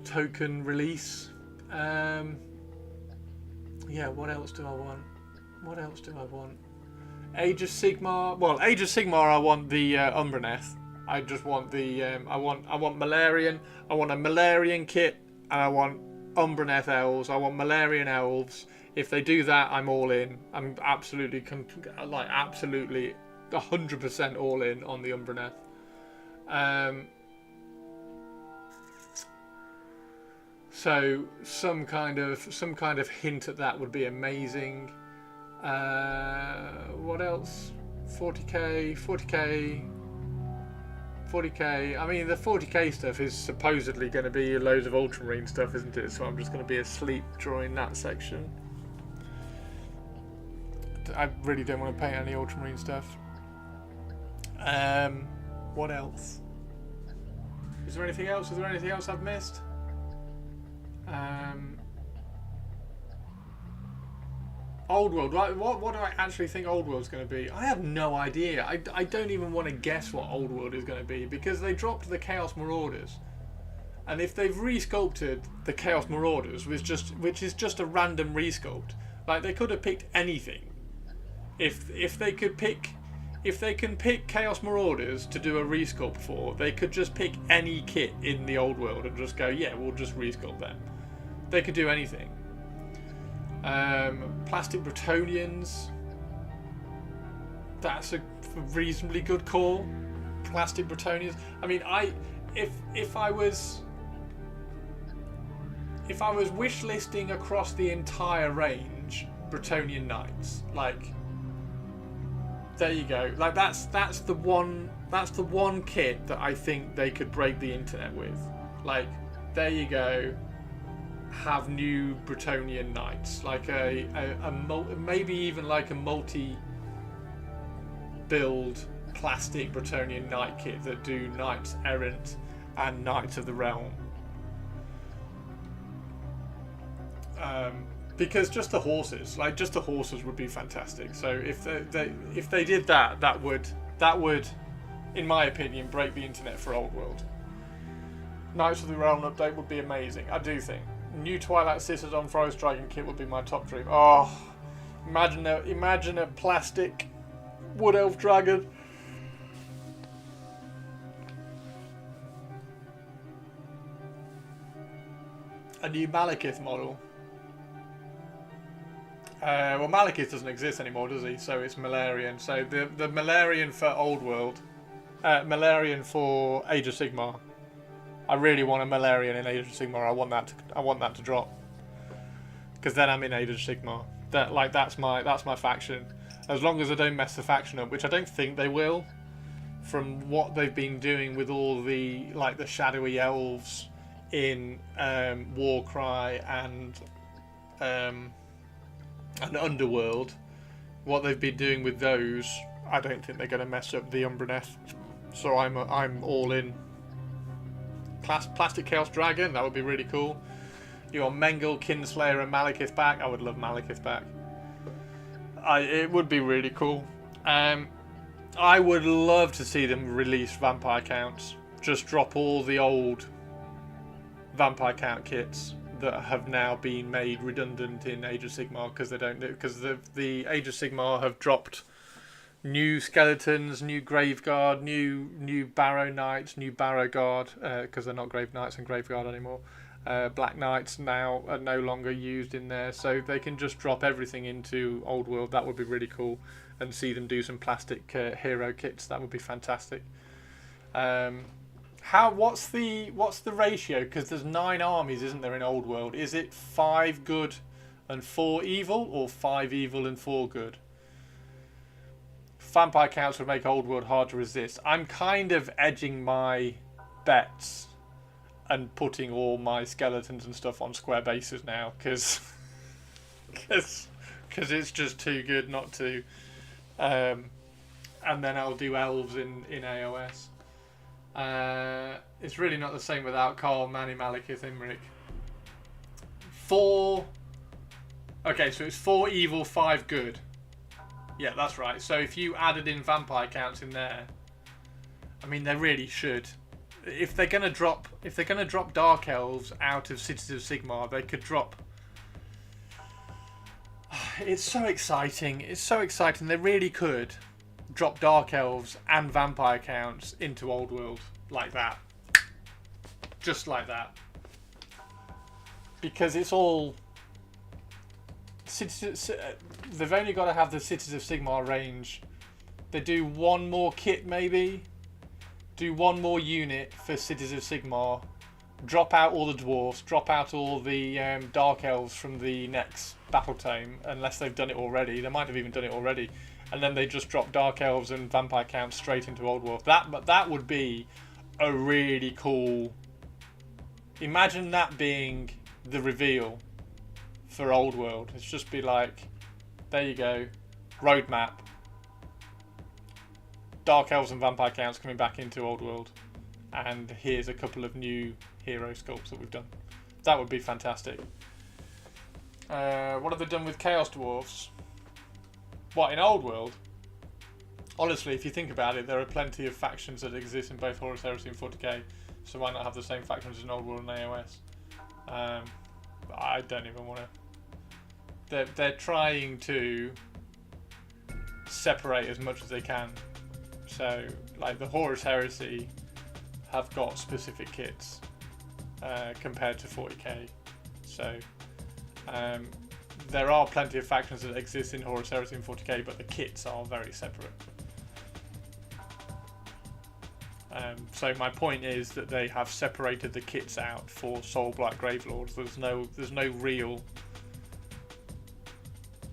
token release. Yeah. What else do I want? Age of Sigmar. Well, Age of Sigmar. I want the Umbraneth. I just want the I want Malarian. I want a Malarian kit, and I want Umbraneth elves. I want Malarian elves. If they do that, I'm all in. I'm absolutely 100% all in on the Umbraneth. So some kind of hint at that would be amazing. What else? 40k. I mean, the 40k stuff is supposedly going to be loads of Ultramarine stuff, isn't it? So I'm just going to be asleep during that section. I really don't want to paint any Ultramarine stuff. What else? Is there anything else? Is there anything else I've missed? Old World, right? What do I actually think Old World's going to be? I have no idea. I don't even want to guess what Old World is going to be because they dropped the Chaos Marauders, and if they've resculpted the Chaos Marauders, which is just a random resculpt, like they could have picked anything. If they can pick Chaos Marauders to do a resculpt for, they could just pick any kit in the Old World and just go, yeah, we'll just resculpt them. They could do anything. Plastic Bretonians. That's a reasonably good call. Plastic Bretonians. I mean, if I was wish listing across the entire range, Bretonian Knights, like, there you go. Like that's the one kit that I think they could break the internet with. Like, there you go. Have new Bretonian Knights, like maybe even like a multi-build plastic Bretonian Knight kit that do Knights Errant and Knights of the Realm. Because just the horses, would be fantastic. So if they did that, that would, in my opinion, break the internet for Old World. Knights of the Realm update would be amazing. I do think new Twilight Citadel Forest Dragon kit would be my top dream. Oh, imagine a plastic Wood Elf dragon. A new Malekith model. Well, Malekith doesn't exist anymore, does he? So it's Malarian. So the Malarian for Old World, Malarian for Age of Sigmar. I really want a Malarian in Age of Sigmar. I want that to drop. Because then I'm in Age of Sigmar. That's my faction. As long as I don't mess the faction up, which I don't think they will. From what they've been doing with all the the shadowy elves in Warcry and Underworld, what they've been doing with those, I don't think they're going to mess up the Umbraneth. So I'm all in. Plastic Chaos Dragon, that would be really cool. You want Mengel, Kinslayer, and Malekith back. I would love Malekith back. It would be really cool. I would love to see them release Vampire Counts. Just drop all the old Vampire Count kits that have now been made redundant in Age of Sigmar because they don't do, because the Age of Sigmar have dropped new skeletons, new Graveguard, new Barrow Knights, new Barrow Guard, because they're not Grave Knights and Graveguard anymore. Black Knights now are no longer used in there, so they can just drop everything into Old World. That would be really cool, and see them do some plastic hero kits. That would be fantastic. What's the ratio? Because there's 9 armies, isn't there, in Old World? Is it 5 good and 4 evil, or 5 evil and 4 good? Vampire Counts would make Old World hard to resist. I'm kind of edging my bets and putting all my skeletons and stuff on square bases now, because it's just too good not to. And then I'll do elves in AOS. It's really not the same without Carl, Manny, Malekith, Imric. 4. Okay, so it's 4 evil, 5 good. Yeah, that's right. So if you added in Vampire Counts in there, I mean, they really should. If they're gonna drop Dark Elves out of Cities of Sigmar, they could drop. It's so exciting. It's so exciting. They really could drop Dark Elves and Vampire Counts into Old World like that, just like that, because it's all. They've only got to have the Cities of Sigmar range. They do one more kit, maybe. Do one more unit for Cities of Sigmar. Drop out all the dwarfs. Drop out all the Dark Elves from the next Battle Tome, unless they've done it already. They might have even done it already. And then they just drop Dark Elves and Vampire Counts straight into Old World. That would be a really cool. Imagine that being the reveal for Old World. It's just be like, there you go, roadmap. Dark Elves and Vampire Counts coming back into Old World, and here's a couple of new hero sculpts that we've done. That would be fantastic. What have they done with Chaos Dwarfs? What, in Old World? Honestly, if you think about it, there are plenty of factions that exist in both Horus Heresy and 40k, so why not have the same factions in Old World and AOS? I don't even want to. They're trying to separate as much as they can. So, like, the Horus Heresy have got specific kits compared to 40k. So, there are plenty of factions that exist in Horus Heresy and 40k, but the kits are very separate. So my point is that they have separated the kits out for Soulblight Gravelords. There's no real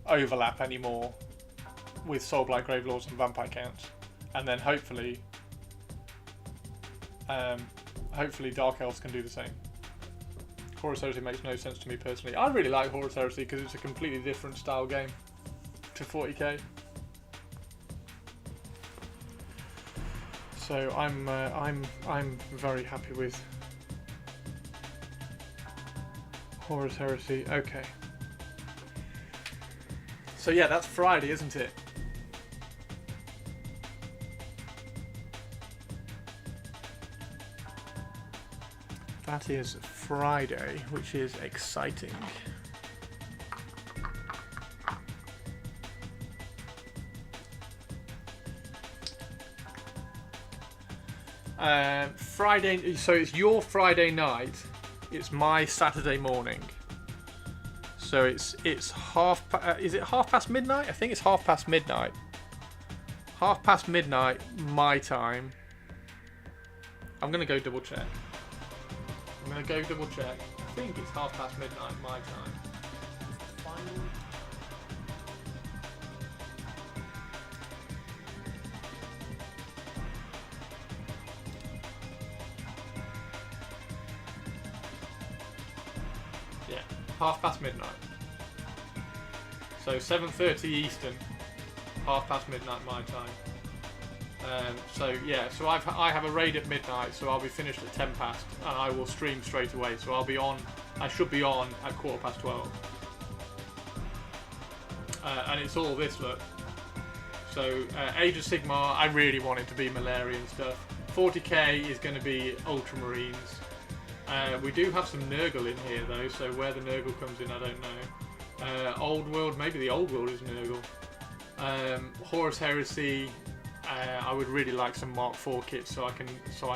overlap anymore with Soulblight Gravelords and Vampire Counts. And then hopefully Dark Elves can do the same. Horus Heresy makes no sense to me personally. I really like Horus Heresy because it's a completely different style game to 40k. So I'm very happy with Horus Heresy. Okay. So yeah, that's Friday, isn't it? That is Friday, which is exciting. Friday, so it's your Friday night. It's my Saturday morning. So it's is it midnight? I think it's midnight. midnight my time. I'm gonna go double check. I think it's midnight my time. Yeah, midnight. So 7:30 Eastern, midnight my time. So yeah, so I have a raid at midnight, so I'll be finished at 10 past, and I will stream straight away. So I'll be on. I should be on at 12:15. And it's all this look. So Age of Sigmar, I really want it to be Malarian stuff. 40k is going to be Ultramarines. We do have some Nurgle in here though, so where the Nurgle comes in, I don't know. Old World, maybe the Old World is Nurgle. Horus Heresy. I would really like some Mark IV kits so I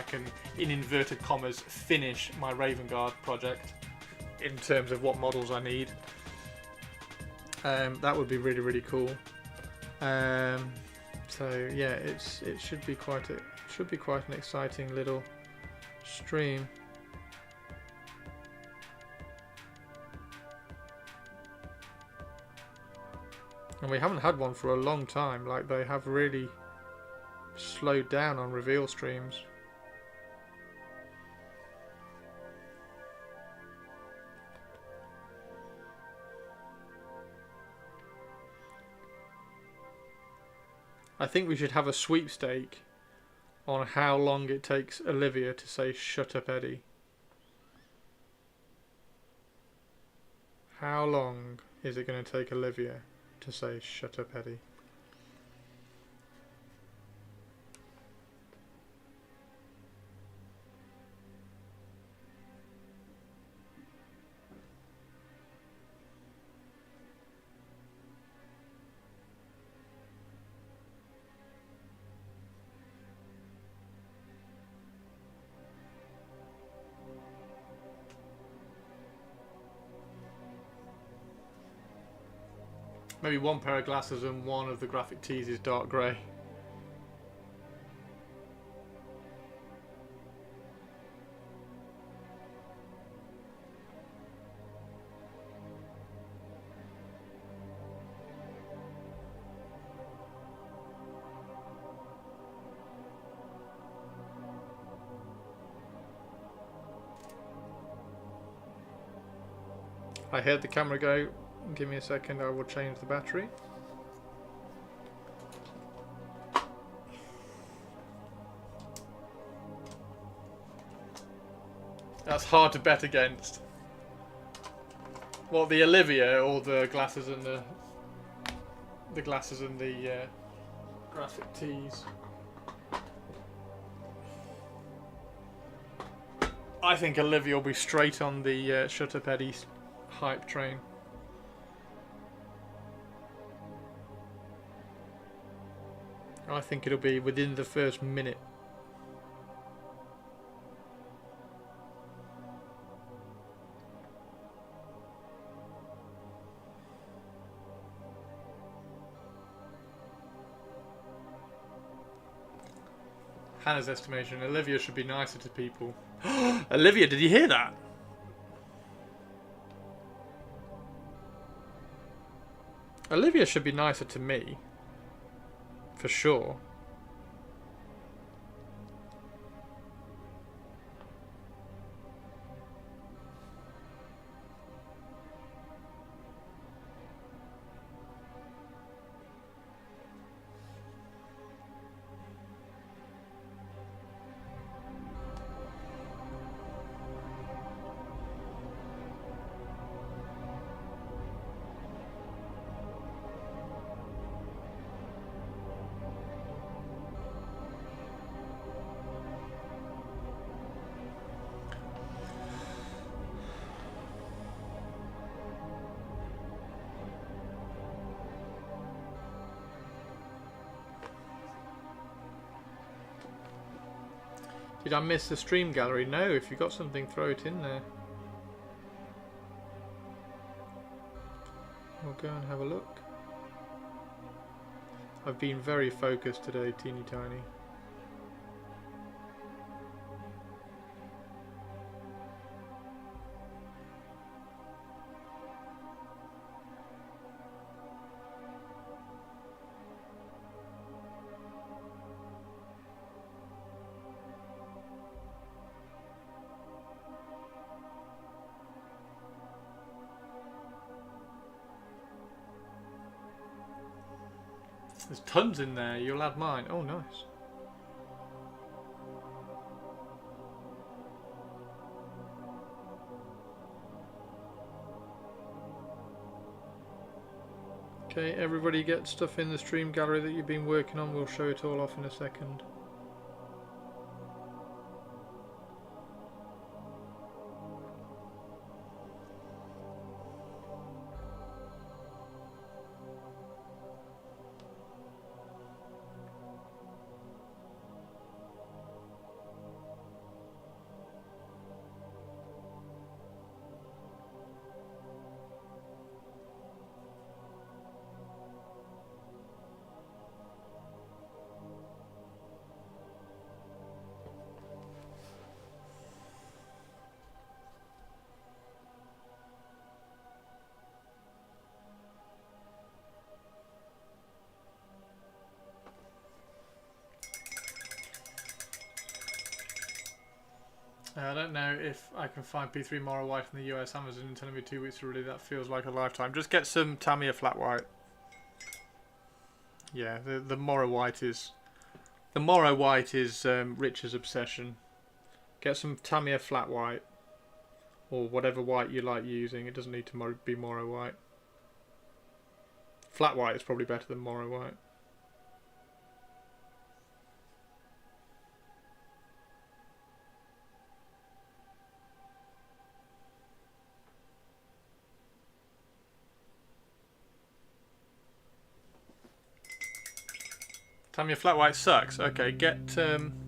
can in inverted commas finish my Raven Guard project in terms of what models I need. That would be really cool. So yeah, it should be quite an exciting little stream. And we haven't had one for a long time. Like, they have really slowed down on reveal streams. I think we should have a sweepstake on how long it takes Olivia to say "shut up, Eddie." How long is it going to take Olivia to say "shut up, Eddie"? Maybe one pair of glasses and one of the graphic tees is dark grey. I heard the camera go. Give me a second, I will change the battery. That's hard to bet against. Well, the Olivia or the glasses and the graphic tees. I think Olivia will be straight on the Shut Up Eddie hype train. I think it'll be within the first minute. Hannah's estimation, Olivia should be nicer to people. Olivia, did you hear that? Olivia should be nicer to me. For sure. Did I miss the stream gallery? No, if you've got something, throw it in there. We'll go and have a look. I've been very focused today, teeny tiny. There's tons in there. You'll add mine. Oh, nice. Okay, everybody get stuff in the stream gallery that you've been working on. We'll show it all off in a second. I don't know if I can find P3 Mora White in the US. Amazon telling me 2 weeks to release. That feels like a lifetime. Just get some Tamiya Flat White. Yeah, the Mora White is Rich's obsession. Get some Tamiya Flat White or whatever white you like using. It doesn't need to be Mora White. Flat White is probably better than Mora White. Tamiya Flat White sucks. Okay, get Sminker.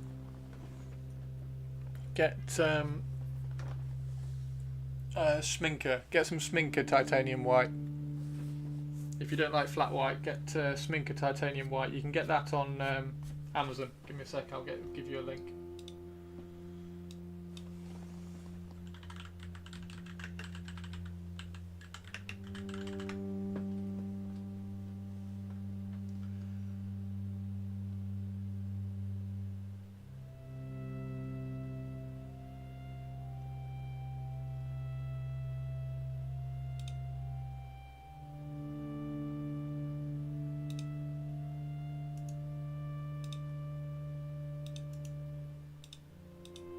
Get some Sminker Titanium White. If you don't like Flat White, get Sminker Titanium White. You can get that on Amazon. Give me a sec. I'll give you a link.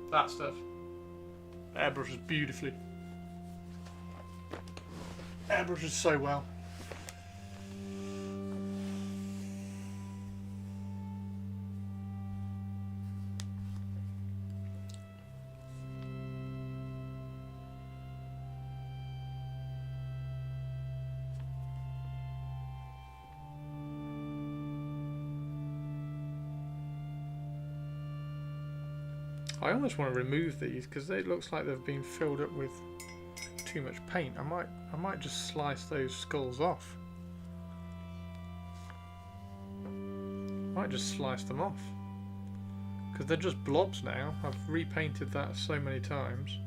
That stuff. Airbrushes beautifully. Airbrushes so well. I almost want to remove these because it looks like they've been filled up with too much paint. I might just slice those skulls off. Might just slice them off because they're just blobs now. I've repainted that so many times.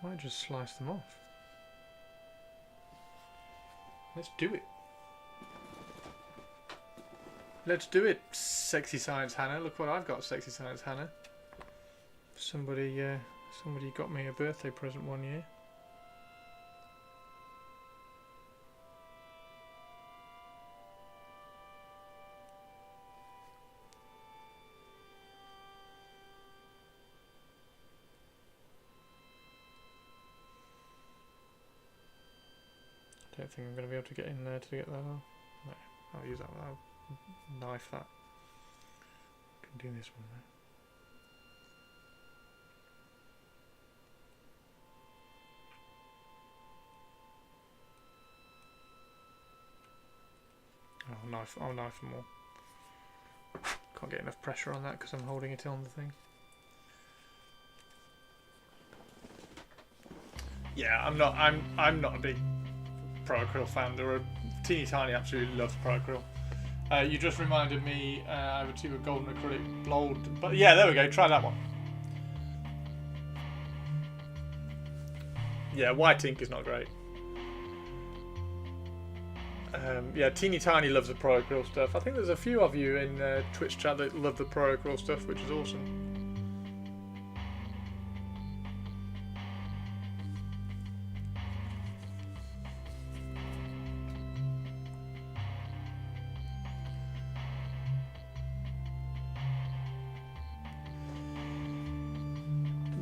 Might just slice them off. Let's do it. Let's do it, Sexy Science Hannah. Look what I've got, Sexy Science Hannah. Somebody got me a birthday present one year. I don't think I'm going to be able to get in there to get that on. No, I'll use that one. I'll knife that. Can do this one now. I'll knife them all. Can't get enough pressure on that because I'm holding it on the thing. Yeah, I'm not a big Pro Acryl fan. There are Teeny Tiny absolutely loves Pro Acryl. You just reminded me. I have a tube of golden acrylic blowed, but yeah, there we go. Try that one. Yeah, white ink is not great. Yeah, Teeny Tiny loves the Pro Acryl stuff. I think there's a few of you in Twitch chat that love the Pro Acryl stuff, which is awesome.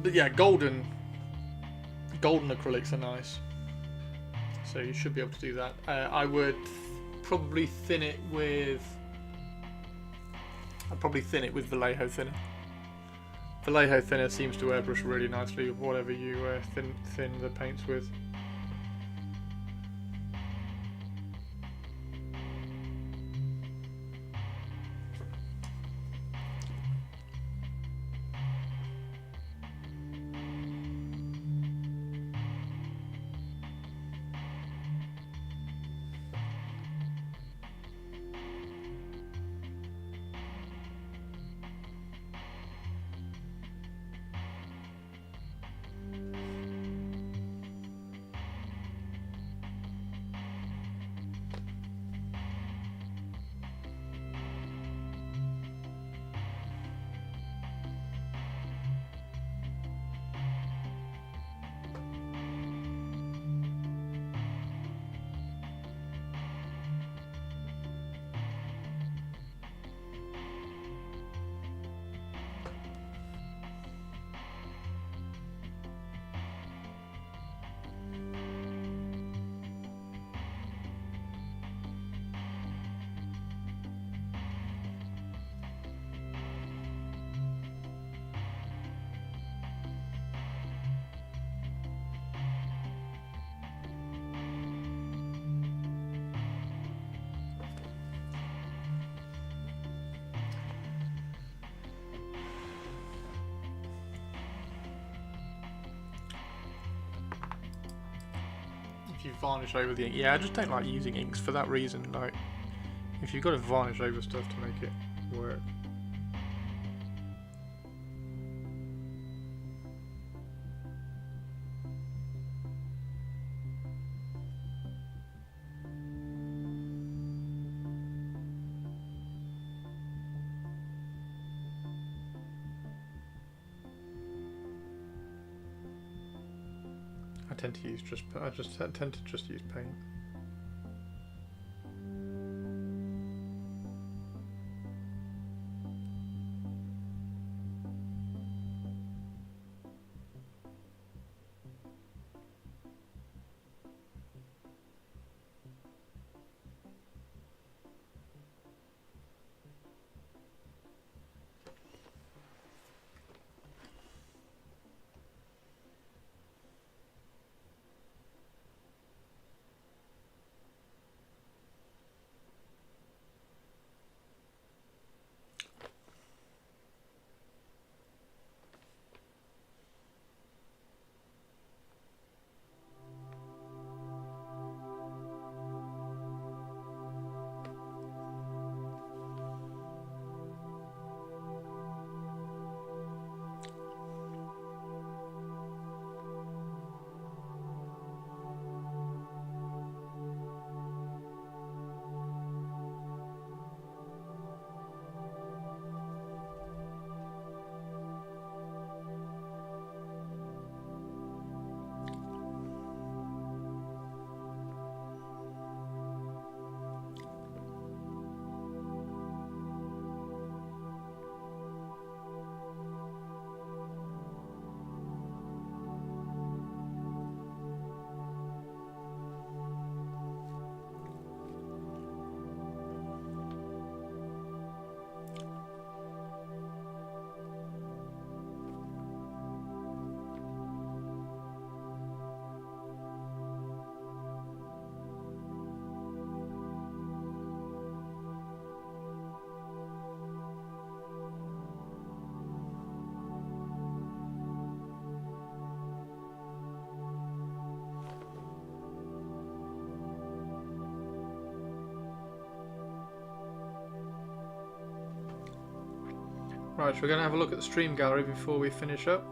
But yeah, golden acrylics are nice. So you should be able to do that. I would probably thin it with. I'd probably thin it with Vallejo thinner. Vallejo thinner seems to airbrush really nicely with whatever you thin the paints with. You varnish over the ink. Yeah, I just don't like using inks for that reason. Like, if you've got to varnish over stuff to make it work. I tend to use tend to just use paint. Right, so we're going to have a look at the stream gallery before we finish up.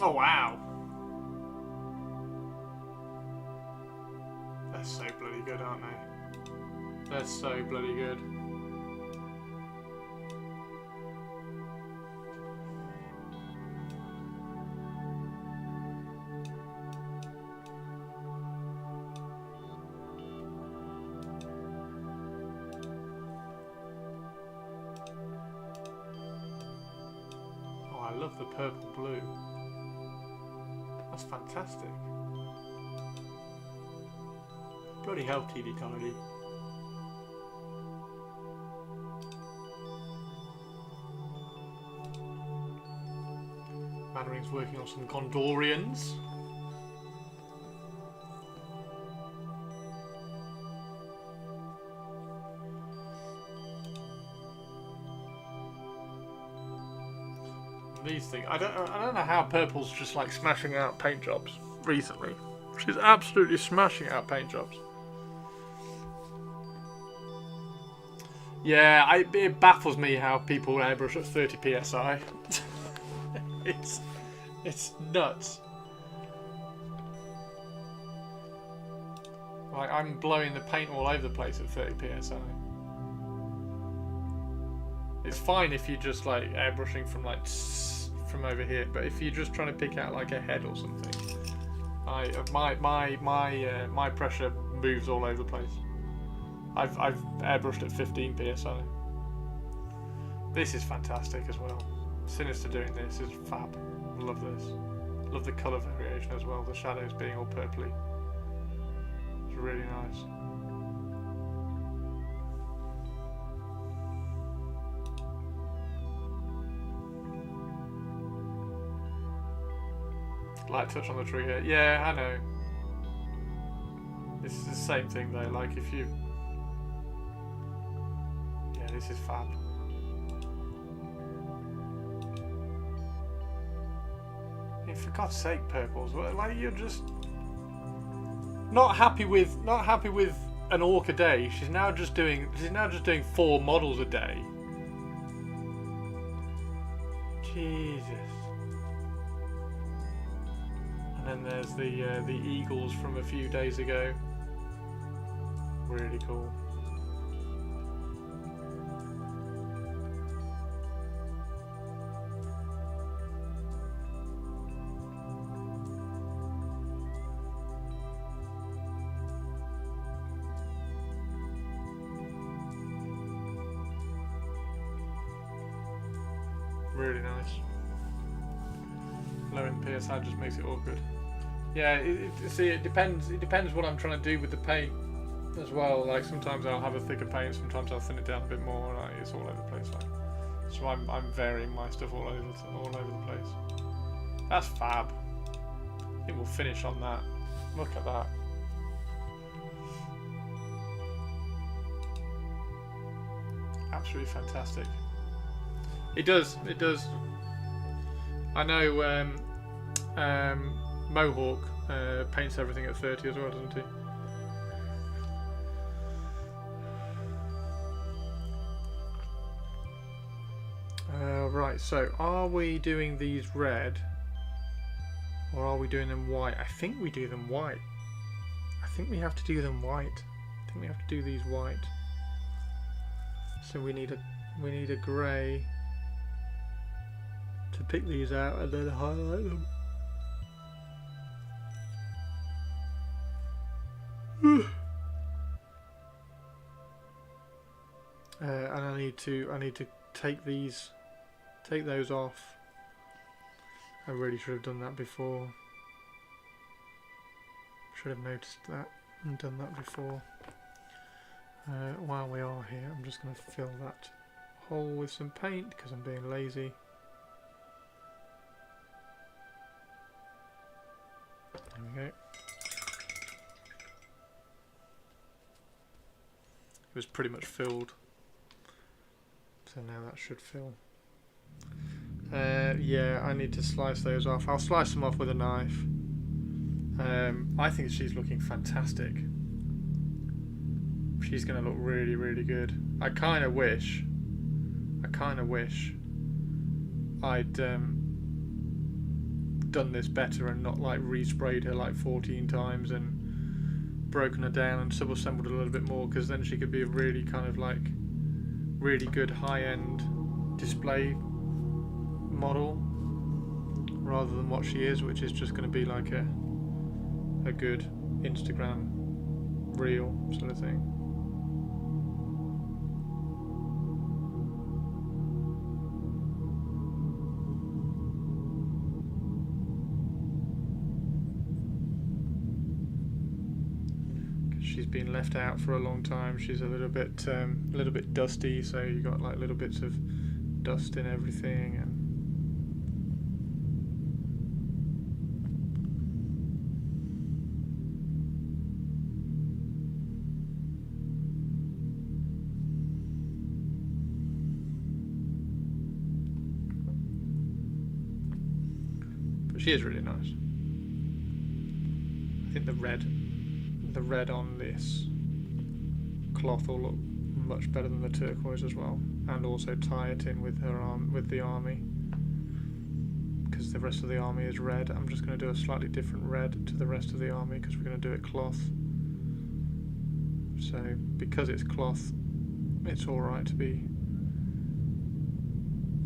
Oh wow! They're so bloody good, aren't they? They're so bloody good. Oh, I love the purple blue. That's fantastic. Bloody hell, TD Tidy. Mandarin's working on some Gondorians. These things, I don't know how Purple's just like smashing out paint jobs recently. She's absolutely smashing out paint jobs. Yeah, it baffles me how people airbrush at 30 psi. it's nuts. Like, I'm blowing the paint all over the place at 30 psi. It's fine if you're just like airbrushing from like from over here, but if you're just trying to pick out like a head or something, my pressure moves all over the place. I've airbrushed at 15 psi. This is fantastic as well. Sinister doing this is fab. Love this. Love the colour variation as well. The shadows being all purpley. It's really nice. Light touch on the trigger. Yeah, I know. This is the same thing though. Like if you... Yeah, this is fab. I mean, for God's sake, Purples. Like you're just not happy with an orc a day. She's now just doing 4 models a day. Jesus. And then there's the eagles from a few days ago. Really cool. Really nice. Lowering the PSI just makes it awkward. Yeah, see, it depends. It depends what I'm trying to do with the paint as well. Like sometimes I'll have a thicker paint, sometimes I'll thin it down a bit more. Like, it's all over the place. Like, so I'm varying my stuff all over the place. That's fab. I think we'll finish on that. Look at that. Absolutely fantastic. It does. It does. I know. Mohawk paints everything at 30 as well, doesn't he? Right, so are we doing these red or are we doing them white? I think we do them white. I think we have to do them white. I think we have to do these white. So we need a grey to pick these out and then highlight them. And I need to take those off. I really should have done that before. Should have noticed that and done that before. While we are here, I'm just going to fill that hole with some paint because I'm being lazy. There we go. was pretty much filled. So now that should fill. Yeah, I need to slice those off. I'll slice them off with a knife. I think she's looking fantastic. She's going to look really, really good. I kind of wish I'd done this better and not like resprayed her like 14 times and broken her down and sub-assembled a little bit more, because then she could be a really kind of like really good high-end display model rather than what she is, which is just going to be like a good Instagram reel sort of thing. She's been left out for a long time. She's a little bit dusty, so you got like little bits of dust in everything, and but she is really nice. I think the red on this cloth will look much better than the turquoise as well, and also tie it in with with the army, because the rest of the army is red. I'm just going to do a slightly different red to the rest of the army because we're going to do it cloth. So because it's cloth, it's alright to be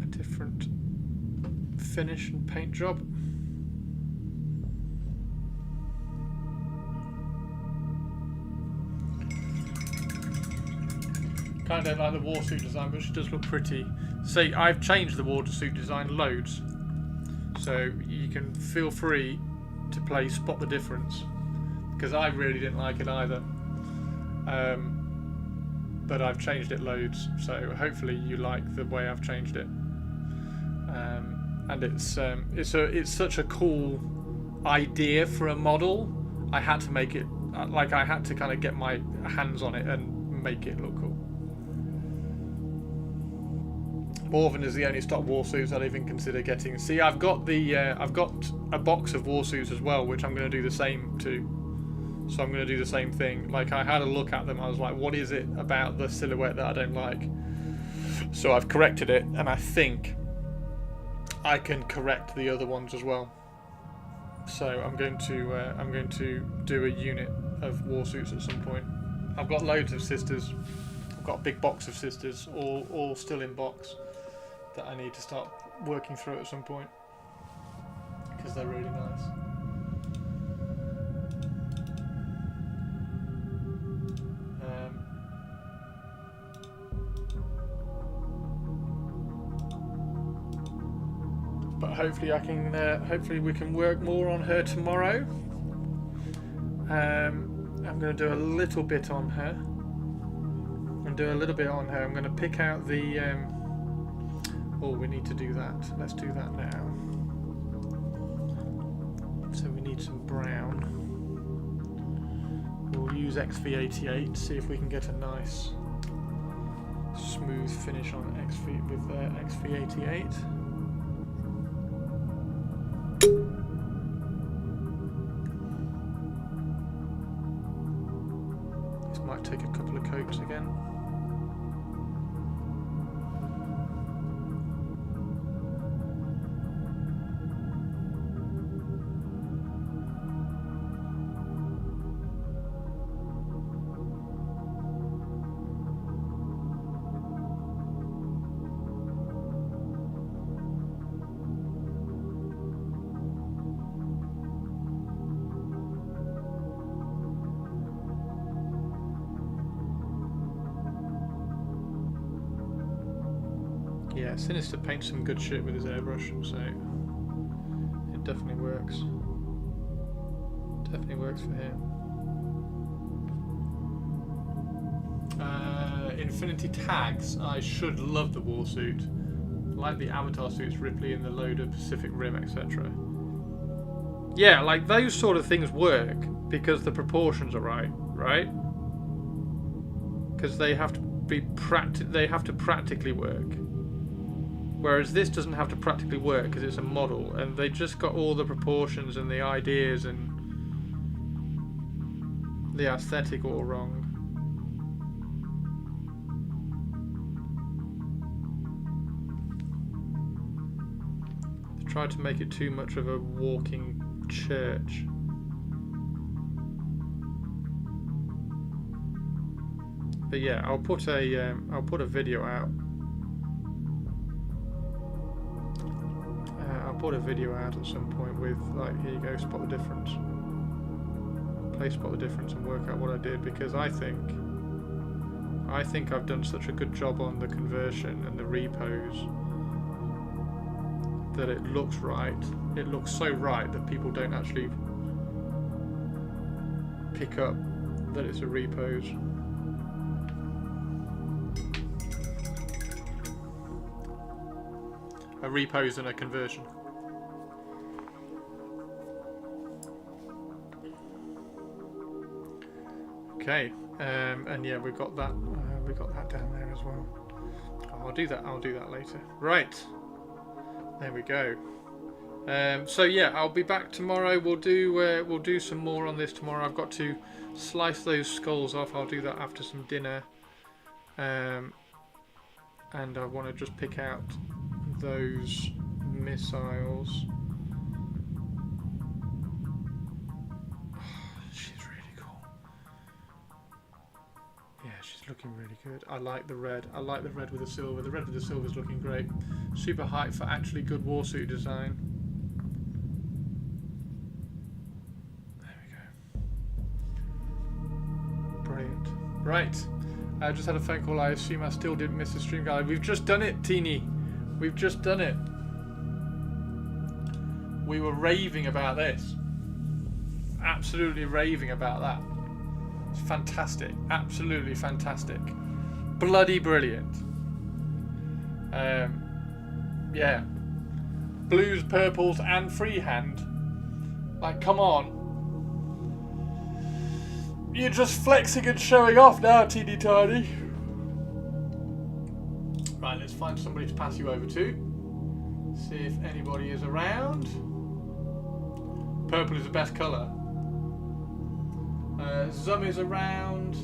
a different finish and paint job. Kind of like the war suit design, but she does look pretty. See, I've changed the war suit design loads, so you can feel free to play spot the difference, because I really didn't like it either. But I've changed it loads, so hopefully you like the way I've changed it. And it's such a cool idea for a model. I had to make it like I had to kind of get my hands on it and make it look cool. Morvenn is the only stock war suits I'd even consider getting. See, I've got a box of war suits as well, which I'm going to do the same to. So I'm going to do the same thing. Like, I had a look at them, I was like, what is it about the silhouette that I don't like? So I've corrected it, and I think I can correct the other ones as well. So I'm going to do a unit of war suits at some point. I've got loads of sisters. I've got a big box of sisters, all still in box, that I need to start working through at some point, because they're really nice. But hopefully I can. Hopefully we can work more on her tomorrow. I'm going to do a little bit on her. I'm going to pick out the. Oh, we need to do that. Let's do that now. So we need some brown. We'll use XV88. See if we can get a nice, smooth finish on XV88. This might take a couple of coats again. Yeah, Sinister paints some good shit with his airbrush, so it definitely works. Definitely works for him. Infinity tags. I should love the war suit. Like the Avatar suits, Ripley in the loader, Pacific Rim, etc. Yeah, like those sort of things work because the proportions are right? because they have to be they have to practically work. Whereas this doesn't have to practically work because it's a model, and they just got all the proportions and the ideas and the aesthetic all wrong. They tried to make it too much of a walking church. But yeah, I'll put a video out. I'll put a video out at some point with, like, here you go, spot the difference. Play spot the difference and work out what I did, because I think I've done such a good job on the conversion and the repos that it looks right. It looks so right that people don't actually pick up that it's a repos. A repos and a conversion. Okay, and yeah, we've got that down there as well. Oh, I'll do that later. Right, there we go. So yeah, I'll be back tomorrow. We'll do some more on this tomorrow. I've got to slice those skulls off. I'll do that after some dinner. And I want to just pick out those missiles. She's really cool. Yeah, she's looking really good. I like the red. I like the red with the silver. The red with the silver is looking great. Super hype for actually good warsuit design. There we go. Brilliant. Right. I just had a phone call. I assume I still didn't miss the stream guide. We've just done it, Teeny. We've just done it. We were raving about this. Absolutely raving about that. It's fantastic. Absolutely fantastic. Bloody brilliant. Yeah. Blues, purples, and freehand. Like, come on. You're just flexing and showing off now, teeny tiny. Right, let's find somebody to pass you over to. See if anybody is around. Purple is the best colour. Zum is around.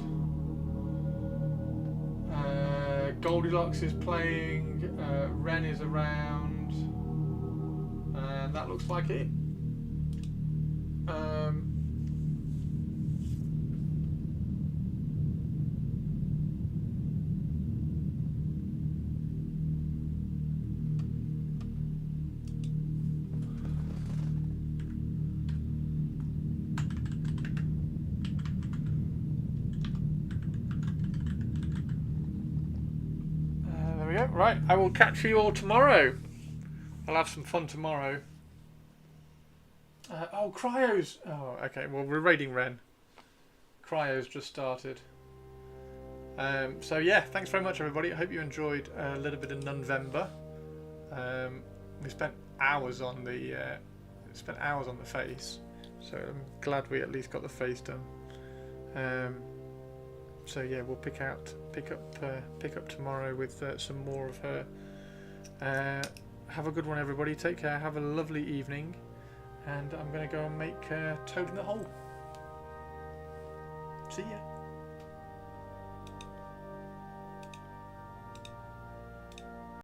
Goldilocks is playing. Ren is around. And that looks like it. Right, I will catch you all tomorrow. I'll have some fun tomorrow. Oh, Cryos. Oh, okay. Well, we're raiding Ren. Cryos just started. So yeah, thanks very much, everybody. I hope you enjoyed a little bit of November. We spent hours on the face, so I'm glad we at least got the face done. So yeah, we'll pick up tomorrow with some more of her. Have a good one, everybody. Take care. Have a lovely evening, and I'm going to go and make Toad in the Hole. See ya.